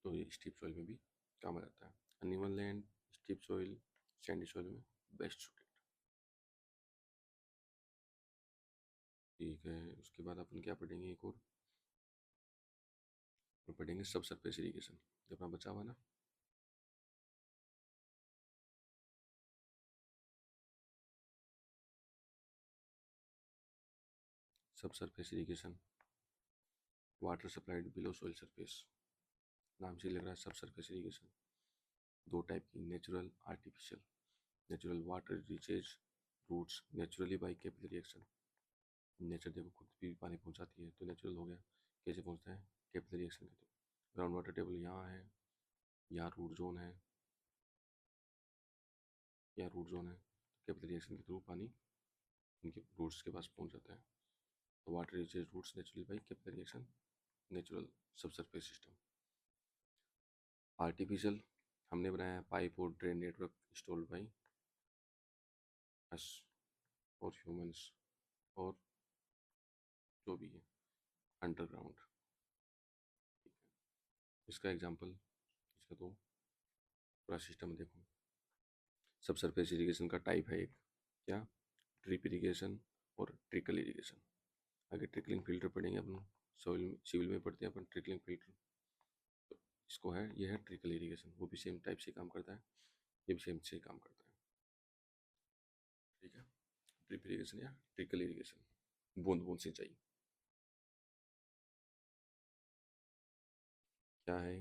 तो ये स्टीप सॉइल में भी काम आ जाता है। Uneven land, steep soil, Sandy soil में बेस्ट सुटेड। ठीक है, उसके बाद अपन क्या पढ़ेंगे, एक और पढ़ेंगे सब सरफेस इरीगेशन, जो अपना बचा हुआ ना। Subsurface irrigation, water supplied below soil surface, नाम से लग रहा है सब सरफेस इरीगेशन। दो टाइप की, natural, artificial. Natural water reaches roots naturally by capillary action. Nature देखो खुद भी पानी पहुंचाती है तो नेचुरल हो गया। कैसे पहुंचता है? कैपिलरी एक्शन के थ्रू। ग्राउंड वाटर टेबल यहाँ है, यहाँ रूट जोन है, यहाँ रूट जोन है, कैपिलरी एक्शन के थ्रू पानी उनके रूट्स के पास पहुंच जाता है। तो water reaches roots naturally by capillary action, natural subsurface system. Artificial हमने बनाया है, पाइप और drain network installed by us और ह्यूमंस और जो भी है अंडरग्राउंड। ठीक है, इसका एग्जांपल, इसका तो पूरा सिस्टम देखो। सब सरफेस इरिगेशन का टाइप है एक, क्या? ड्रिप इरिगेशन और ट्रिकल इरिगेशन। आगे ट्रिकलिंग फिल्टर पढ़ेंगे अपन, सॉइल सिविल में पढ़ते हैं अपन ट्रिकलिंग फिल्टर। तो इसको है, ये है ट्रिकल इरिगेशन, वो भी सेम टाइप से काम करता है, ये भी सेम से काम करता है। ठीक है, ड्रिप इरिगेशन या ट्रिकल इरिगेशन, बूंद बूंद सिंचाई क्या है?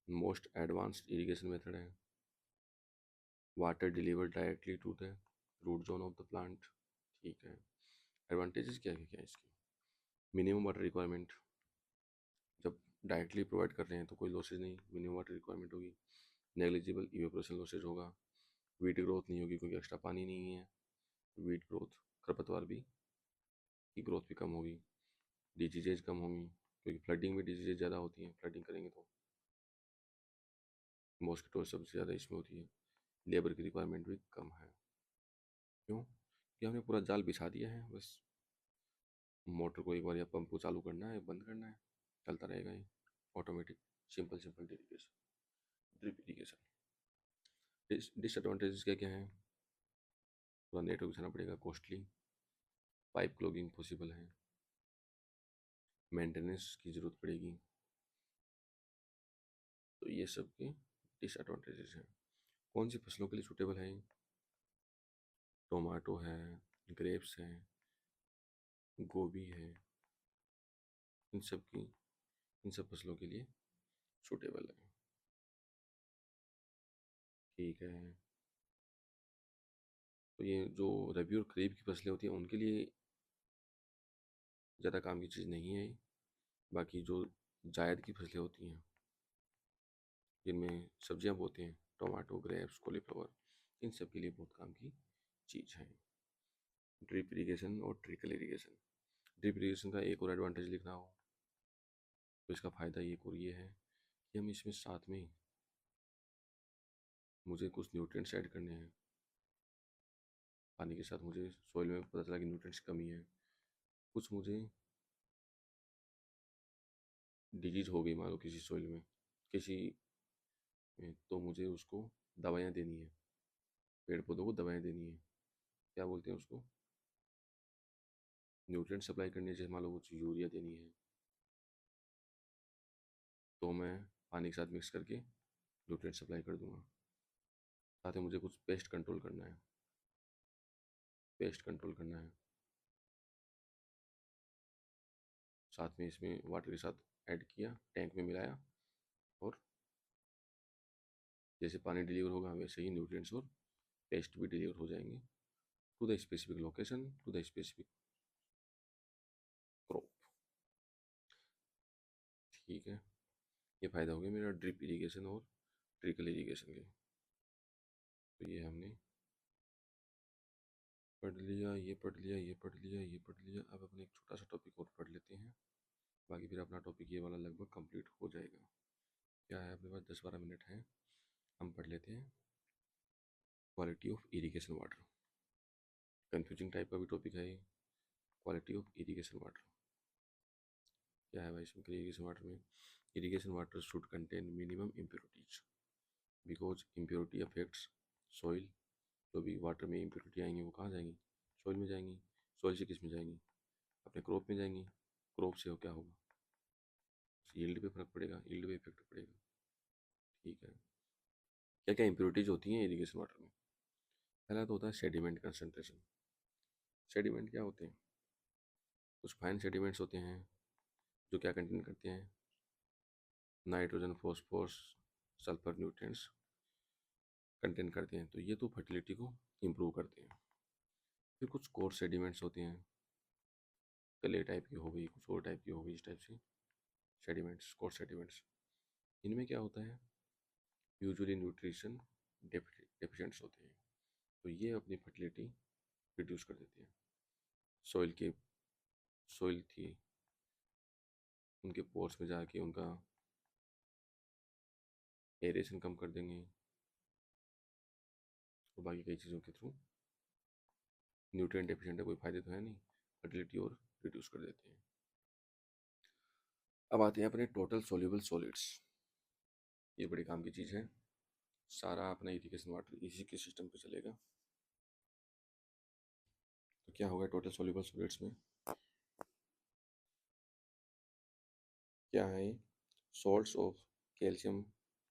मोस्ट एडवांस्ड इरिगेशन मेथड है। Water delivered directly to the root zone of the plant. ठीक है, एडवांटेजेस क्या है, क्या है इसकी? मिनिमम वाटर रिक्वायरमेंट, जब डायरेक्टली प्रोवाइड कर रहे हैं तो कोई लॉसेज नहीं, मिनिमम वाटर रिक्वायरमेंट होगी। नेग्लिजिबल इवेपोरेशन लॉसेज होगा, वीट ग्रोथ नहीं होगी क्योंकि एक्स्ट्रा पानी नहीं है, वीट ग्रोथ, खरपतवार भी की ग्रोथ भी कम होगी। डिजीजेज कम होंगी क्योंकि फ्लडिंग में डिजीजेज ज़्यादा होती हैं, फ्लडिंग करेंगे तो मॉस्किटो सबसे ज़्यादा इसमें होती है। लेबर की रिक्वायरमेंट भी कम है, क्यों? कि हमने पूरा जाल बिछा दिया है, बस मोटर को एक बार या पंप को चालू करना है, बंद करना है, चलता रहेगा ये automatic. Simple simple irrigation, drip irrigation. Disadvantages क्या क्या है? पूरा नेटवर्क बिछाना पड़ेगा, कॉस्टली, पाइप क्लॉगिंग पॉसिबल है, मेंटेनेंस की ज़रूरत पड़ेगी। तो ये सब के डिसएडवांटेजेस हैं। कौन सी फसलों के लिए सूटेबल है? टोमेटो है, ग्रेप्स हैं, गोभी है, इन सब फसलों के लिए सूटेबल है। ठीक है, तो ये जो रबी और खरीफ की फसलें होती हैं उनके लिए ज़्यादा काम की चीज़ नहीं है। बाकी जो जायद की फसलें होती हैं जिनमें सब्जियां बोते हैं, टोमेटो, ग्रेप्स, कॉलीफ्लावर, इन सब के लिए बहुत काम की चीज़ है। ड्रिप इरीगेशन और ट्रिकल इरीगेशन। ड्रिप इरीगेशन का एक और एडवांटेज लिखना हो तो इसका फ़ायदा एक और ये है कि हम इसमें साथ में मुझे कुछ न्यूट्रिएंट्स ऐड करने हैं पानी के साथ। मुझे सॉइल में पता चला कि न्यूट्रिएंट्स की कमी है, कुछ मुझे डिजीज हो गई मान लो किसी सॉइल में, किसी तो मुझे उसको दवाइयाँ देनी है, पेड़ पौधों को दवाइयाँ देनी है, क्या बोलते हैं उसको, न्यूट्रिएंट सप्लाई करनी है। जैसे मान लो कुछ यूरिया देनी है तो मैं पानी के साथ मिक्स करके न्यूट्रिएंट सप्लाई कर दूंगा। साथ ही मुझे कुछ पेस्ट कंट्रोल करना है, साथ में इसमें वाटर के साथ ऐड किया, टैंक में मिलाया, और जैसे पानी डिलीवर होगा वैसे ही न्यूट्रिएंट्स और पेस्ट भी डिलीवर हो जाएंगे to the specific location, to the specific crop. ठीक है, ये फ़ायदा हो गया मेरा ड्रिप इरीगेशन और ट्रिकल इरीगेशन के। तो ये हमने पढ़ लिया, ये पढ़ लिया, ये पढ़ लिया, ये पढ़ लिया। अब अपने एक छोटा सा टॉपिक और पढ़ लेते हैं, बाकी फिर अपना टॉपिक ये वाला लगभग कंप्लीट हो जाएगा। क्या है अपने पास, 10-12 मिनट हैं, हम पढ़ लेते हैं quality of irrigation water. Confusing type का भी टॉपिक है ये, क्वालिटी ऑफ इरीगेशन वाटर। क्या है भाई इसमें, इरीगेशन वाटर में, irrigation water should contain minimum impurities because impurity affects soil. जो भी वाटर में इम्प्योरिटी आएंगी वो कहाँ जाएंगी, सॉइल में जाएंगी। सॉइल से किस में जाएंगी, अपने क्रॉप में जाएंगी। क्रॉप से हो क्या होगा, यील्ड पे फर्क पड़ेगा, यील्ड पे इफेक्ट पड़ेगा। ठीक है, क्या क्या इम्प्योरिटीज होती हैं इरीगेशन वाटर में। पहला तो होता है सेडिमेंट कंसनट्रेशन। सेडिमेंट क्या होते हैं, कुछ फाइन सेडिमेंट्स होते हैं जो क्या कंटेन करते हैं, nitrogen, phosphorus, sulphur nutrients contain करते हैं, तो ये तो फर्टिलिटी को इम्प्रूव करते हैं। फिर कुछ कोर सेडिमेंट्स होते हैं, क्ले टाइप की हो गई, कुछ और टाइप की हो गई, इस टाइप से सेडिमेंट्स, कोर सेडिमेंट्स। इनमें क्या होता है, यूजुअली न्यूट्रिशन डेफिशिएंट्स होते हैं, तो ये अपनी फर्टिलिटी रिड्यूस कर देते हैं। सॉइल के सॉइल थी उनके पोर्स में जाके उनका एरेशन कम कर देंगे, और बाकी कई चीज़ों के थ्रू, न्यूट्रिएंट डेफिशिएंट है कोई फ़ायदे तो है नहीं, फर्टिलिटी और रिड्यूस कर देते हैं। अब आते हैं अपने टोटल सोल्यूबल सॉलिड्स। ये बड़े काम की चीज़ है, सारा अपना इरिगेशन वाटर इसी के सिस्टम पे चलेगा। तो क्या होगा टोटल सोल्यूबल सॉलिड्स में, क्या है, salts of calcium,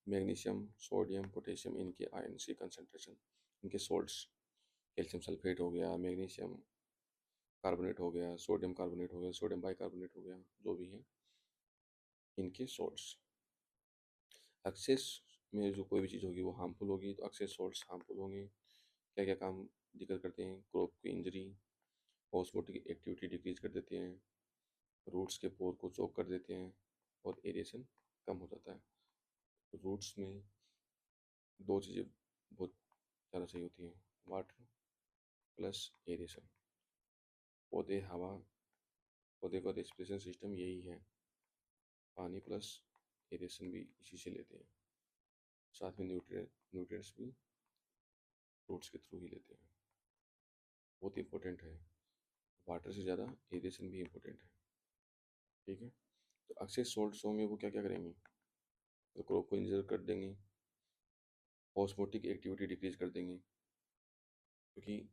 magnesium, sodium, potassium, इनके आयन्स की कंसनट्रेशन, इनके सॉल्ट्स, कैल्शियम सल्फेट हो गया, मैग्नीशियम कार्बोनेट हो गया, सोडियम कार्बोनेट हो गया, सोडियम बाइकार्बोनेट हो गया, जो भी है इनके सॉल्ट्स। एक्सेस में जो कोई भी चीज़ होगी वो हार्मफुल होगी, तो एक्सेस सॉल्ट्स हार्मफुल होंगे। क्या क्या काम जिक्र करते हैं, क्रॉप की इंजरी, ऑस्मोटिक एक्टिविटी डिक्रीज कर देते हैं, रूट्स के पोर को चोक कर देते हैं, और एरिएशन कम हो जाता है। रूट्स में दो चीज़ें बहुत ज़्यादा सही होती हैं, वाटर प्लस एरिएशन। पौधे हवा, पौधे का रेस्पिरेशन सिस्टम यही है, पानी प्लस एरिएशन भी इसी से लेते हैं, साथ में न्यूट्रिएंट्स भी रूट्स के थ्रू ही लेते हैं। बहुत इंपॉर्टेंट है, वाटर से ज़्यादा एरिएशन भी इम्पोर्टेंट है। ठीक है, तो एक्सेस सॉल्ट्स होंगे वो क्या क्या करेंगे, तो क्रॉप को इंजर कर देंगे, ऑस्मोटिक एक्टिविटी डिक्रीज कर देंगे, क्योंकि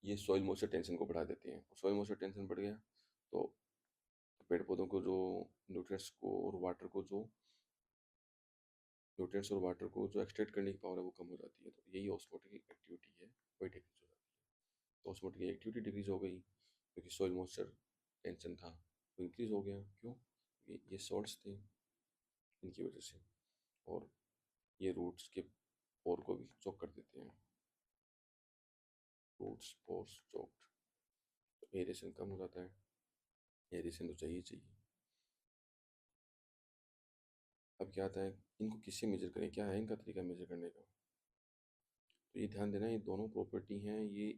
ये सॉइल मॉइस्चर टेंशन को बढ़ा देते हैं। सॉइल मॉइस्चर टेंशन बढ़ गया तो पेड़ पौधों को जो न्यूट्रिएंट्स को और वाटर को जो न्यूट्रिएंट्स और वाटर को जो एक्सट्रैक्ट करने की पावर है वो कम हो जाती है, तो यही ऑस्मोटिक एक्टिविटी है, वही डिक्रीज हो जाती है। तो ऑटोमेटिकली एक्टिविटी डिक्रीज हो गई, क्योंकि सॉइल मॉइस्चर टेंशन था तो इंक्रीज हो गया। क्यों? ये सॉल्ट्स थे इनकी वजह से, और ये रूट्स के पोर को भी चौक कर देते हैं, रूट्स पोर्स चौक्ड, तो एरेशन कम हो जाता है। एरेशन तो चाहिए चाहिए। अब क्या आता है, इनको किससे मेजर करें, क्या है इनका तरीका मेजर करने का? तो ये ध्यान देना, ये दोनों प्रॉपर्टी हैं, ये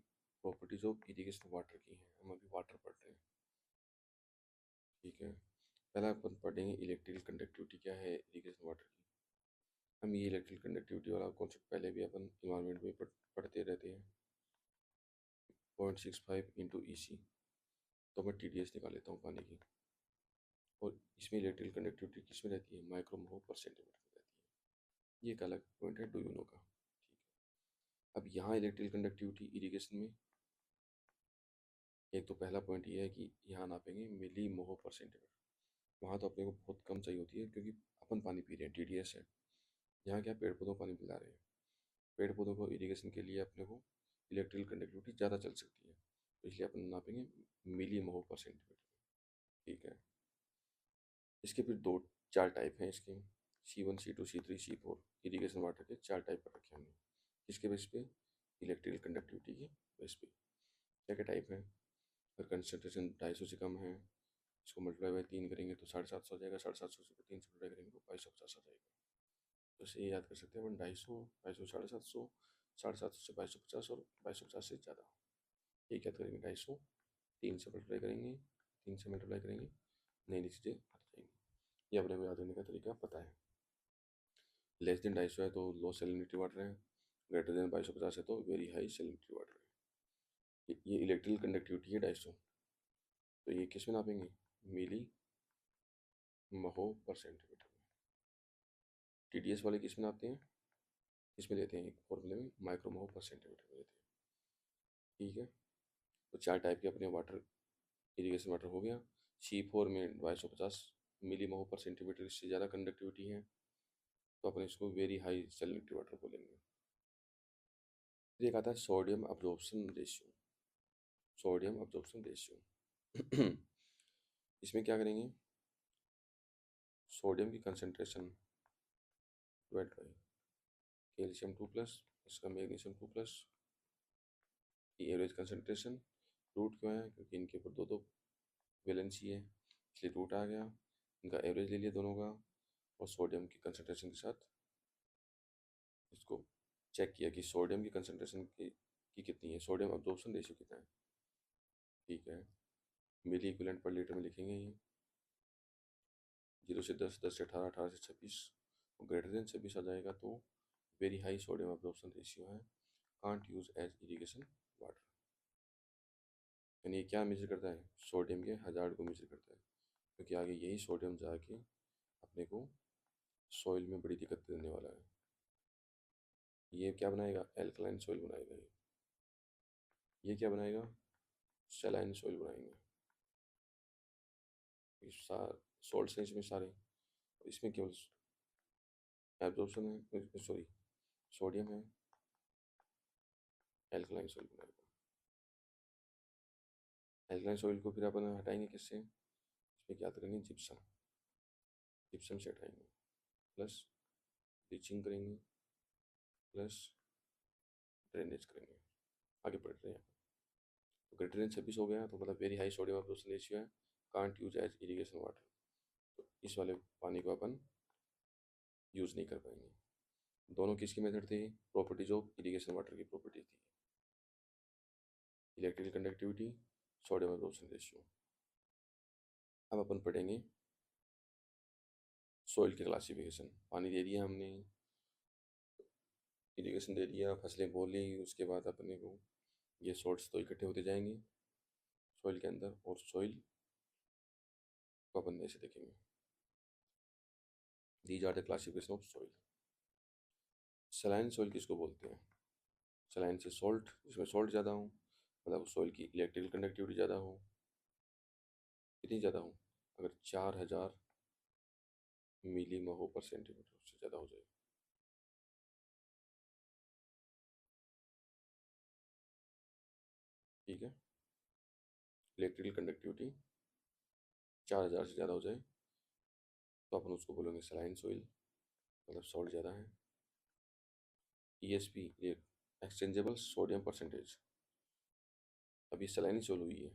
प्रॉपर्टीज ऑफ इरिगेशन वाटर की हैं। हम अभी वाटर पढ़ रहे हैं, ठीक है। पहला अपन पढ़ेंगे इलेक्ट्रिकल कंडक्टिविटी क्या है इरिगेशन वाटर की। हम ये इलेक्ट्रिकल कंडक्टिविटी वाला कॉन्सेप्ट पहले भी अपन इन्वायरमेंट में पढ़ते रहते हैं। 0.65 इंटू EC, तो मैं TDS निकाल लेता हूँ पानी की, और इसमें इलेक्ट्रिकल कंडक्टिविटी किस में रहती है, माइक्रो मोह पर सेंटीमीटर में रहती है। ये एक अलग पॉइंट है, डू यू नो का, ठीक है। अब यहाँ इलेक्ट्रिकल कंडक्टिविटी इरिगेशन में एक तो पहला पॉइंट ये है कि यहाँ नापेंगे मिली मोह पर सेंटीमीटर। वहाँ तो अपने को बहुत कम चाहिए होती है, क्योंकि अपन पानी पी रहे हैं, TDS है। यहाँ क्या, पेड़ पौधों को पानी पिला रहे हैं। पेड़ पौधों को इरिगेशन के लिए अपने को इलेक्ट्रिकल कंडक्टिविटी ज़्यादा चल सकती है, तो इसलिए अपन नापेंगे मिली मोह पर सेंटीमीटर, ठीक है। इसके फिर दो चार टाइप हैं इसके, C1 C2 C3 C4, irrigation water के 4 टाइप पर रखे हमने। किसके बेस पे? इलेक्ट्रिकल कंडक्टिविटी के बेस पे। क्या क्या टाइप है? अगर कंसनट्रेशन 250 से कम है, इसको मल्टीप्लाई बाई 3 करेंगे तो 750 हो जाएगा, 750 से 3 से मल्टीप्लाई करेंगे तो 2250 आ जाएगा। तो इसे ये याद कर सकते हैं अपन, 250, 250, 750, 750 से 2250 और 2250 से ज़्यादा। ये क्या करेंगे, 250 3 से मल्टीप्लाई करेंगे, 3 से मल्टीप्लाई करेंगे, नई चीज़ें हट जाएंगी। ये अपने को याद रखने का तरीका पता है। लेस देन 250 है तो लो सैलिनिटी वाटर है, ग्रेटर देन 2250 है तो वेरी हाई सैलिनिटी वाटर है। ये इलेक्ट्रिकल कंडक्टिविटी है 250, तो ये किस में नापेंगे, मिली महो पर सेंटीमीटर में। TDS वाले किस में नापते हैं, किस में लेते हैं, एक फॉर्मूले में माइक्रो महो पर सेंटीमीटर में लेते हैं, ठीक है। तो 4 टाइप के अपने वाटर, इरिगेशन वाटर हो गया। C4 में 2250 मिली महो पर सेंटीमीटर, इससे ज़्यादा कंडक्टिविटी है तो अपन इसको वेरी हाई सैलिनिटी वाटर बोलेंगे। फिर एक आता है sodium absorption ratio, sodium absorption ratio. इसमें क्या करेंगे, सोडियम की कंसनट्रेशन डिवाइड बाई कैल्शियम 2+, इसका मैग्नीशियम 2+, की एवरेज कंसनट्रेशन। रूट क्यों है, क्योंकि इनके ऊपर दो दो वैलेंसी है, इसलिए रूट आ गया। इनका एवरेज ले लिया दोनों का, और सोडियम की कंसनट्रेशन के साथ इसको चेक किया कि सोडियम की कंसनट्रेशन की कितनी है, सोडियम अब्जॉर्प्शन रेशियो कितना है, ठीक है। मिली इक्विवेलेंट पर लीटर में लिखेंगे ये, 0 से 10, 10 से 18, 18 से 26, और ग्रेटर देन 26 आ जाएगा तो very high sodium absorption ratio है, can't use as irrigation water. यानी ये क्या मेजर करता है, सोडियम के हजार्ड को मेजर करता है, क्योंकि आगे यही सोडियम जाके अपने को सॉइल में बड़ी दिक्कत देने वाला है। ये क्या बनाएगा, एल्कलाइन सॉइल बनाएगा ये क्या बनाएगा, सैलाइन सॉइल बनाएंगे। सॉल्ट हैं इसमें सारे, इसमें केवल एब्जॉर्प्शन है, सॉरी सोडियम है, एल्कलाइन सॉइल बनाएगा। एल्कलाइन सॉइल को फिर अपन हटाएंगे किससे, इसमें क्या करेंगे, जिप्सम, जिप्सम से हटाएंगे, प्लस लीचिंग करेंगे, प्लस ड्रेनेज करेंगे। आगे बढ़ रहे हैं, तो ग्रेटर देन 26 हो गया तो मतलब very high sodium absorption ratio है, can't use as irrigation water, तो इस वाले पानी को अपन यूज़ नहीं कर पाएंगे। दोनों किसकी मेथड थी, प्रॉपर्टीज ऑफ इरिगेशन वाटर की प्रॉपर्टी थी, electrical conductivity, sodium absorption ratio. अब अपन पढ़ेंगे सॉइल के क्लासिफिकेशन। पानी दे दिया हमने, इरिगेशन दे दिया, फसलें बो ली, उसके बाद अपने को ये सॉल्ट्स तो इकट्ठे होते जाएंगे सॉइल के अंदर, और सॉइल को अपन ऐसे देखेंगे, these are the classification of soil. Saline soil किसको बोलते हैं, सलाइन से सॉल्ट, जिसमें सॉल्ट ज़्यादा हो, मतलब सॉइल की इलेक्ट्रिकल कंडक्टिविटी ज़्यादा हो, कितनी ज़्यादा हो, अगर 4000 मिली महो पर सेंटीमीटर से ज़्यादा हो जाए, ठीक है। इलेक्ट्रिकल कंडक्टिविटी 4000 से ज़्यादा हो जाए तो अपन उसको बोलेंगे सलाइन सोइल, मतलब सॉल्ट ज़्यादा है। ESP, ये एक्सचेंजेबल सोडियम परसेंटेज, अभी सलाइन सोइल हुई है।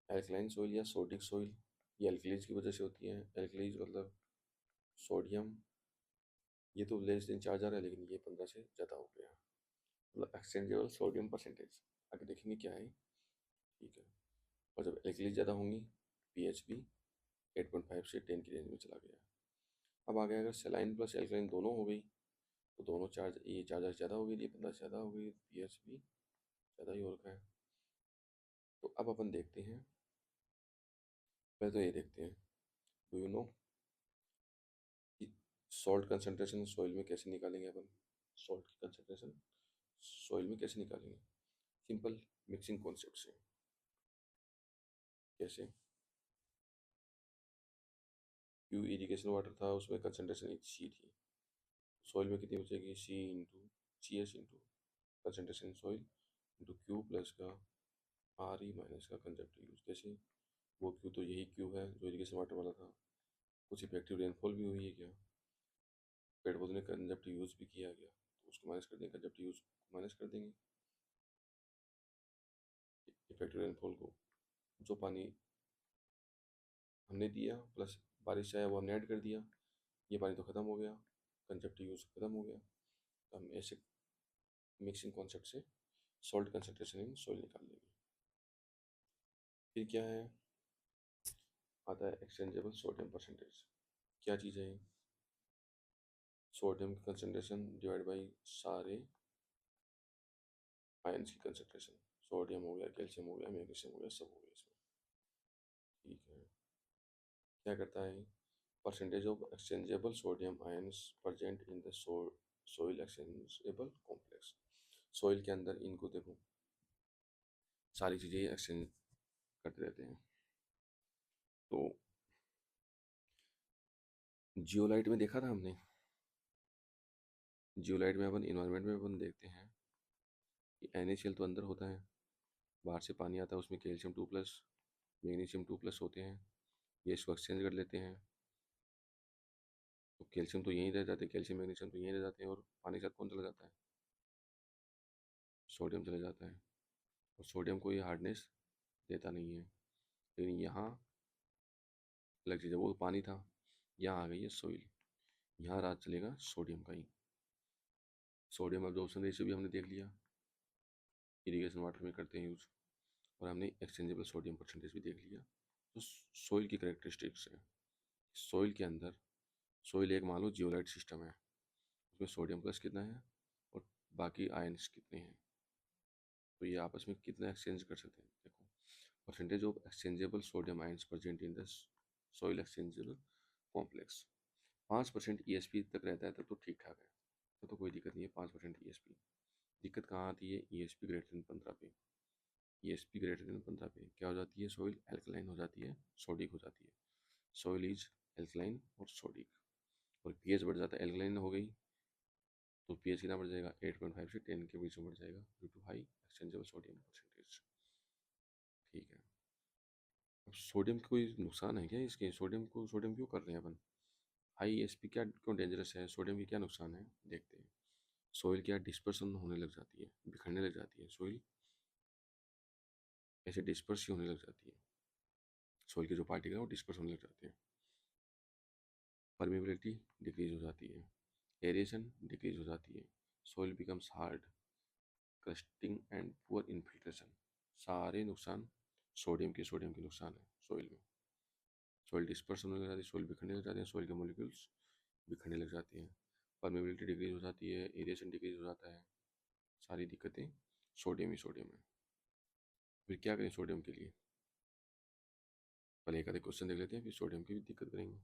एल्कलाइन सोइल या सोडिक सोइल, ये एल्कलीज की वजह से होती है। एल्कलीज मतलब सोडियम, ये तो लेस देन 4000 है, लेकिन ये 15 से ज़्यादा हो गया, मतलब एक्सचेंजेबल सोडियम परसेंटेज। आगे देखेंगे क्या है। ठीक है। और जब एल्कलीज ज़्यादा होंगी, पीएच भी 8.5 से 10 की रेंज में चला गया। अब आगे अगर सेलाइन प्लस एल्कलाइन दोनों हो गई तो दोनों चार्ज, ये 4000 ज़्यादा हो गई, ये 15 से ज़्यादा हो गई, पीएच भी ज़्यादा ही हो रखा है। तो अब अपन देखते हैं, पहले तो ये देखते हैं, do you know salt concentration soil में कैसे निकालेंगे अपन। सॉल्ट की कंसनट्रेशन सॉइल में कैसे निकालेंगे, सिंपल मिक्सिंग कॉन्सेप्ट से। कैसे, क्यू इरिगेशन वाटर था, उसमें कंसनट्रेशन सी थी, सॉइल में कितनी बचेगी, CS into concentration soil into Q plus का RE माइनस का कंजप्टिव यूज। कैसे, वो क्यू तो यही क्यू है जो इरिगेशन वाटर वाला था, कुछ इफेक्टिव रेनफॉल भी हुई है क्या, पेड़ पौधे ने कंजप्टिव यूज भी किया गया, तो उसको माइनस कर देंगे, कंजप्टिव यूज को माइनस कर देंगे, इफेक्टिव रेनफॉल को, जो पानी हमने दिया प्लस बारिश आया वो हमने ऐड कर दिया, ये पानी तो ख़त्म हो गया, कंजप्टिव यूज ख़त्म हो गया। तो हम ऐसे मिक्सिंग कॉन्सेप्ट से सॉल्ट कंसनट्रेशन इन सॉइल निकाल लेंगे। फिर क्या है, आता है एक्सचेंजेबल सोडियम परसेंटेज। क्या चीज़ है, सोडियम की कंसनट्रेशन डिवाइड बाई सारे आयन्स की कंसनट्रेशन, सोडियम हो गया, कैल्शियम हो गया, मैग्नीशियम हो गया, सब हो गया इसमें। ठीक है। क्या करता है, percentage of exchangeable sodium ions present in the soil exchangeable complex. Soil के अंदर इनको देखो, सारी चीज़ें एक्सचेंज करते रहते हैं। तो जियोलाइट में देखा था हमने, जियोलाइट में अपन इन्वायरमेंट में अपन देखते हैं कि NaCl तो अंदर होता है, बाहर से पानी आता है, उसमें कैल्शियम 2+, मैग्नीशियम 2+ होते हैं, ये इसको एक्सचेंज कर लेते हैं, तो कैल्शियम तो यहीं रह जाते हैं, कैल्शियम मैग्नीशियम तो यहीं रह जाते हैं, और पानी के साथ कौन चला जाता है, सोडियम चला जाता है। और सोडियम को ये हार्डनेस देता नहीं है, लेकिन यहाँ अलग चीज़ है, वो पानी था, यहाँ आ गई है सोइल, यहाँ राज चलेगा सोडियम का ही। सोडियम एब्जॉर्प्शन रेशियो भी हमने देख लिया, इरिगेशन वाटर में करते हैं यूज, और हमने एक्सचेंजेबल सोडियम परसेंटेज भी देख लिया। तो सोइल की करेक्टरिस्टिक्स है, सोइल के अंदर, सोइल एक मान लो जियोलाइट सिस्टम है, उसमें सोडियम प्लस कितना है और बाकी आयन्स कितने हैं, तो ये आपस में कितना एक्सचेंज कर सकते हैं। देखो, percentage of exchangeable sodium ions present in the soil exchangeable complex, 5% ESP तक रहता है तब तो ठीक ठाक है, तो कोई दिक्कत नहीं है। 5% ESP, दिक्कत कहाँ आती है, ESP ग्रेटर देन 15 पे। ESP ग्रेटर देन 15 पे क्या हो जाती है, सोइल एल्कलाइन हो जाती है, सोडिक हो जाती है। सोइल इज एल्कलाइन और सोडिक, और पीएच बढ़ जाता है, एल्कलाइन हो गई तो पीएच कितना बढ़ जाएगा, 8.5 से 10 के बीच में बढ़ जाएगा, due to high exchangeable sodium percentage. ठीक है। अब सोडियम का कोई नुकसान है क्या इसके, सोडियम क्यों कर रहे हैं अपन, हाई ESP क्या क्यों डेंजरस है, सोडियम की क्या नुकसान है, देखते हैं। सोइल क्या डिस्पर्सन होने लग जाती है, बिखरने लग जाती है सोइल, ऐसे डिस्पर्स ही होने लग जाती है, सोइल के जो पार्टिकल है वो डिस्पर्स होने लग जाते हैं। परमेबिलिटी डिक्रीज हो जाती है, एरिएशन डिक्रीज हो जाती है, soil becomes hard, crusting and poor infiltration, सारे नुकसान सोडियम के नुकसान है सोइल में। सोइल डिस्पर्स होने लग जाती है, सोइल बिखरने लग जाते हैं, सोइल के मोलिक्यूल्स बिखरने लग जाती हैं, परमेबिलिटी डिक्रीज हो जाती है, एरिएशन डिक्रीज हो जाता है, सारी दिक्कतें सोडियम है। फिर क्या करें सोडियम के लिए, पहले एक आधे क्वेश्चन देख लेते हैं, फिर सोडियम की भी दिक्कत करेंगे।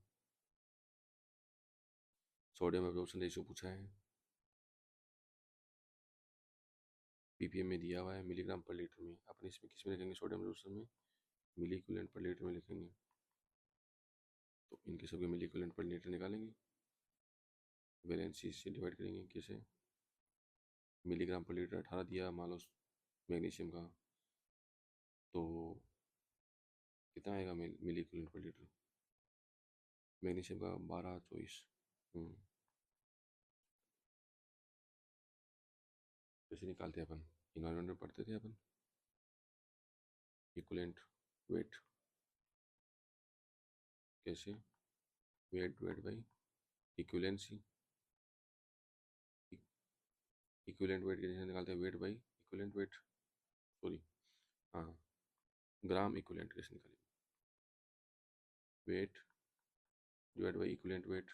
सोडियम एब्जॉर्प्शन रेशियो पूछा है, ppm में दिया हुआ है, मिलीग्राम पर लीटर में, अपन इसमें किस में लिखेंगे, सोडियम एब्जॉर्प्शन में मिली इक्विवेलेंट पर लीटर में लिखेंगे, तो इनके सबके मिली इक्विवेलेंट पर लीटर निकालेंगे, वैलेंसी से डिवाइड करेंगे, कैसे, मिलीग्राम पर लीटर 18 दिया मान लो मैग्नीशियम का, तो कितना आएगा मिली इक्विवेलेंट पर लीटर? मैग्नीशियम का 1224। कैसे निकालते हैं अपन? इन्वायरमेंट में पढ़ते थे अपन, इक्विवेलेंट वेट। कैसे? Weight divide by equivalency. Equivalent weight कैसे निकालते हैं? Weight by equivalent weight, sorry, हाँ, ग्राम इक्विवेलेंट कैसे निकालेंगे? Weight divide by equivalent weight.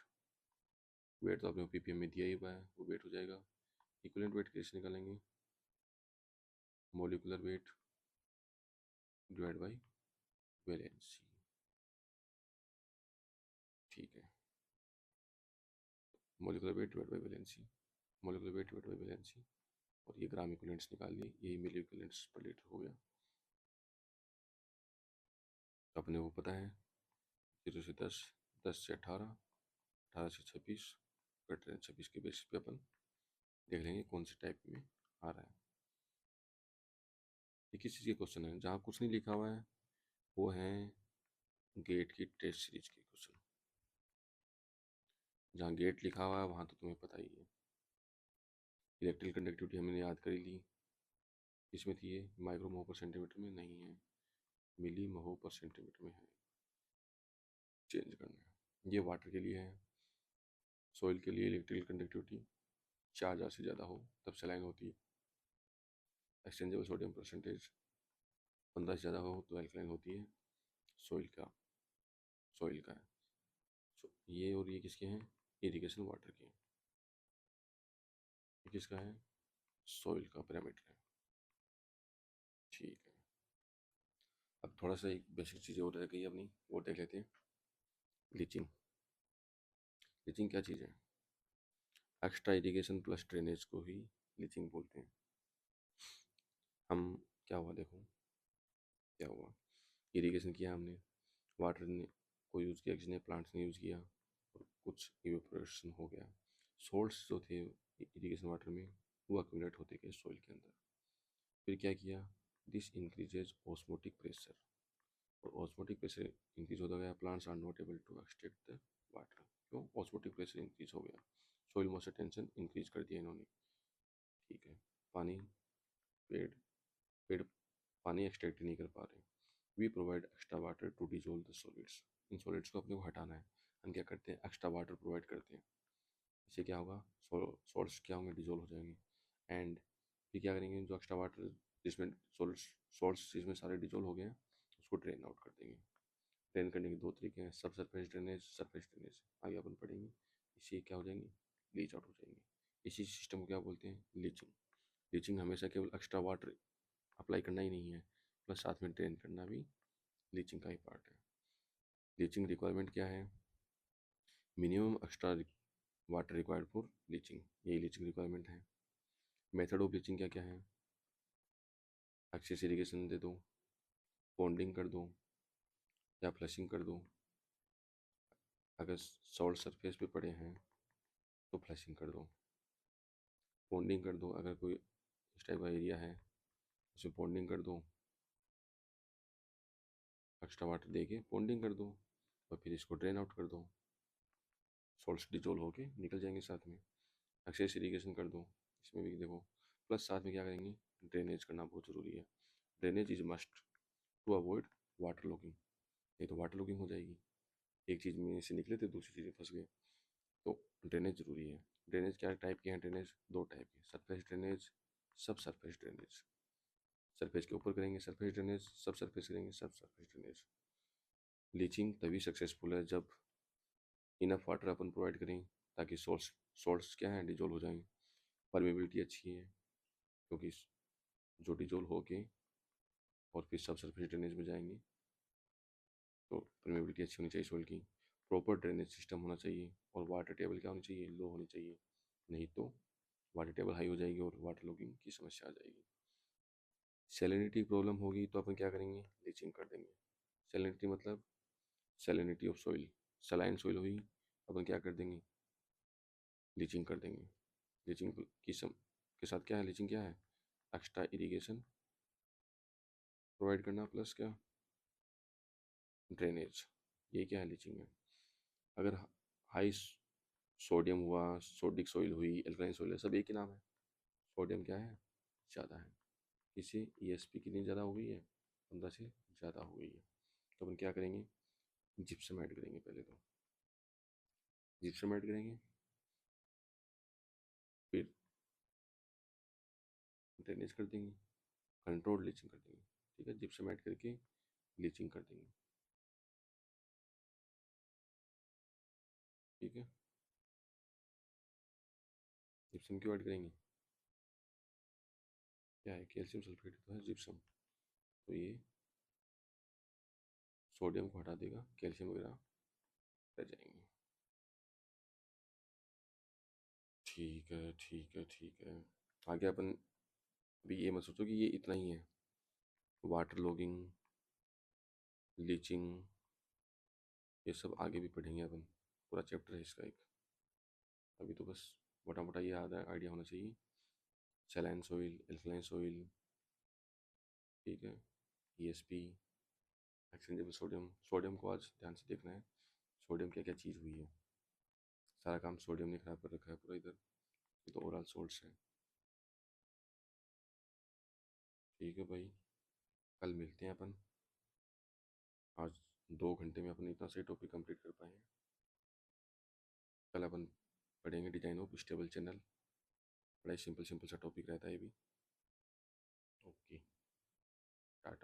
Weight तो आपने पीपीएम में दिया ही हुआ है, वो वेट हो जाएगा। इक्विवेलेंट वेट कैसे निकालेंगे? Molecular weight divide by valency. ठीक है, molecular weight divide by valency, molecular weight divide by valency, और ये ग्राम इक्विवेलेंट्स निकाल लिए, यही मिली इक्विवेलेंट्स पर लीटर हो गया। अपने वो पता है, 0 से 10, 10 से 18, 18 से 26, कट रहे 26 के बेसिस पे अपन देख लेंगे कौन से टाइप में आ रहा है। ये किस चीज़ के क्वेश्चन है? जहाँ कुछ नहीं लिखा हुआ है वो है गेट की टेस्ट सीरीज के क्वेश्चन। जहाँ गेट लिखा हुआ है वहाँ तो तुम्हें पता ही है। इलेक्ट्रिकल कंडक्टिविटी हमने याद कर ली, इसमें थी ये, माइक्रो महो पर सेंटीमीटर में नहीं है, मिली महो पर सेंटीमीटर में है, चेंज करना है। ये वाटर के लिए है। सॉइल के लिए इलेक्ट्रिकल कंडक्टिविटी 4000 से ज़्यादा हो तब सलाइन होती है। एक्सचेंजेबल सोडियम परसेंटेज 15 से ज़्यादा हो तो एल्कलाइन होती है। सॉइल का है। ये और ये किसके हैं? इरिगेशन वाटर के हैं। ये किसका है? सॉइल का पैरामीटर है। ठीक है, अब थोड़ा सा एक बेसिक चीज़ें और रह गई अपनी, वो देख लेते हैं। लीचिंग। लीचिंग क्या चीज़ है? एक्स्ट्रा इरिगेशन प्लस ड्रेनेज को ही लीचिंग बोलते हैं। हम, क्या हुआ देखो, क्या हुआ, इरिगेशन किया हमने, वाटर ने को यूज़ किया, किसी ने प्लांट्स ने यूज़ किया, और कुछ इवेपोरेशन हो गया। सोल्ट्स जो थे इरिगेशन वाटर में वो अक्यूमुलेट होते गए सॉइल के अंदर। फिर क्या किया? दिस इंक्रीजेज ऑस्मोटिक प्रेशर, और ऑस्मोटिक प्रेशर इंक्रीज होता गया, plants are not able to extract the water. क्यों? ऑस्मोटिक प्रेशर इंक्रीज हो गया, सॉइल मॉइस्चर टेंशन इंक्रीज कर दिया इन्होंने। ठीक है, पानी, पेड़ पेड़ पानी एक्सट्रैक्ट नहीं कर पा रहे। We provide extra water to dissolve the solids. इन सॉलिड्स को अपने को हटाना है, हम क्या करते हैं? एक्स्ट्रा वाटर प्रोवाइड करते हैं। इससे क्या होगा? सॉल्ट्स क्या होंगे? डिजोल्व हो जाएंगे। एंड फिर क्या करेंगे? जो एक्स्ट्रा वाटर जिसमें सॉल्ट्स जिसमें सारे डिजोल्व हो गए हैं उसको ड्रेन आउट कर देंगे। ड्रेन करने के दो तरीके हैं, सब सरफेस ड्रेनेज, सरफेस ड्रेनेज आगे अपन पढ़ेंगे। इससे क्या हो जाएंगे? लीच आउट हो जाएंगे। इसी सिस्टम को क्या बोलते हैं? लीचिंग। लीचिंग हमेशा केवल एक्स्ट्रा वाटर अप्लाई करना ही नहीं है, प्लस साथ में ड्रेन करना भी लीचिंग का ही पार्ट है। लीचिंग रिक्वायरमेंट क्या है? Minimum extra water required for leaching, यही लीचिंग रिक्वायरमेंट है। मेथड ऑफ लीचिंग क्या क्या है? एक्सेस इरिगेशन दे दो, पॉन्डिंग कर दो, या फ्लशिंग कर दो। अगर सॉल्ट सरफेस पे पड़े हैं तो फ्लशिंग कर दो, पॉन्डिंग कर दो। अगर कोई इस टाइप का एरिया है उसमें पॉन्डिंग कर दो, एक्स्ट्रा वाटर दे के पॉन्डिंग कर दो, और फिर इसको ड्रेन आउट कर दो, सॉल्ट्स डिजोल्व होके निकल जाएंगे साथ में। एक्सेस इरिगेशन कर दो, इसमें भी देखो, प्लस साथ में क्या करेंगे? ड्रेनेज करना बहुत ज़रूरी है। Drainage is must to avoid water logging, नहीं तो वाटर लॉगिंग हो जाएगी, एक चीज़ में से निकले थे दूसरी चीज़ें फंस गए। तो ड्रेनेज ज़रूरी है। ड्रेनेज क्या टाइप के हैं? ड्रेनेज दो टाइप के, सरफेस ड्रेनेज, सब सरफेस ड्रेनेज। सरफेस के ऊपर करेंगे सरफेस ड्रेनेज, सब सरफेस करेंगे सब सरफेस ड्रेनेज। लीचिंग तभी सक्सेसफुल है जब इनफ वाटर अपन प्रोवाइड करें ताकि सोर्स क्या है? डिजोल्व हो जाएंगे। परमेबिलिटी अच्छी है क्योंकि जो डिजोल्व होके और फिर सब सरफेस ड्रेनेज में जाएंगे, तो परमेबिलिटी अच्छी होनी चाहिए सॉइल की। प्रॉपर ड्रेनेज सिस्टम होना चाहिए, और वाटर टेबल क्या होनी चाहिए? लो होनी चाहिए, नहीं तो वाटर टेबल हाई हो जाएगी और वाटर लॉगिंग की समस्या आ जाएगी। सैलिनिटी प्रॉब्लम होगी तो अपन क्या करेंगे? लीचिंग कर देंगे। सैलिनिटी मतलब salinity of soil, saline soil हुई, अपन क्या कर देंगे? लीचिंग कर देंगे। लीचिंग के साथ क्या है? लीचिंग क्या है? एक्स्ट्रा इरिगेशन प्रोवाइड करना प्लस क्या, ड्रेनेज। ये क्या है, लीचिंग है। अगर हाई सोडियम हुआ, सोडिक सोइल हुई, एल्कलाइन सोइल है, सब एक ही नाम है। सोडियम क्या है, ज़्यादा है। किसी ईएसपी कितनी ज़्यादा हो गई है, 15 से ज़्यादा हो गई है। तो अपन क्या करेंगे, जिप्सम ऐड करेंगे। पहले तो जिप्सम ऐड करेंगे, फिर ड्रेनेज कर देंगे, कंट्रोल लीचिंग कर देंगे। ठीक है, जिप्सम ऐड करके लीचिंग कर देंगे। ठीक है, जिप्सम क्यों ऐड करेंगे, क्या है, कैल्शियम सल्फेट तो है जिप्सम, तो ये सोडियम को हटा देगा, कैल्शियम वगैरह रह जाएंगे। ठीक है ठीक है ठीक है। आगे अपन, अभी ये मत सोचो कि ये इतना ही है। वाटर लॉगिंग, लीचिंग, ये सब आगे भी पढ़ेंगे अपन, पूरा चैप्टर है इसका एक। अभी तो बस मोटा मोटा ये याद आइडिया होना चाहिए। सैलाइन सोइल, एल्कलाइन सोइल, ठीक है, ईएसपी, एक्सचेंजेबल सोडियम। सोडियम को आज ध्यान से देखना है, सोडियम क्या क्या चीज़ हुई है। सारा काम सोडियम ने खराब कर रखा है पूरा इधर। ये तो ओवरऑल सोर्स है। ठीक है भाई, कल मिलते हैं अपन। आज 2 घंटे में अपन इतना सही टॉपिक कंप्लीट कर पाए हैं। कल अपन पढ़ेंगे डिजाइन ऑफ स्टेबल चैनल। बड़ा ही सिंपल सिंपल सा टॉपिक रहता है ये भी। ओके।